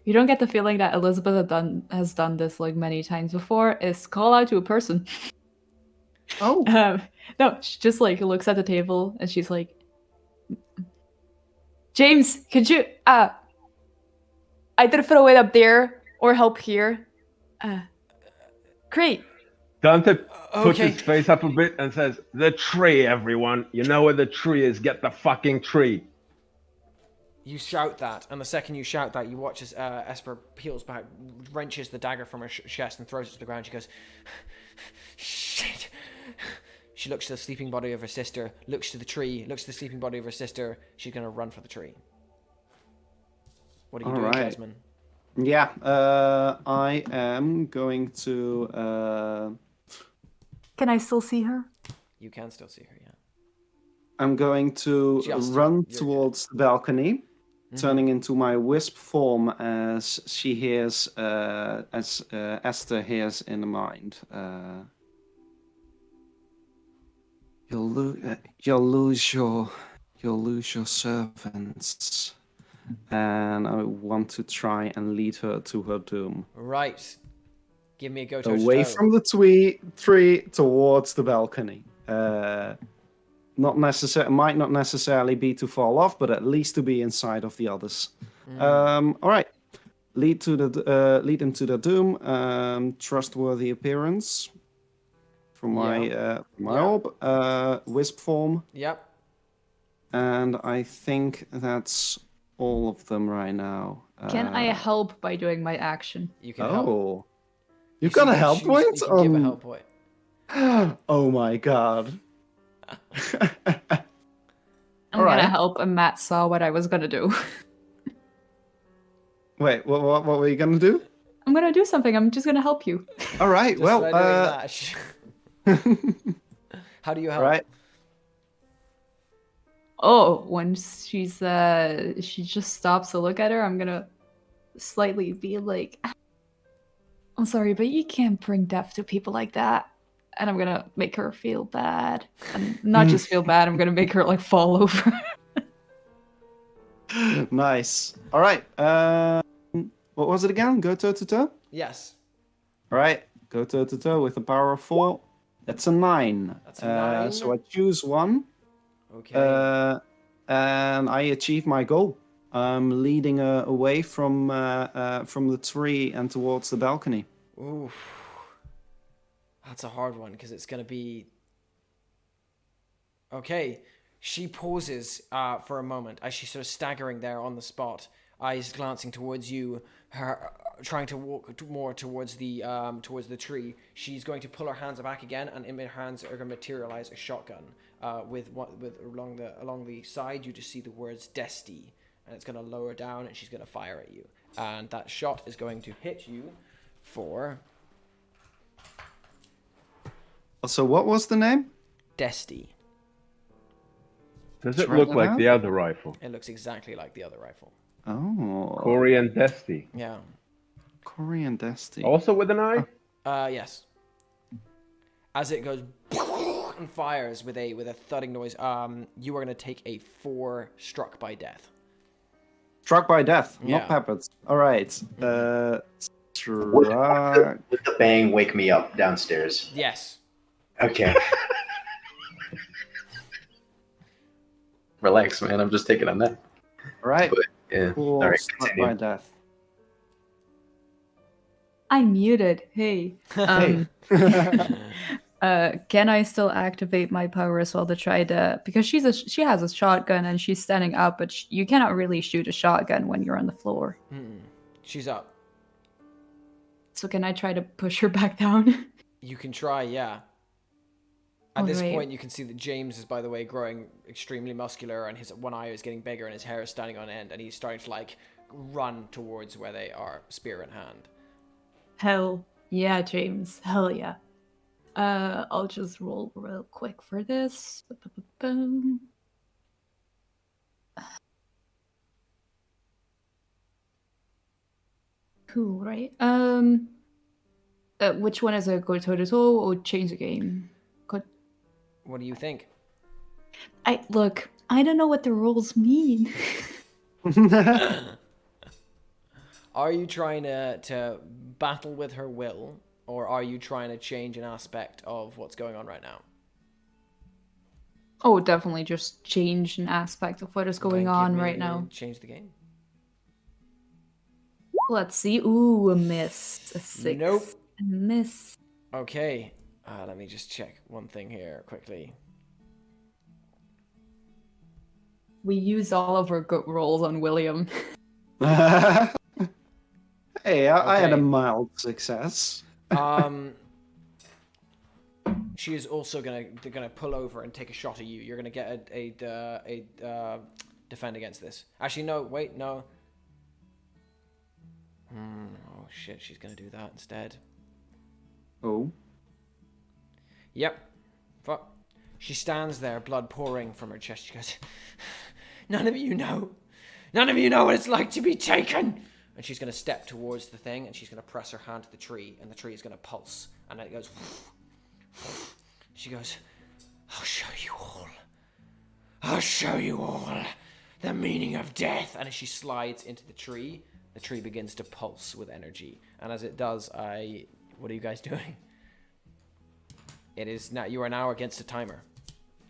you don't get the feeling that Elizabeth has done this like many times before, is call out to a person. Oh, No, she just like looks at the table and she's like, James, could you either throw it up there or help here? Great. Dante puts Okay. his face up a bit and says, "The tree, everyone. You know where the tree is. Get the fucking tree." You shout that, and the second you shout that, you watch as Esper peels back, wrenches the dagger from her chest and throws it to the ground. She goes, shit. She looks to the sleeping body of her sister, looks to the tree, looks to the sleeping body of her sister. She's going to run for the tree. What are you doing, Alright. Jasmine? yeah. I am going to. Can I still see her? You can still see her, yeah. I'm going to Just- run you're towards the balcony, Mhm. turning into my wisp form as she hears, as Esther hears in the mind. You'll lose your servants, and I want to try and lead her to her doom. Right. Give me a go toe. Away from the tree towards the balcony. Might not necessarily be to fall off, but at least to be inside of the others. All right, lead them to the doom. Trustworthy appearance from my orb, wisp form, Yep. and I think that's all of them right now. Can I help by doing my action? You can help. Oh, you've got a help choose- point. You can give a help point. Oh my god. I'm Alright. gonna help, and Matt saw what I was gonna do. Wait, what were you gonna do? I'm gonna do something. I'm just gonna help you. All right. Just Well, by doing that. How do you help? right. Oh, when she just stops to look at her, I'm gonna slightly be like, I'm sorry, but you can't bring death to people like that. And I'm gonna make her feel bad. And not just feel bad, I'm gonna make her like fall over. Nice. All right. What was it again? Go toe to toe. Yes. All right. Go toe to toe with a power of 4. That's a 9. That's a 9. So I choose one. Okay. And I achieve my goal. I'm leading her away from the tree and towards the balcony. Ooh. That's a hard one because it's going to be... Okay. She pauses for a moment as she's sort of staggering there on the spot, eyes glancing towards you, her trying to walk more towards the tree. She's going to pull her hands back again, and in her hands are going to materialize a shotgun. With along the side, you just see the words "Desti," and it's going to lower down, and she's going to fire at you. And that shot is going to hit you for So what was the name? Desti. Does it Try look that like out? the other rifle? It looks exactly like the other rifle. Oh, Corey and Desti. Yeah. Korean Destiny. Also with an eye? Yes. As it goes and fires with a thudding noise, you are going to take a 4 struck by death. Struck by death, Yeah. not peppered. All right. Would Struck. the bang wake me up downstairs? Yes. Okay. Relax, man. I'm just taking a nap. Right. But, yeah. Cool. All right, Struck continue. by death. I'm muted. Hey. Hey. Can I still activate my power as well to try to? Because she has a shotgun and she's standing up, but you cannot really shoot a shotgun when you're on the floor. She's up. So can I try to push her back down? You can try, yeah. At this Alright. point, you can see that James is, by the way, growing extremely muscular, and his one eye is getting bigger, and his hair is standing on end, and he's starting to like run towards where they are, spear in hand. Hell yeah, James. Hell yeah. I'll just roll real quick for this. Boom. Cool, right? Which one is a go toe to toe or change the game? What do you think? I don't know what the rules mean. Are you trying to battle with her will, or are you trying to change an aspect of what's going on right now? Oh, definitely just change an aspect of what is going Then give on me right now. Change the game. Let's see. Ooh, a miss. A 6. Nope. A miss. Okay. Let me just check one thing here quickly. We use all of our good rolls on William. Hey, I had a Okay. mild success. She is also gonna pull over and take a shot at you. You're gonna get a defend against this. Actually, no. Wait, no. Oh shit, she's gonna do that instead. Oh. Yep. Fuck. She stands there, blood pouring from her chest. She goes, None of you know what it's like to be taken. And she's going to step towards the thing, and she's going to press her hand to the tree, and the tree is going to pulse. And it goes... She goes, I'll show you all. I'll show you all the meaning of death. And as she slides into the tree begins to pulse with energy. And as it does, what are you guys doing? It is now. You are now against a timer.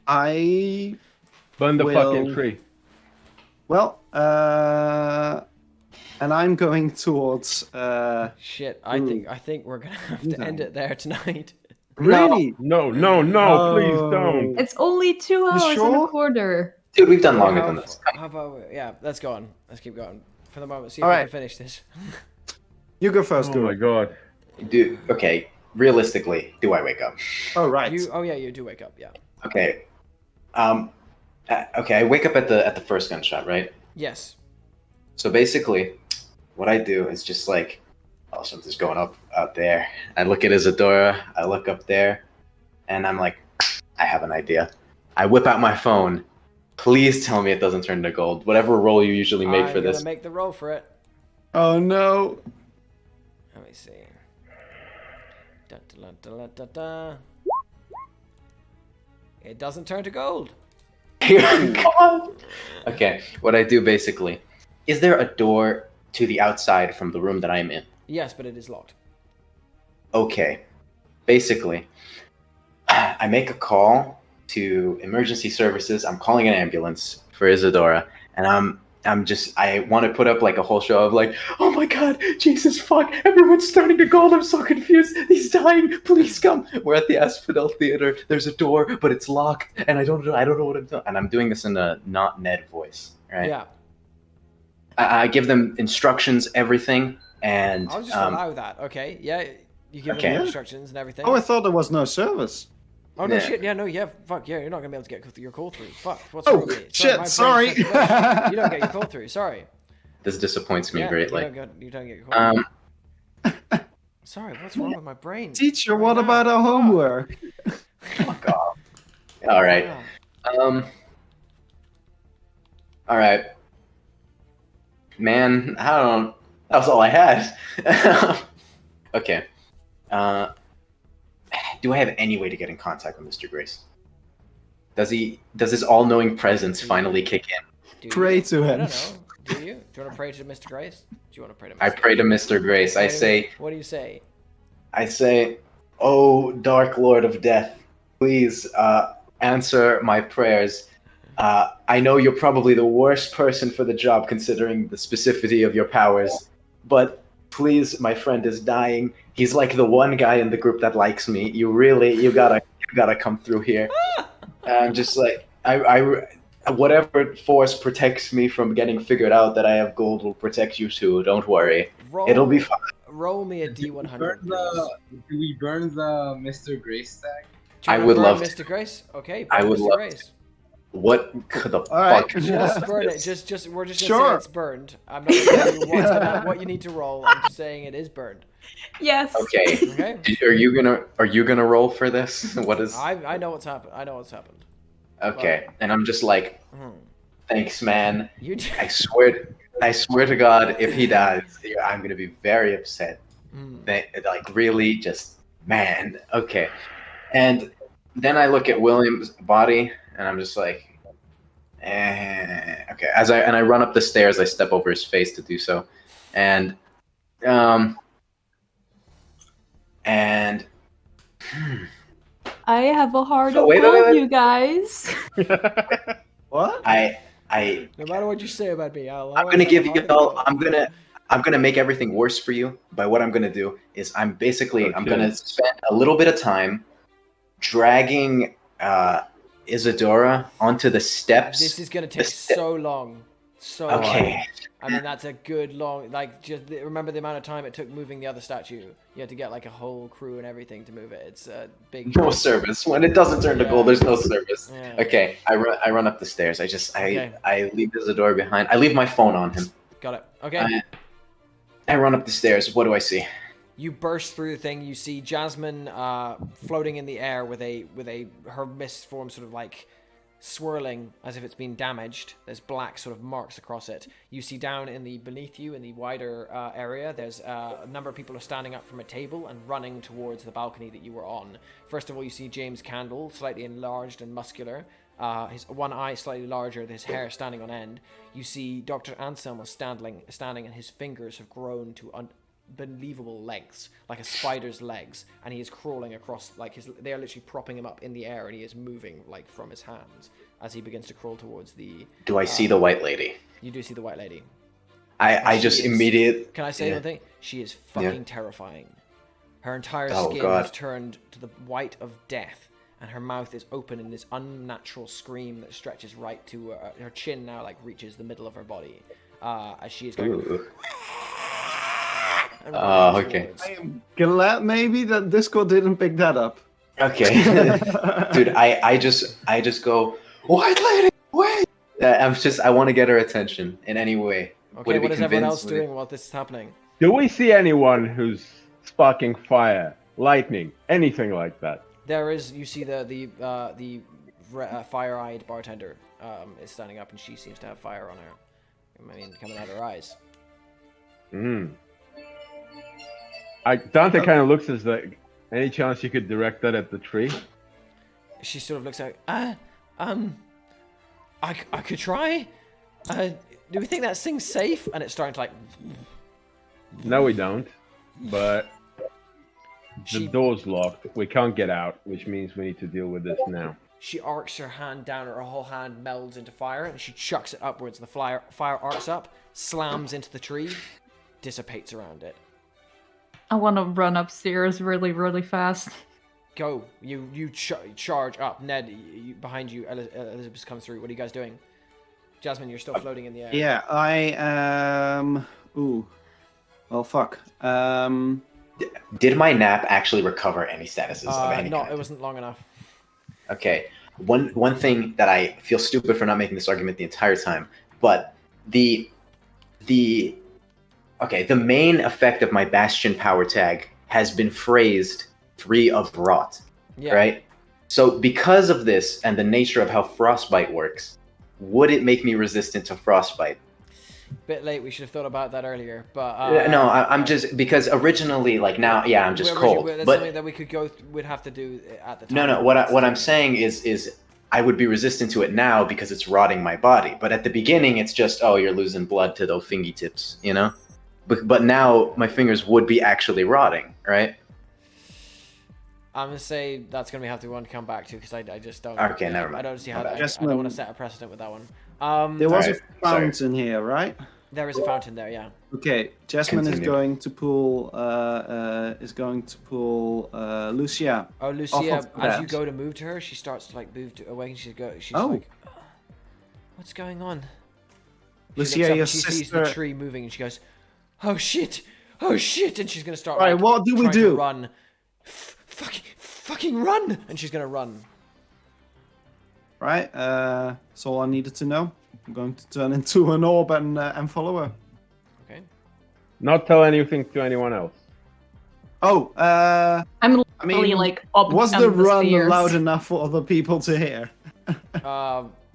I Burn the will... fucking tree. Well, and I'm going towards. Shit, I think we're gonna have to end it there tonight. Really? No, please don't. It's only 2 hours and a sure? quarter. Dude, we've done longer than this. How about let's go on. Let's keep going for the moment. See if All we right. can finish this. You go first, Oh Guru. my god. Dude, okay. Realistically, do I wake up? Oh, right. You do wake up. Yeah. Okay. Okay, I wake up at the first gunshot, right? Yes. So basically, what I do is just like, oh, something's going up out there. I look at Isadora, I look up there, and I'm like, I have an idea. I whip out my phone. Please tell me it doesn't turn to gold. Whatever roll you usually made for I'm this. gonna make the roll for it. Oh, no. Let me see. Da, da, da, da, da, da. It doesn't turn to gold. God. Okay, what I do basically, is there a door to the outside from the room that I'm in? Yes, but it is locked. Okay, basically, I make a call to emergency services. I'm calling an ambulance for Isadora, and I want to put up like a whole show of like, oh my god, Jesus fuck, everyone's starting to go, I'm so confused, he's dying, please come. We're at the Asphodel Theater, there's a door, but it's locked, and I don't know what I'm doing. And I'm doing this in a not Ned voice, right? Yeah. I give them instructions, everything, and I'll just allow that. Okay. Yeah. You give Okay. them the instructions and everything. Oh, I thought there was no service. Oh no Yeah. shit! Yeah, no, yeah, fuck yeah! You're not gonna be able to get your call through. Fuck, what's Oh, wrong with me? shit, my brain's sorry. fucking dead. You don't get your call through. Sorry. this disappoints me Yeah, greatly. You don't get your call through. Um, Sorry, what's wrong with my brain? Teacher, right what now? about our Fuck. homework? fuck off. All right. Wow. All right. Man, I don't. That was all I had. Okay. Do I have any way to get in contact with Mr. Grace? Does his all-knowing presence finally kick in? Do Pray you? to I him. don't know. Do you? Do you want to pray to Mr. Grace? Do you want to pray to Mr. I pray to Mr. Grace. I What do you- say, What do you say? "Oh, dark Lord of Death, please answer my prayers. I know you're probably the worst person for the job considering the specificity of your powers, but please, my friend is dying. He's like the one guy in the group that likes me. You gotta come through here. I'm just like, whatever force protects me from getting figured out that I have gold will protect you too. Don't worry. It'll be fine. Roll me a D100, Do we burn the Mr. Grace tag? I would love to. Mr. Grace. Okay, I would Mr. love Grace. What the All right. fuck? Just burn it. Just we're just gonna Sure. say it's burned. I'm not gonna tell you what you need to roll. I'm just saying it is burned. Yes. Okay. Okay. Are you gonna roll for this? What is? I know what's happened. I know what's happened. Okay, and I'm just like, thanks, man. You. I swear to God, if he dies, I'm gonna be very upset. Like, really, just man. Okay, and then I look at William's body, and I'm just like, okay. I run up the stairs, I step over his face to do so, and I have a heart Oh, of wait. gold, you guys. What? No matter what you say about me, I'm gonna give you all. I'm gonna make everything worse for you. But what I'm gonna do is I'm gonna spend a little bit of time dragging Isadora onto the steps. This is gonna take so long. So Okay. long. I mean, that's a good long. Like, just remember the amount of time it took moving the other statue. You had to get like a whole crew and everything to move it. It's a big. No service. When it doesn't turn to gold, there's no service. Yeah. Okay, I run up the stairs. I leave Isadora behind. I leave my phone on him. Got it. Okay. I run up the stairs. What do I see? You burst through the thing. You see Jasmine floating in the air with her mist form sort of like swirling as if it's been damaged. There's black sort of marks across it. You see down beneath you in the wider area, there's a number of people are standing up from a table and running towards the balcony that you were on. First of all, you see James Candle, slightly enlarged and muscular. His one eye slightly larger, his hair standing on end. You see Dr. Anselm standing, and his fingers have grown to unbelievable lengths, like a spider's legs, and he is crawling across, they are literally propping him up in the air, and he is moving like from his hands as he begins to crawl towards the. Do I see the white lady? You do see the white lady. I just immediately. Can I say one thing? She is fucking terrifying. Her entire Oh, skin God. has turned to the white of death, and her mouth is open in this unnatural scream that stretches right to her chin now, like reaches the middle of her body, as she is going. Ooh. And okay. towards. I am glad maybe that Discord didn't pick that up. Okay, dude, I just go, white lady, wait. I want to get her attention in any way. Okay, what is everyone else doing while this is happening? Do we see anyone who's sparking fire, lightning, anything like that? There is. You see the fire-eyed bartender is standing up, and she seems to have fire on her. I mean, coming out of her eyes. Dante kind of looks as like, any chance you could direct that at the tree? She sort of looks like, I could try. Do we think that thing's safe? And it's starting to like. No, we don't. But the door's locked. We can't get out, which means we need to deal with this now. She arcs her hand down, her whole hand melds into fire, and she chucks it upwards. The fire arcs up, slams into the tree, dissipates around it. I want to run upstairs really, really fast. Go. You charge up. Ned, behind you, Elizabeth comes through. What are you guys doing? Jasmine, you're still floating in the air. Yeah, I am. Ooh. Well, fuck. Did my nap actually recover any statuses of any No, kind? it wasn't long enough. Okay. One thing that I feel stupid for not making this argument the entire time, but the main effect of my Bastion power tag has been phrased 3 of rot, right? So because of this and the nature of how frostbite works, would it make me resistant to frostbite? Bit late. We should have thought about that earlier. But No, I'm just because originally, like now, yeah, I'm just cold. That's But something that we could go. We'd have to do at the time. no. What I'm saying is I would be resistant to it now because it's rotting my body. But at the beginning, it's just you're losing blood to those fingertips, you know. But now my fingers would be actually rotting, right? I'm gonna say that's gonna have to be one to come back to because I just don't. Okay, never mind. I don't see how. My bad. I don't want to set a precedent with that one. There was Alright, a fountain here, right? There is a fountain there, yeah. Okay, Jasmine Continue. is going to pull Lucia. Oh, off Lucia, of the as you bed. go to move to her, she starts to like move away, and she's Oh. like, "What's going on?" She Lucia, looks up your and she sees the sister. tree moving, and she goes, "Oh shit! Oh shit!" And she's gonna start. Right, like, what do we trying to do? Run! Fucking run! And she's gonna run. Right, that's all I needed to know. I'm going to turn into an orb and follow her. Okay. Not tell anything to anyone else. Oh, I'm I mean, literally like up was on the run stairs. loud enough for other people to hear?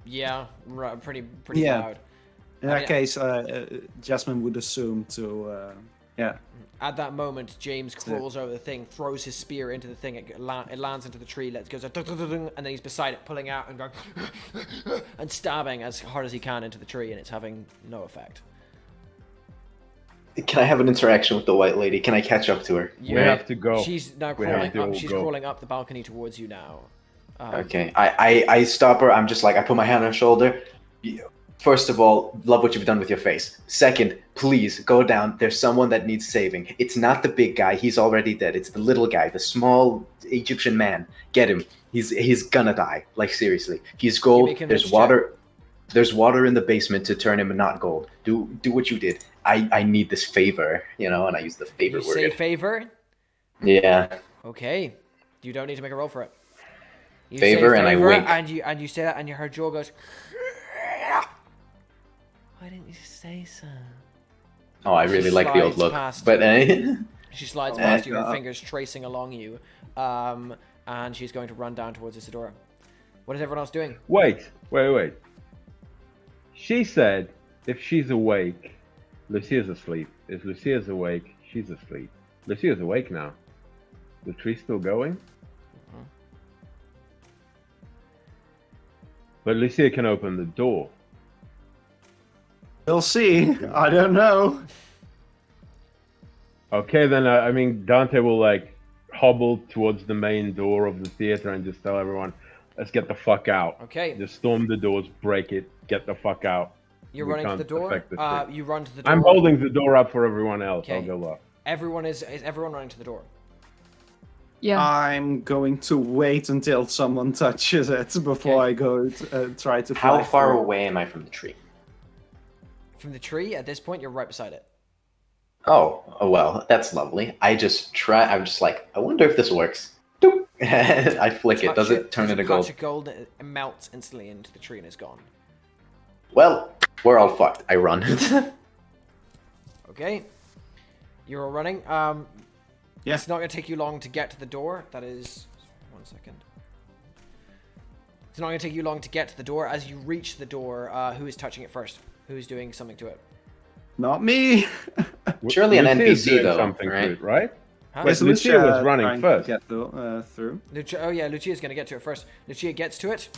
Yeah, pretty Yeah. loud. In I that mean- case, Jasmine would assume to, yeah. At that moment, James crawls over the thing, throws his spear into the thing. It lands into the tree. Goes a and then he's beside it, pulling out and going and stabbing as hard as he can into the tree, and it's having no effect. Can I have an interaction with the white lady? Can I catch up to her? We have to go. She's now We have crawling to up. all She's go. crawling up the balcony towards you now. Okay, I stop her. I'm just like, I put my hand on her shoulder. First of all, love what you've done with your face. Second, please go down. There's someone that needs saving. It's not the big guy. He's already dead. It's the little guy, the small Egyptian man. Get him. He's gonna die. Like seriously. He's gold. Give me a convince There's water. There's water in the basement to turn him not gold. Do what you did. I need this favor, and I use the favor You word. say favor. Yeah. Okay. You don't need to make a roll for it. You Favor, say and I favor, wink. and you say that, and her jaw goes. Why didn't you say so? Oh, I really She like the old slides look. past But She slides past you, her God. fingers tracing along you, and she's going to run down towards Isadora. What is everyone else doing? Wait. She said if she's awake, Lucia's asleep. If Lucia's awake, she's asleep. Lucia's awake now. The tree's still going? But Lucia can open the door. We'll see. I don't know. Okay, then, I mean, Dante will, hobble towards the main door of the theater and just tell everyone, let's get the fuck out. Okay. Just storm the doors, break it, get the fuck out. You're We running to can't the door. affect the tree. You run to the door. I'm holding the door up for everyone else. Okay. I'll go look. Is everyone running to the door? Yeah. I'm going to wait until someone touches it before Okay. I go try to how fly far through. away am I from the tree? From the tree, at this point, you're right beside it. Oh, well, that's lovely. I'm just like, I wonder if this works. Doop. I flick it. Does it turn there's into a gold? patch of gold, and it melts instantly into the tree and is gone. Well, we're all fucked. I run. Okay. You're all running. Yeah. It's not going to take you long to get to the door. That is... 1 second. It's not going to take you long to get to the door. As you reach the door, who is touching it first? Who's doing something to it? Not me. Surely an Lucia's NPC doing though, something right? to it, right? Huh? Wait, Is Lucia Lucia was running trying first. to get through. Oh yeah, Lucia's going to get to it first. Lucia gets to it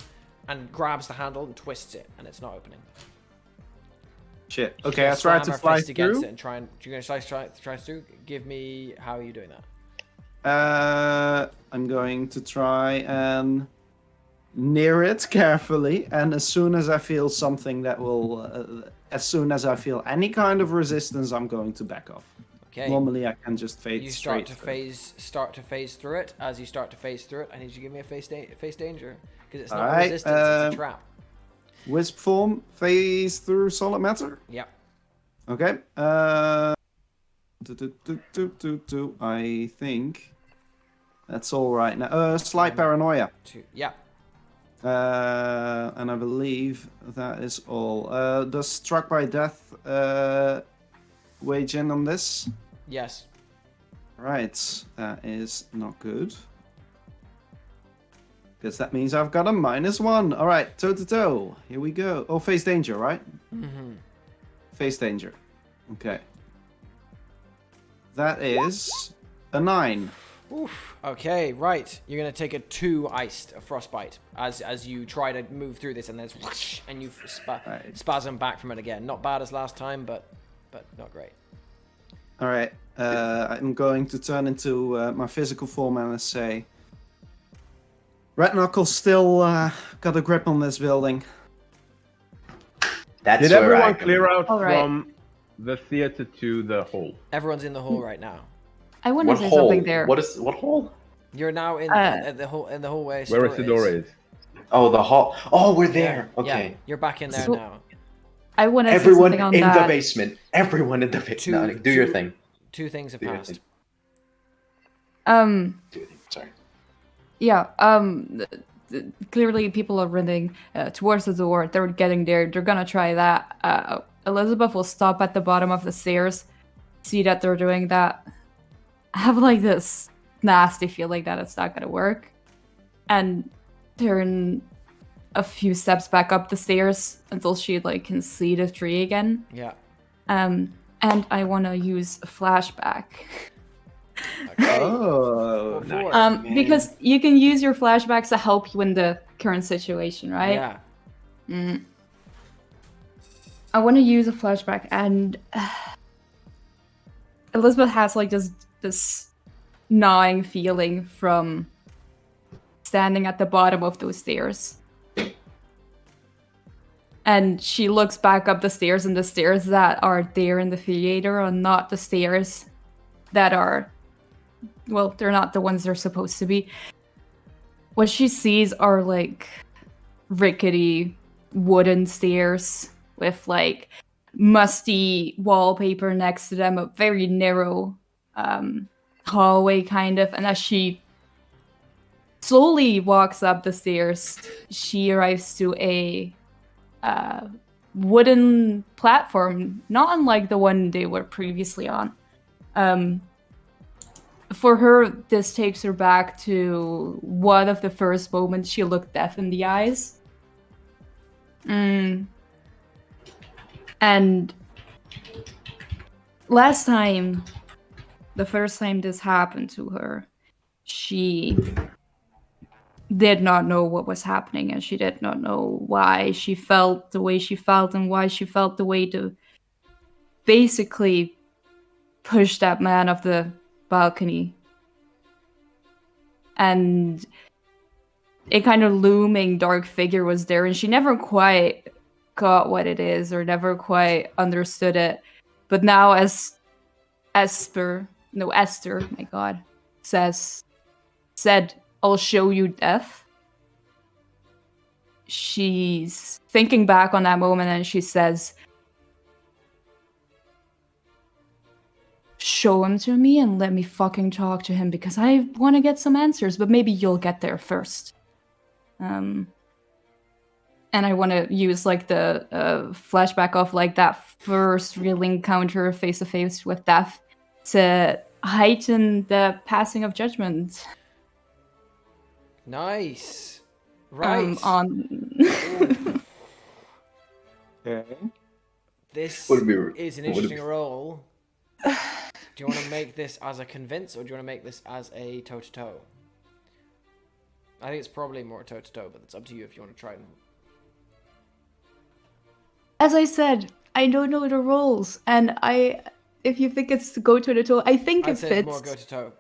and grabs the handle and twists it, and it's not opening. Shit. She's Okay, gonna I tried slam to her fly fist against through. it and try and... You're going to try through? Give me... How are you doing that? I'm going to try and near it carefully, and as soon as I feel something that will, as soon as I feel any kind of resistance, I'm going to back off. Okay. Normally, I can just fade You straight. start to phase through it. As you start to phase through it, I need you to give me a face danger because it's not Alright, resistance; it's a trap. Wisp form, phase through solid matter. Yep. Okay. I think that's all right now. Slight paranoia. Yeah. And I believe that is all. Does struck by death wage in on this? Yes. Right, that is not good. Because that means I've got a -1. All right, toe to toe. Here we go. Oh, face danger, right? Mm-hmm. Face danger. Okay. That is a 9. Oof. Okay. Right. You're gonna take a 2 iced frostbite as you try to move through this, and there's whoosh, and you Right. spasm back from it again. Not bad as last time, but not great. All right. I'm going to turn into my physical form and say, Redknuckle's still got a grip on this building. That's Did where everyone I clear out All right. from the theater to the hall? Everyone's in the hall right now. I want to What say hole? something there. What hole? You're now in Uh, at the hall in the hallway. Where Isadora Isadora is? Oh, the hall. Oh, we're Yeah, there. yeah, Okay. you're back in there So- now. I want to say Everyone something on in that. the basement. Everyone in the basement. No, do your thing. Two things have Do your passed. thing. Um, Sorry. yeah. Clearly, people are running towards the door. They're getting there. They're gonna try that. Elizabeth will stop at the bottom of the stairs, see that they're doing that. I have like this nasty feeling that it's not gonna work, and turn a few steps back up the stairs until she like can see the tree again. Yeah. And I want to use a flashback. Okay. Oh, What for? Man. Because you can use your flashbacks to help you in the current situation, right? Yeah. Mm. I want to use a flashback, and Elizabeth has like this gnawing feeling from standing at the bottom of those stairs. And she looks back up the stairs, and the stairs that are there in the theater are not the stairs that are, well, they're not the ones they're supposed to be. What she sees are like rickety wooden stairs with like musty wallpaper next to them, a very narrow hallway kind of. And as she slowly walks up the stairs, she arrives to a wooden platform, not unlike the one they were previously on. For her, this takes her back to one of the first moments she looked death in the eyes. And last time, the first time this happened to her, she did not know what was happening, and she did not know why she felt the way she felt and why she felt the way to basically push that man off the balcony. And a kind of looming dark figure was there, and she never quite got what it is or never quite understood it. But now as Esther, my god, said, "I'll show you death." She's thinking back on that moment, and she says, "Show him to me and let me fucking talk to him, because I want to get some answers, but maybe you'll get there first." And I want to use like the flashback of like that first real encounter face to face with death to heighten the passing of judgment. Nice. Right. okay. This Would be- is an would interesting be- role. Do you want to make this as a convince, or do you want to make this as a toe-to-toe? I think it's probably more toe-to-toe, but it's up to you if you want to try and... As I said, I don't know the rules, and if you think it's go to the toe, I think I'd it say fits. it's more go-to-toe.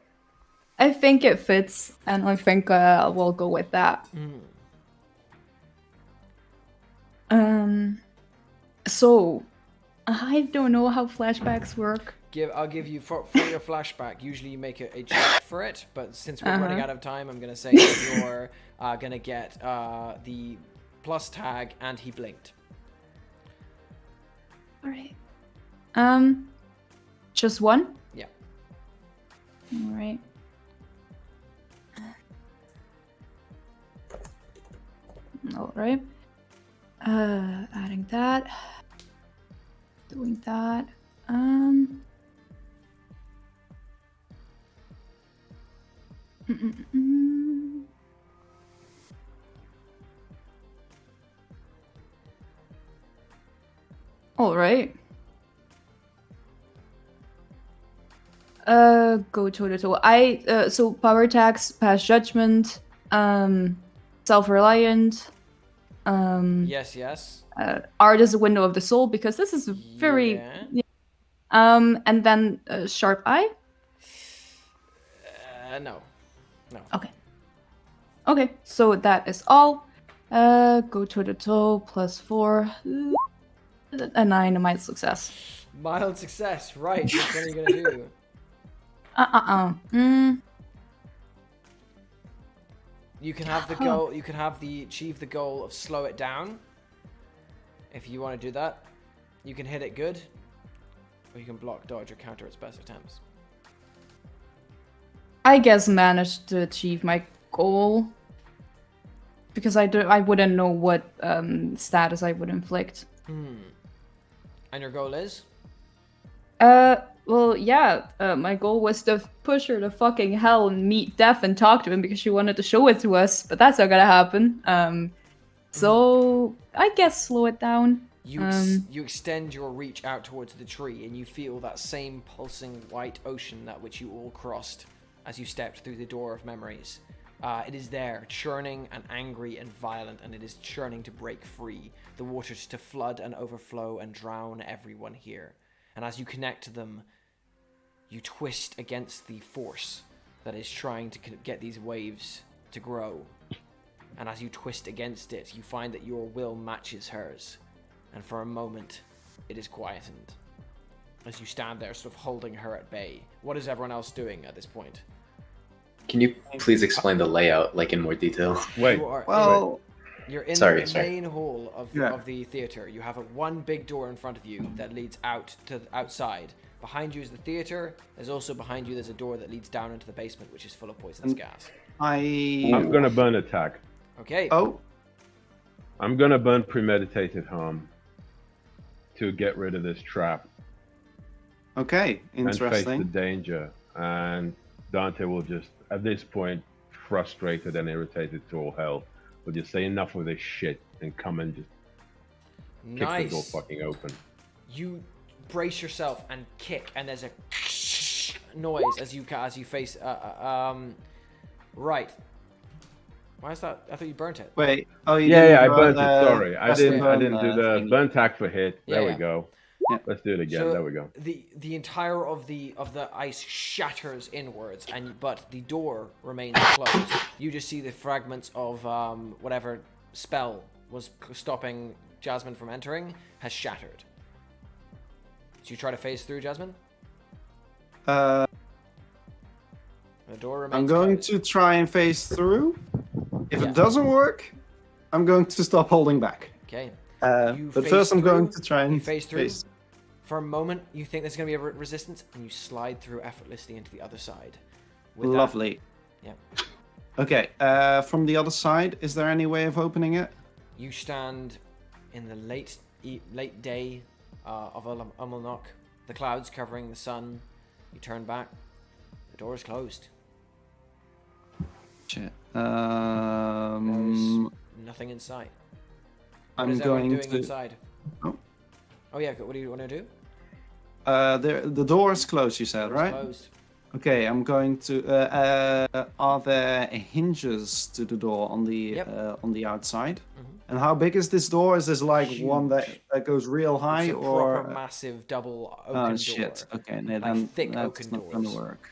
I think it fits, and I think we'll go with that. So I don't know how flashbacks work. I'll give you for your flashback. Usually you make a check for it, but since we're running out of time, I'm gonna say that you're gonna get the plus tag, and he blinked. All right. Just one? Yeah. All right. All right. Adding that. Doing that. All right. Go toe to toe. So power attacks, pass judgment, self-reliant. Yes. Art is a window of the soul, because this is very. Yeah. And then sharp eye. No. Okay. Okay, so that is all. Go to the toe, +4. A 9, a mild success. Mild success, right. Which one are you going to do? You can have the goal, you can achieve the goal of slow it down. If you want to do that. You can hit it good. Or you can block, dodge, or counter its best attempts. I guess managed to achieve my goal. Because I wouldn't know what status I would inflict. And your goal is? Well, yeah. My goal was to push her to fucking hell and meet Death and talk to him because she wanted to show it to us, but that's not gonna happen. So I guess slow it down. You extend your reach out towards the tree, and you feel that same pulsing white ocean that which you all crossed as you stepped through the door of memories. It is there, churning and angry and violent, and it is churning to break free. The waters to flood and overflow and drown everyone here. And as you connect to them, you twist against the force that is trying to get these waves to grow. And as you twist against it, you find that your will matches hers. And for a moment, it is quietened. As you stand there, sort of holding her at bay. What is everyone else doing at this point? Can you please explain the layout, like in more detail? Wait. You're in Sorry. the main hall of the theater. You have one big door in front of you that leads out to the outside. Behind you is the theater. There's also behind you, there's a door that leads down into the basement, which is full of poisonous gas. I'm gonna burn attack. Okay. Oh. I'm gonna burn premeditated harm to get rid of this trap. Okay, interesting. And face the danger. And Dante will just, at this point, frustrated and irritated to all hell, will just say enough of this shit and come and just kick the door fucking open. You brace yourself and kick, and there's a noise as you face. Right. Why is that? I thought you burnt it. Wait. Oh, you Yeah, I burn burnt it. Sorry, I didn't do the thing. burn tack for hit. There we Yeah. go. Yeah. Let's do it again. So there we go. The entire of the ice shatters inwards, but the door remains closed. You just see the fragments of whatever spell was stopping Jasmine from entering has shattered. So you try to phase through, Jasmine? The door remains I'm going closed. to try and phase through. If Yeah. it doesn't work, I'm going to stop holding back. Okay. But first I'm going to try and you phase through. For a moment, you think there's going to be a resistance, and you slide through effortlessly into the other side. With Lovely. Yeah. Okay, from the other side, is there any way of opening it? You stand in the late day of Ullmanoch, the clouds covering the sun. You turn back. The door is closed. Shit. There's nothing in sight. What I'm is everyone going doing to. inside? Oh yeah, what do you want to do? The door is closed. You said, Door's right? closed. Okay, I'm going to. Are there hinges to the door on the outside? And how big is this door? Is this like Huge. one that goes real high, It's a or? proper massive double oaken Oh door. shit! Okay, no, Like then thick that's oaken not gonna doors. work.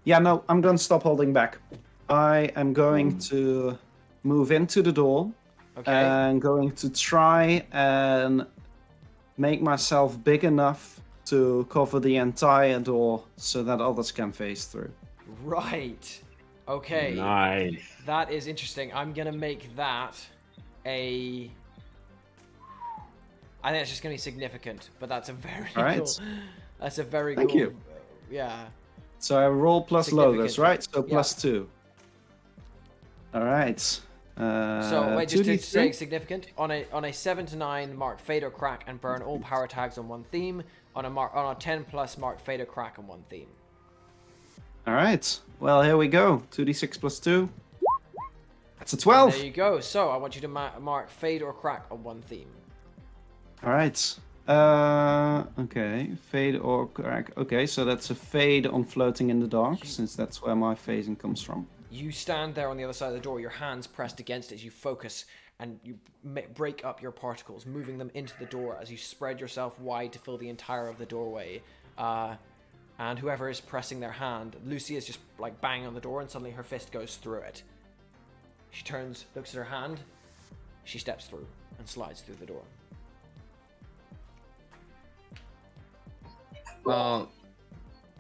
Yeah, no, I'm gonna stop holding back. I am going to move into the door. Okay. And going to try and make myself big enough to cover the entire door so that others can phase through. Right. Okay. Nice. That is interesting. I'm gonna make that I think it's just gonna be significant, but that's a very All right. cool. That's a very Thank cool. you. Yeah. So I roll plus logos, Significant. right? So Yeah. plus 2. All right. So wait, just to 2d3? say significant on a 7 to 9, mark fade or crack and burn all power tags on one theme. On a 10 plus, mark fade or crack on one theme. All right. Well, here we go. 2d6 plus 2. That's a And 12. there you go. So I want you to mark fade or crack on one theme. All right. Okay. Fade or crack. Okay, so that's a fade on floating in the dark, since that's where my phasing comes from. You stand there on the other side of the door, your hands pressed against it as you focus and you break up your particles, moving them into the door as you spread yourself wide to fill the entire of the doorway. and whoever is pressing their hand, Lucy is just like banging on the door, and suddenly her fist goes through it. She turns, looks at her hand, she steps through and slides through the door.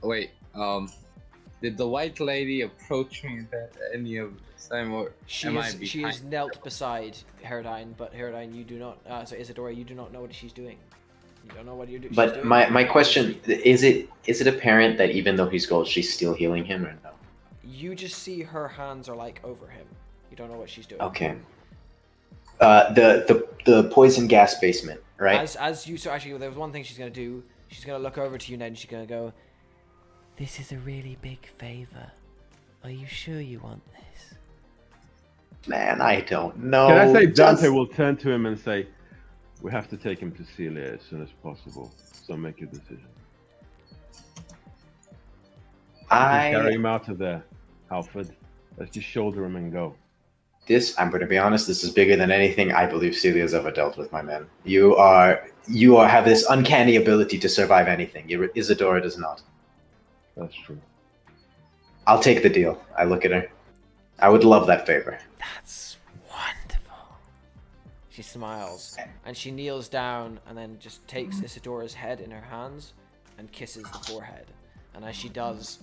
Wait. Did the white lady approach me at any of this time, or She is knelt beside Herodine, but Herodine, you do not. So Isadora, you do not know what she's doing. You don't know what you're doing. But my question is it apparent that even though he's gold, she's still healing him or no? You just see her hands are like over him. You don't know what she's doing. Okay. The poison gas basement, right? As you so actually, there was one thing she's gonna do. She's gonna look over to you, Ned, and she's gonna go, "This is a really big favor. Are you sure you want this?" Man, I don't know. Can I say Dante will turn to him and say, "We have to take him to Celia as soon as possible. So make your decision." Carry him out of there, Alfred. Let's just shoulder him and go. I'm going to be honest, this is bigger than anything I believe Celia's ever dealt with, my man. You have this uncanny ability to survive anything. Isadora does not. That's true. I'll take the deal. I look at her. I would love that favor. That's wonderful. She smiles, and she kneels down and then just takes Isadora's head in her hands and kisses the forehead. And as she does,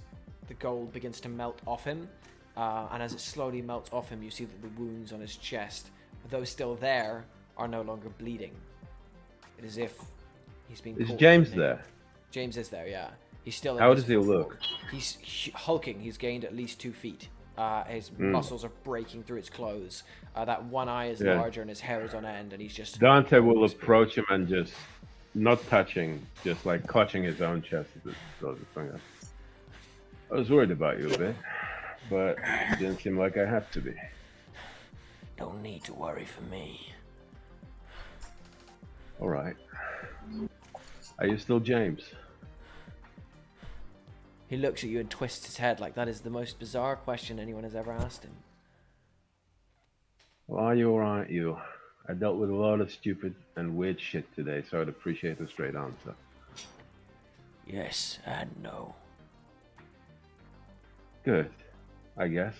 the gold begins to melt off him. And as it slowly melts off him, you see that the wounds on his chest, though still there, are no longer bleeding. It is if he's been. Is James there? James is there, yeah. He's still. How does he look? He's hulking. He's gained at least 2 feet. His muscles are breaking through his clothes. That one eye is larger and his hair is on end, and he's just. Dante will approach him and just, not touching, just like clutching his own chest. I was worried about you a bit, but it didn't seem like I had to be. No need to worry for me. All right. Are you still James? He looks at you and twists his head like that is the most bizarre question anyone has ever asked him. Well, are you or aren't you? I dealt with a lot of stupid and weird shit today, so I'd appreciate a straight answer. Yes and no. Good, I guess.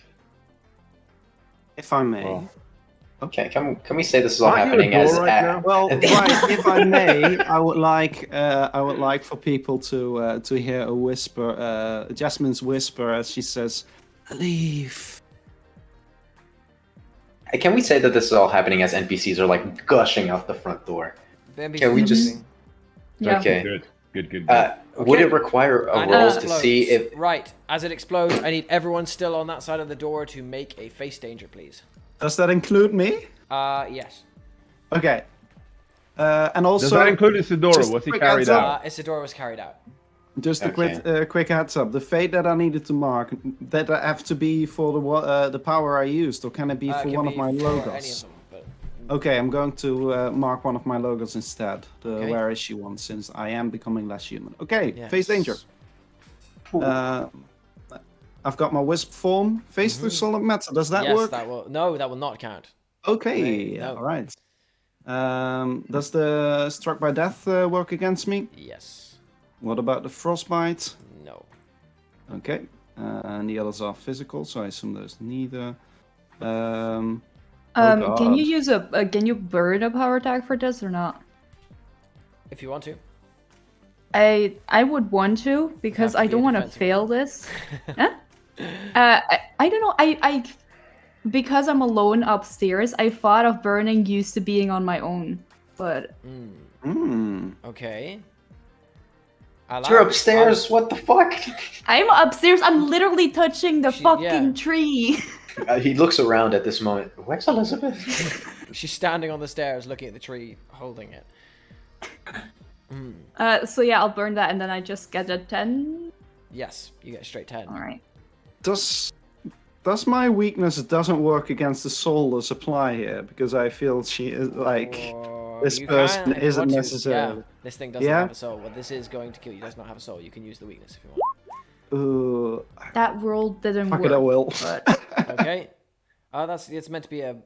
If I may. Well, Okay, can we say this is all Aren't you happening a as door right now? Well, right. If I may, I would like for people to hear a whisper, Jasmine's whisper, as she says, "Leave." Can we say that this is all happening as NPCs are like gushing out the front door? Can we just? Yeah. Okay. Good. Would it require a And roll it to explodes. see if? Right, as it explodes, I need everyone still on that side of the door to make a face danger, please. Does that include me? Yes. Okay. And also, Does that include Isadora? just Was he quick carried heads up. out? Isadora was carried out. just a quick heads up: the fate that I needed to mark, that I have to be for the power I used, or can it be It for can one be of my for logos? any of them, but Okay, I'm going to mark one of my logos instead. The Okay. where is she one, since I am becoming less human. Okay, yes. face danger. I've got my wisp form. Face through solid matter. Does that yes, work? that will. No, that will not count. Okay, Wait, no. all right. Does the struck by death work against me? Yes. What about the frostbite? No. Okay, and the others are physical, so I assume there's neither. Can God. you use can you burn a power attack for this or not? If you want to. I would want to, because Have to I be don't a want to defensive fail one. this. Huh? I don't know. I because I'm alone upstairs, I thought of burning used to being on my own, but Okay. You're upstairs. What the fuck? I'm upstairs. I'm literally touching the fucking yeah. tree. He looks around at this moment. Where's Elizabeth? She's standing on the stairs, looking at the tree, holding it. So yeah, I'll burn that, and then I just get a 10. Yes, you get a straight 10. All right. Does my weakness doesn't work against the soul apply here? Because I feel she is like Or this you person can, if you isn't want to. necessary. Yeah, this thing doesn't Yeah? have a soul. Well, this is going to kill you. It does not have a soul. You can use the weakness if you want. That roll didn't Fuck work. it, I will. But Okay. It's meant to be a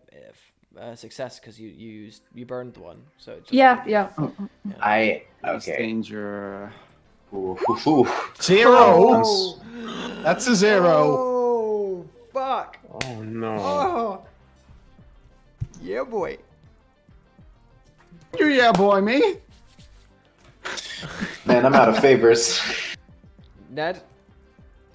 success because you burned one. So it just yeah. Face Okay. danger. Ooh, ooh, ooh. 0. Oh! That's a 0. Oh, fuck! Oh no. Oh! Yeah, boy. You yeah, boy, me. Man, I'm out of favors. Ned,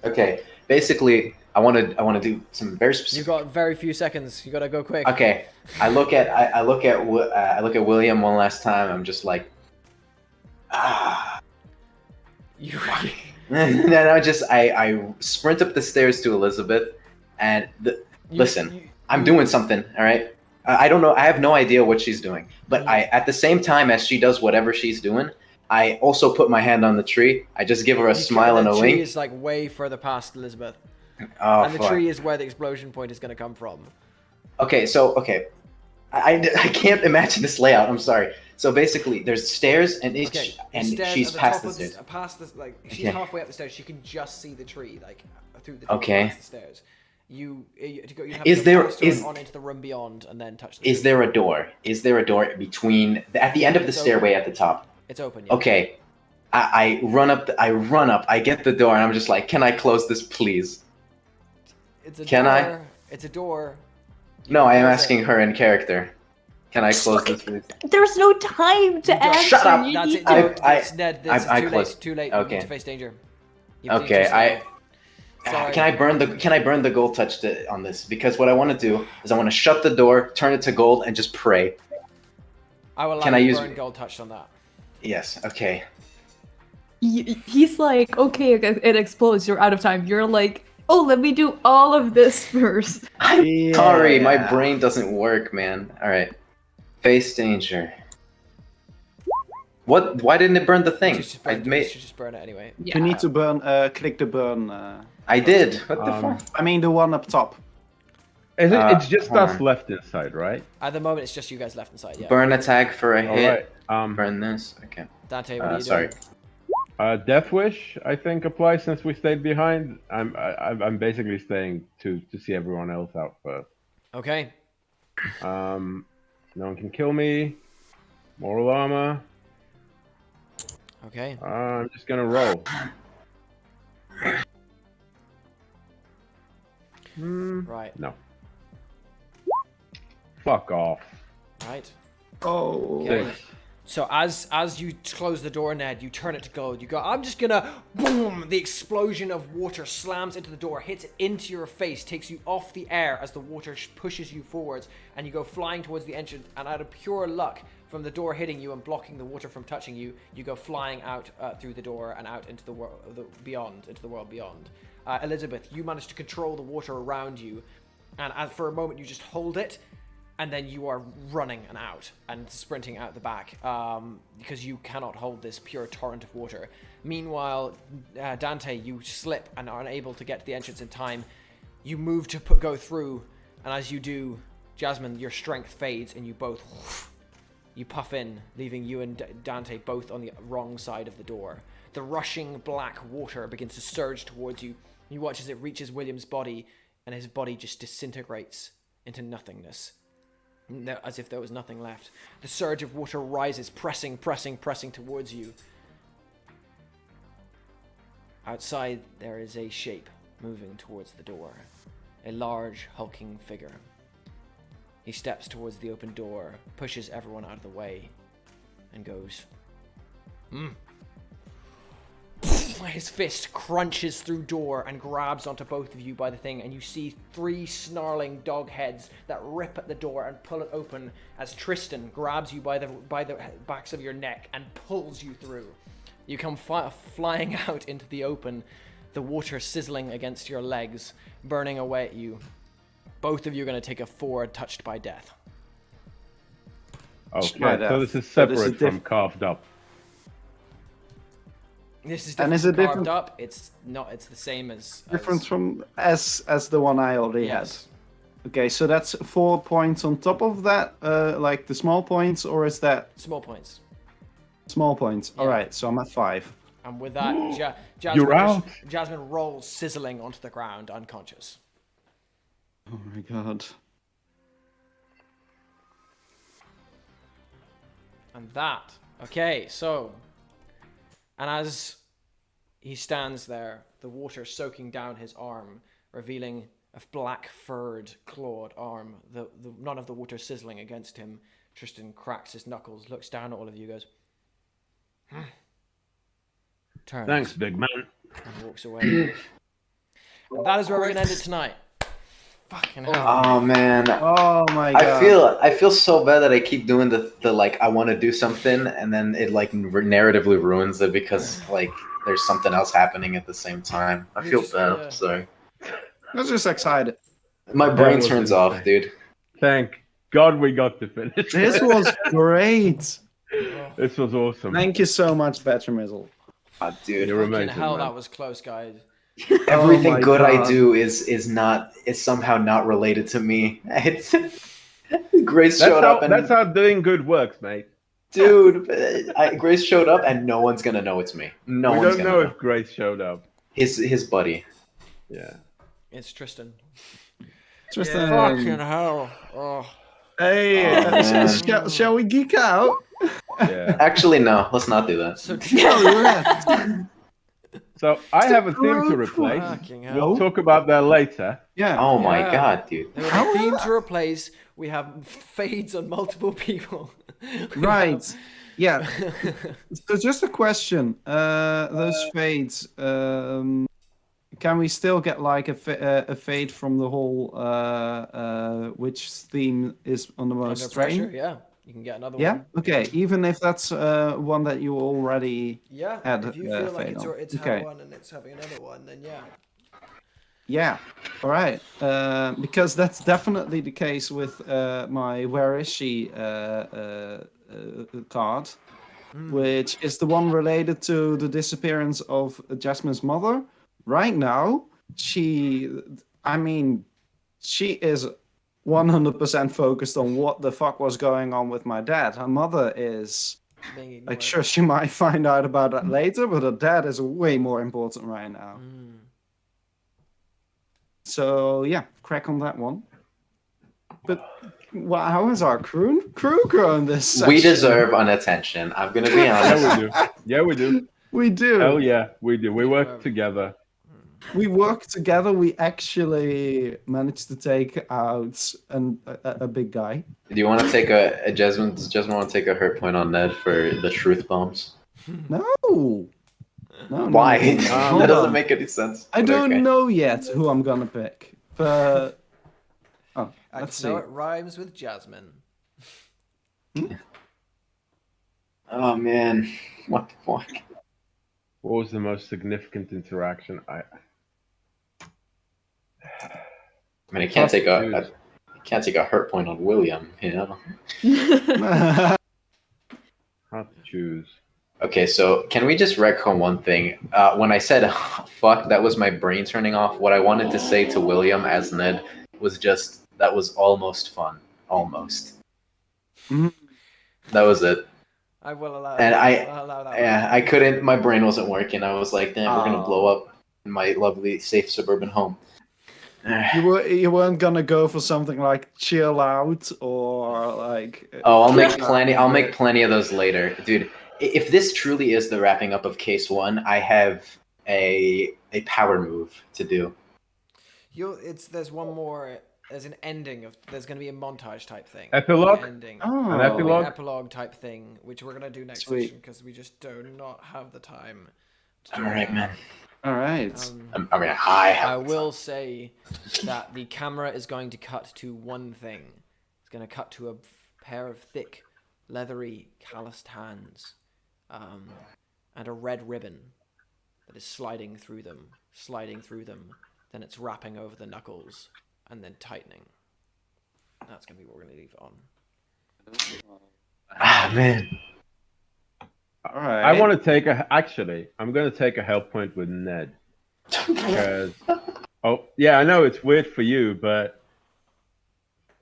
Okay, basically, I want to do some very you've specific. got very few seconds. You gotta go quick. Okay, I look at William one last time. I'm just like, ah. You, And then I sprint up the stairs to Elizabeth, and listen, I'm doing something. All right, I don't know. I have no idea what she's doing, but at the same time as she does whatever she's doing, I also put my hand on the tree. I just give her a smile and a The tree wink. is like way further past Elizabeth, Oh, and the fuck. tree is where the explosion point is gonna come from. Okay, I can't imagine this layout. I'm sorry. So basically, there's stairs, and Okay, instead she's at the past top the of stairs. Past the like, she's Okay. halfway up the stairs. She can just see the tree, like through the door Okay. past the stairs. You have Is to there- go past her and is- on into the room beyond, and then touch the Is tree. there a door? Is there a door between at the end of the It's stairway open. at the top? It's open. Yeah. Okay, I run up. I get the door, and I'm just like, can I close this, please? It's a Can door. I? It's a door. You No, can I am close asking it. her in character. Can I close this, please? There's no time to You don't- answer. Shut up! You That's need it. to- It's Ned. This I is too closed. late. Too late. Okay. You need to face danger. You've been Okay, too slow. Sorry. Can I burn the gold touch on this? Because what I want to do is I want to shut the door, turn it to gold, and just pray. I will allow Can I you use- burn gold touch on that. Yes. Okay. He's like, okay, it explodes. You're out of time. You're like, oh, let me do all of this first. I'm sorry, my Yeah. brain doesn't work, man. All right. Face danger. What? Why didn't it burn the thing? You should I burn, you made. should just burn it anyway. You need to burn. Click the burn. I did. What the Um, fuck? I mean the one up top. Is it? It's just hold us on. left inside, right? At the moment, it's just you guys left inside. Yeah. Burn a tag for a All hit. right. Burn this. Okay. Dante, what are you Sorry. doing? Death wish I think applies since we stayed behind. I'm basically staying to see everyone else out first. Okay. No one can kill me. Moral armor. Okay. I'm just gonna roll. Right. No. Fuck off. Right. Oh. Okay. So as you close the door, Ned, you turn it to gold. You go, I'm just gonna, boom! The explosion of water slams into the door, hits it into your face, takes you off the air as the water pushes you forwards, and you go flying towards the entrance. And out of pure luck, from the door hitting you and blocking the water from touching you, you go flying out through the door and out into the world beyond, into the world beyond. Elizabeth, you manage to control the water around you, and for a moment you just hold it. And then you are running and out and sprinting out the back because you cannot hold this pure torrent of water. Meanwhile, Dante, you slip and are unable to get to the entrance in time. You move to go through, and as you do, Jasmine, your strength fades, and you both you puff in, leaving you and Dante both on the wrong side of the door. The rushing black water begins to surge towards you. You watch as it reaches William's body, and his body just disintegrates into nothingness. As if there was nothing left. The surge of water rises, pressing towards you. Outside, there is a shape moving towards the door. A large, hulking figure. He steps towards the open door, pushes everyone out of the way, and goes, His fist crunches through door and grabs onto both of you by the thing, and you see 3 snarling dog heads that rip at the door and pull it open as Tristan grabs you by the backs of your neck and pulls you through. You come flying out into the open, the water sizzling against your legs, burning away at you. Both of you are going to take a 4 touched by death. Okay, Try that. so this is So this is separate from carved up. This is And different is it from carved different- up. It's not. It's the same as Different from as the one I already Yes. had. Okay, so that's 4 points on top of that, like the small points, or is that small points. small points? Yeah. All right, so I'm at 5. And with that, You're out. Jasmine rolls sizzling onto the ground, unconscious. Oh my god. And that, okay, so, and as He stands there, the water soaking down his arm, revealing a black furred, clawed arm. None of the water sizzling against him. Tristan cracks his knuckles, looks down at all of you, goes, turns, Thanks, big man. and walks away. And that is where we're gonna end it tonight. Fucking hell. Oh man. Oh my god. I feel so bad that I keep doing the like I want to do something and then it like narratively ruins it because like there's something else happening at the same time. I feel bad. Yeah. Sorry. I was just excited. My brain was turns insane. off, dude. Thank God we got to finish. This was great. This was awesome. Thank you so much, Betramizzle. Dude. You're Fucking amazing, hell, man. that was close, guys. Everything my good I God. do is somehow not related to me. It's Grace That's showed how, up and that's how doing good works, mate. dude, Grace showed up and no one's gonna know it's me. No We one's don't gonna know know. if Grace showed up. His buddy. Yeah. It's Tristan. Tristan. Fucking hell. Oh. Hey, Oh, man. shall we geek out? Yeah. Actually, no. Let's not do that. So, So I have a theme to replace. fucking hell. We'll talk about that later. Yeah. Oh my Yeah. god, dude. There was a theme to replace. We have fades on multiple people. We Right. have- Yeah. So just a question. Those fades. Can we still get like a fade from the whole which theme is on the most Under pressure, strain? yeah. You can get another Yeah. one. Okay. Even if that's one that you already. Yeah. Add, If you feel like fade it's, on. it's Okay. had one and it's having another one, then yeah. Yeah. All right. Because that's definitely the case with my Where Is She card, which is the one related to the disappearance of Jasmine's mother. Right now, she is 100% focused on what the fuck was going on with my dad. Her mother is Being ignored. like, sure, she might find out about that later, but her dad is way more important right now. So yeah, crack on that one. But wow, how is our crew grown this session? We deserve an attention. I'm gonna be honest. Yeah, we do. Yeah, we do. We do. Hell yeah, we do. We work together. We work together. We actually managed to take out a big guy. Do you want to take a Jasmine? Does Jasmine want to take a hurt point on Ned for the truth bombs? No. No. Why? no. That Hold doesn't on. make any sense. I But don't okay. know yet who I'm gonna pick, but oh, I let's know see. it rhymes with Jasmine. Oh man, what the fuck? What was the most significant interaction? I mean, I can't take a hurt point on William, you know. Hard to choose. Okay, so can we just retcon one thing? When I said fuck, that was my brain turning off. What I wanted to say to William as Ned was just that was almost fun, almost. Mhm. That was it. I will allow. And I'll allow that. Yeah, I couldn't. My brain wasn't working. I was like, damn, we're gonna Oh. blow up my lovely, safe suburban home. You weren't gonna go for something like chill out or like. Oh, I'll make plenty. I'll make plenty of those later, dude. If this truly is the wrapping up of case one, I have a power move to do. There's one more. There's an ending of. There's going to be a montage type thing. Epilogue? Ending. Oh. An There'll be epilogue? An epilogue type thing, which we're gonna do next Sweet. session because we just do not have the time. To All do it right, now. man. All right. I mean, I have. I will say that the camera is going to cut to one thing. It's going to cut to a pair of thick, leathery, calloused hands, and a red ribbon that is sliding through them. Then it's wrapping over the knuckles and then tightening. That's going to be what we're going to leave on. Ah, man. All right. I want to take I'm going to take a help point with Ned. Because, I know it's weird for you, but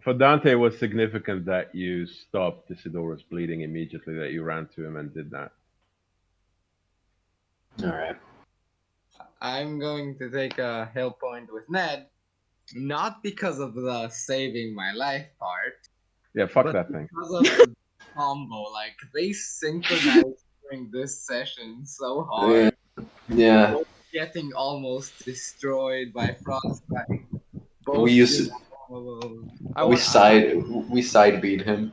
for Dante, it was significant that you stopped Isidora's bleeding immediately, that you ran to him and did that. All right. I'm going to take a help point with Ned, not because of the saving my life part, Yeah, fuck but that thing. because of the combo. Like, they synchronized during this session so hard. Yeah, Getting almost destroyed by frostbite. Both we used I we want. side beat him.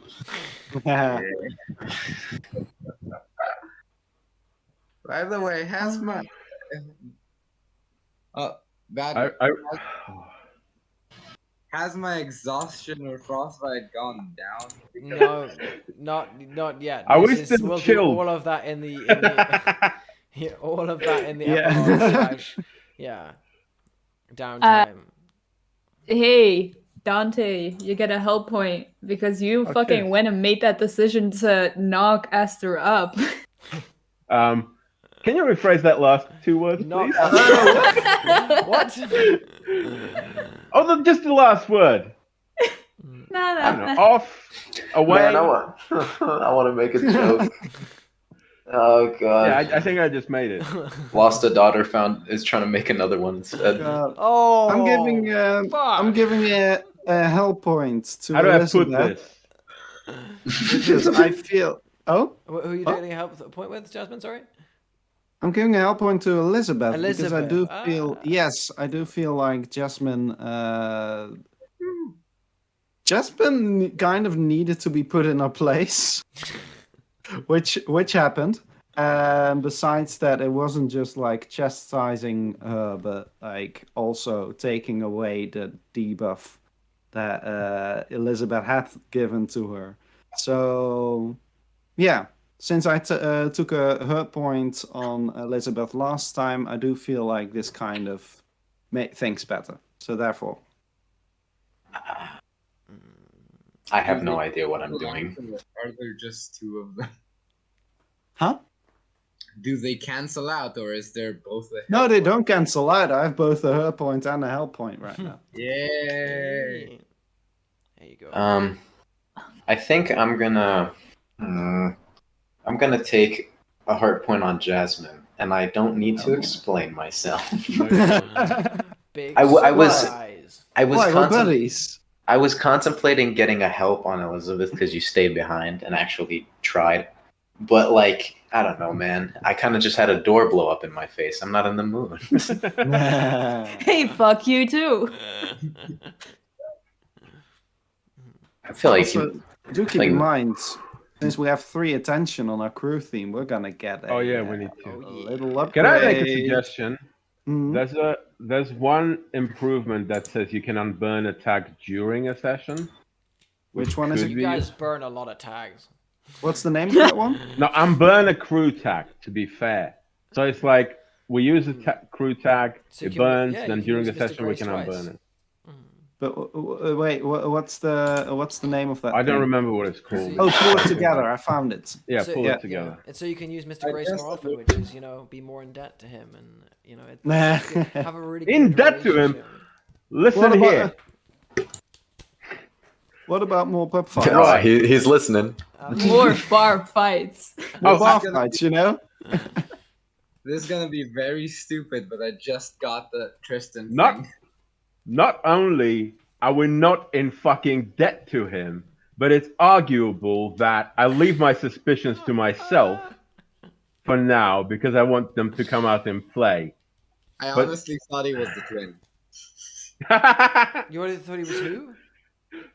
By the way, has my that I has my exhaustion or frostbite gone down? No, not yet. Are we This is still we'll do chilled? all of that in the yeah, all of that in the Yeah. epilogue / downtime. Hey, Dante, you get a help point because you Oh, fucking shit. went and made that decision to knock Esther up. Can you rephrase that last 2 words, Not please? what? Oh, just the last word. I don't know. Off, away. Man, I want to make a joke. Oh god. Yeah, I think I just made it. Lost a daughter, is trying to make another one instead. Oh, I'm giving fuck. a hell point to How do I put Elizabeth this? because I feel. Oh, Who are you taking a help point with, Jasmine? Sorry. I'm giving a hell point to Elizabeth, because I do Elizabeth, feel. ah. Yes, I do feel like Jasmine. Jasmine kind of needed to be put in her place, which happened. And besides that, it wasn't just like chastising her, but like also taking away the debuff that Elizabeth had given to her. So, yeah, since I took a hurt point on Elizabeth last time, I do feel like this kind of made things better. So therefore, I have no idea what I'm doing. Are there just two of them? huh? Do they cancel out, or is there both a No, they don't cancel out. I have both a hurt point and a health point right now. Yay! There you go. I think I'm gonna take a heart point on Jasmine, and I don't need to explain myself. Big I was surprise. I was Why, we're buddies. I was contemplating getting a help on Elizabeth because you stayed behind and actually tried. But like, I don't know, man. I kind of just had a door blow up in my face. I'm not in the mood. Hey, fuck you too. I feel like Also, do keep like- in mind, since we have 3 attention on our crew theme, we're gonna get Oh yeah, we need a to. little upgrade. Can I make a suggestion? Mhm. There's one improvement that says you can unburn a tag during a session. Which one is could it? You be guys burn a lot of tags. What's the name of that one? No, unburn a crew tag, to be fair. So it's like we use a crew tag, So it can we- burns, yeah, then you can during use the Mr. session we Grace can twice. unburn it. But wait, what's the name of that? I don't thing? remember what it's called. Oh, pull it together. I found it. Yeah, So- pull yeah, it together. And so you can use Mr. I Grace guess more that often, would- which is, be more in debt to him, and Nah. have a really In good debt to him? relationship. Listen What about- here. What about more pub fights? oh, he's listening. More bar fights. More Oh, bar I- fights, you know? This is gonna be very stupid, but I just got the Tristan Not- thing. Not only are we not in fucking debt to him, but it's arguable that I leave my suspicions to myself for now because I want them to come out in play. I But- honestly thought he was the twin. You already thought he was who?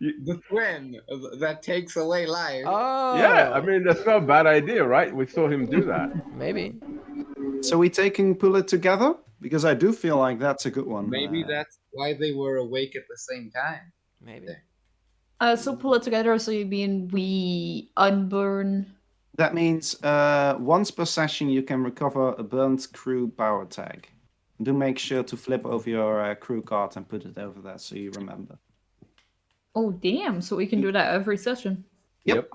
The twin that takes away life. Oh. Yeah, I mean, that's not a bad idea, right? We saw him do that. Maybe. So we taking pull it together? Because I do feel like that's a good one. Maybe that's why they were awake at the same time. Maybe. So pull it together. So you mean we unburn? That means once per session you can recover a burnt crew power tag. Do make sure to flip over your crew card and put it over there so you remember. Oh damn! So we can do that every session. Yep.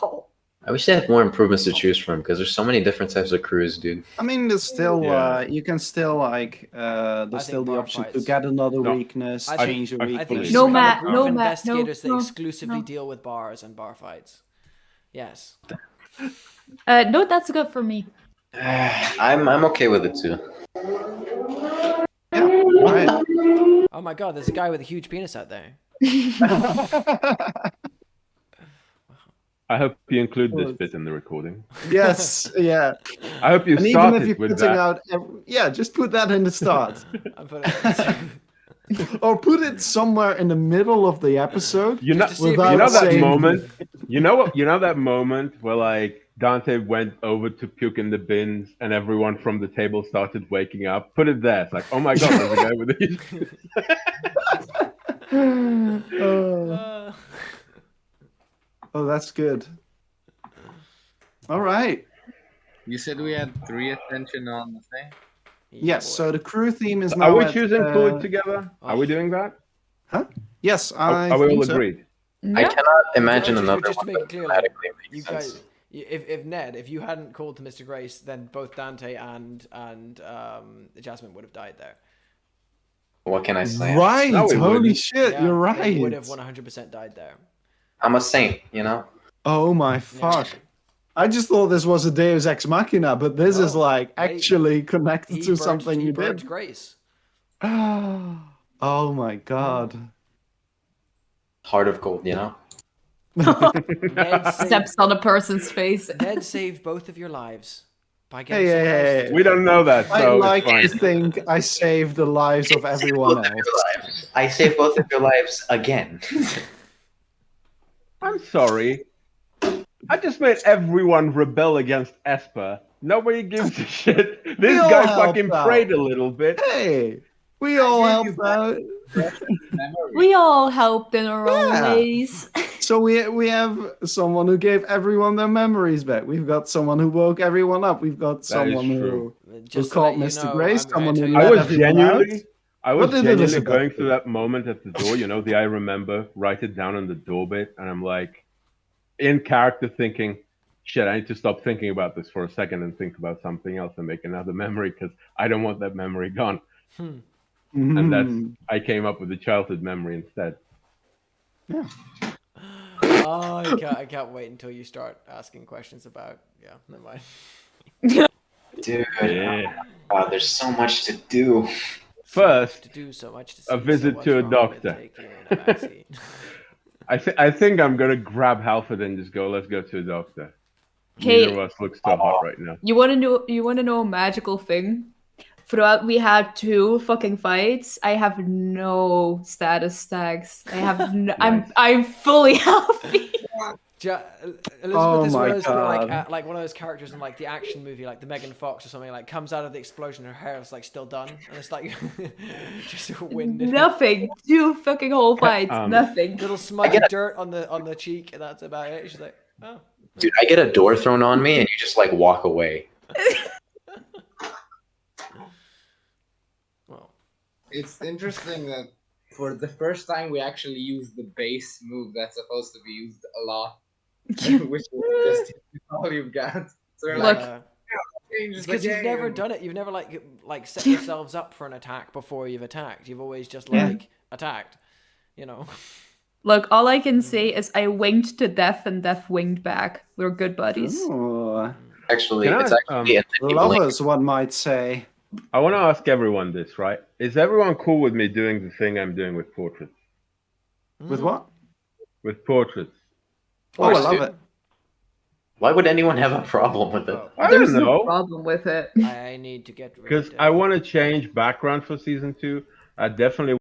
Oh. I wish they had more improvements to choose from because there's so many different types of crews, dude. I mean, there's still Yeah. You can still like there's still the bar option to fights. get another No. weakness, I think- change your I I think weakness. you No, should have Matt, a group no, of Matt, investigators no, that no, exclusively no. deal with bars and bar fights. Yes. No, that's good for me. I'm okay with it too. Yeah, right. Oh my god, there's a guy with a huge penis out there. I hope you include this bit in the recording. Yes, yeah. I hope you And even started if you're with cutting that. out, yeah, just put that in the start, I'm putting or put it somewhere in the middle of the episode. You know, Just to see if without you know that saying- moment. You know what? You know that moment where like Dante went over to puke in the bins, and everyone from the table started waking up. Put it there. It's like, oh my god, there's a guy with these. Oh, oh, that's good. All right. You said we had 3 attention on the thing. Yes. So the crew theme is now. Are we at, choosing food together? Are we doing that? Yes, Are we think all so. agreed? I Yeah. cannot imagine Just another to one make it that clear, like, automatically makes you sense. guys, if Ned, if you hadn't called to Mr. Grace, then both Dante and Jasmine would have died there. What can I say? Right. No, we Holy wouldn't. shit! Yeah, You're right. They would have 100% died there. I'm a saint, you know? Oh my fuck! I just thought this was a Deus Ex Machina, but this is No, like they- actually connected He to burnt, something he you burnt did. Grace. Oh my god! Heart of gold, you know? Ned saved, Steps on a person's face. Ned saved both of your lives by getting Hey, someone else hey, to hey. do We it. don't know that, I so like it's to fine. think I saved the lives of everyone Both of else. your lives. I saved both of your lives again. I'm sorry. I just made everyone rebel against Esper. Nobody gives a shit. This all guy helped fucking out. prayed a little bit. Hey, we all gave you helped out. Memory. We all helped in our own Yeah. ways. So we have someone who gave everyone their memories back. We've got someone who woke everyone up. We've got someone true. who Just to called let you Mr. know, Grace. I'm gonna Someone tell who you I let was everyone genuinely, out. What did genuinely Elizabeth going do? through that moment at the door. You know, the I remember, write it down on the door bit, and I'm like, in character thinking, shit, I need to stop thinking about this for a second and think about something else and make another memory because I don't want that memory gone. And that's I came up with the childhood memory instead. Yeah. Oh, I can't wait until you start asking questions about. Yeah, never mind. Dude, Yeah. wow, there's so much to do. First, To do so much to a see, visit so what's to a wrong with doctor. taking a vaccine? I think I'm gonna grab Halford and just go. Let's go to a doctor. Hey. Neither of us looks so hot right now. You wanna know? You wanna know a magical thing? Throughout, we had 2 fucking fights. I have no status tags. I have. No, Nice. I'm fully healthy. Elizabeth Oh is one my of those, God. like one of those characters in like the action movie, like the Megan Fox or something. Like comes out of the explosion, her hair is like still done, and it's like just a wind. Nothing. 2 fucking whole fights. Nothing. Little smudgy dirt on the cheek, and that's about it. She's like, oh. Dude, I get a door thrown on me and you just like walk away. Well, It's interesting that for the first time we actually used the base move that's supposed to be used a lot, which is just all you've got. So we're Look. like, change it's the because you've never game. done it. You've never like set yourselves up for an attack before you've attacked. You've always just Yeah. like attacked. You know. Look, all I can say is I winged to death and death winged back. We're good buddies. Oh, Actually, Can it's I, actually enabling. lovers, one might say. I want to ask everyone this, right? Is everyone cool with me doing the thing I'm doing with portraits? With what? With portraits. Oh, I course, love dude. it. Why would anyone have a problem with it? Oh, I There's don't no know. problem with it. I need to get rid Because of I want to change background for season 2. I definitely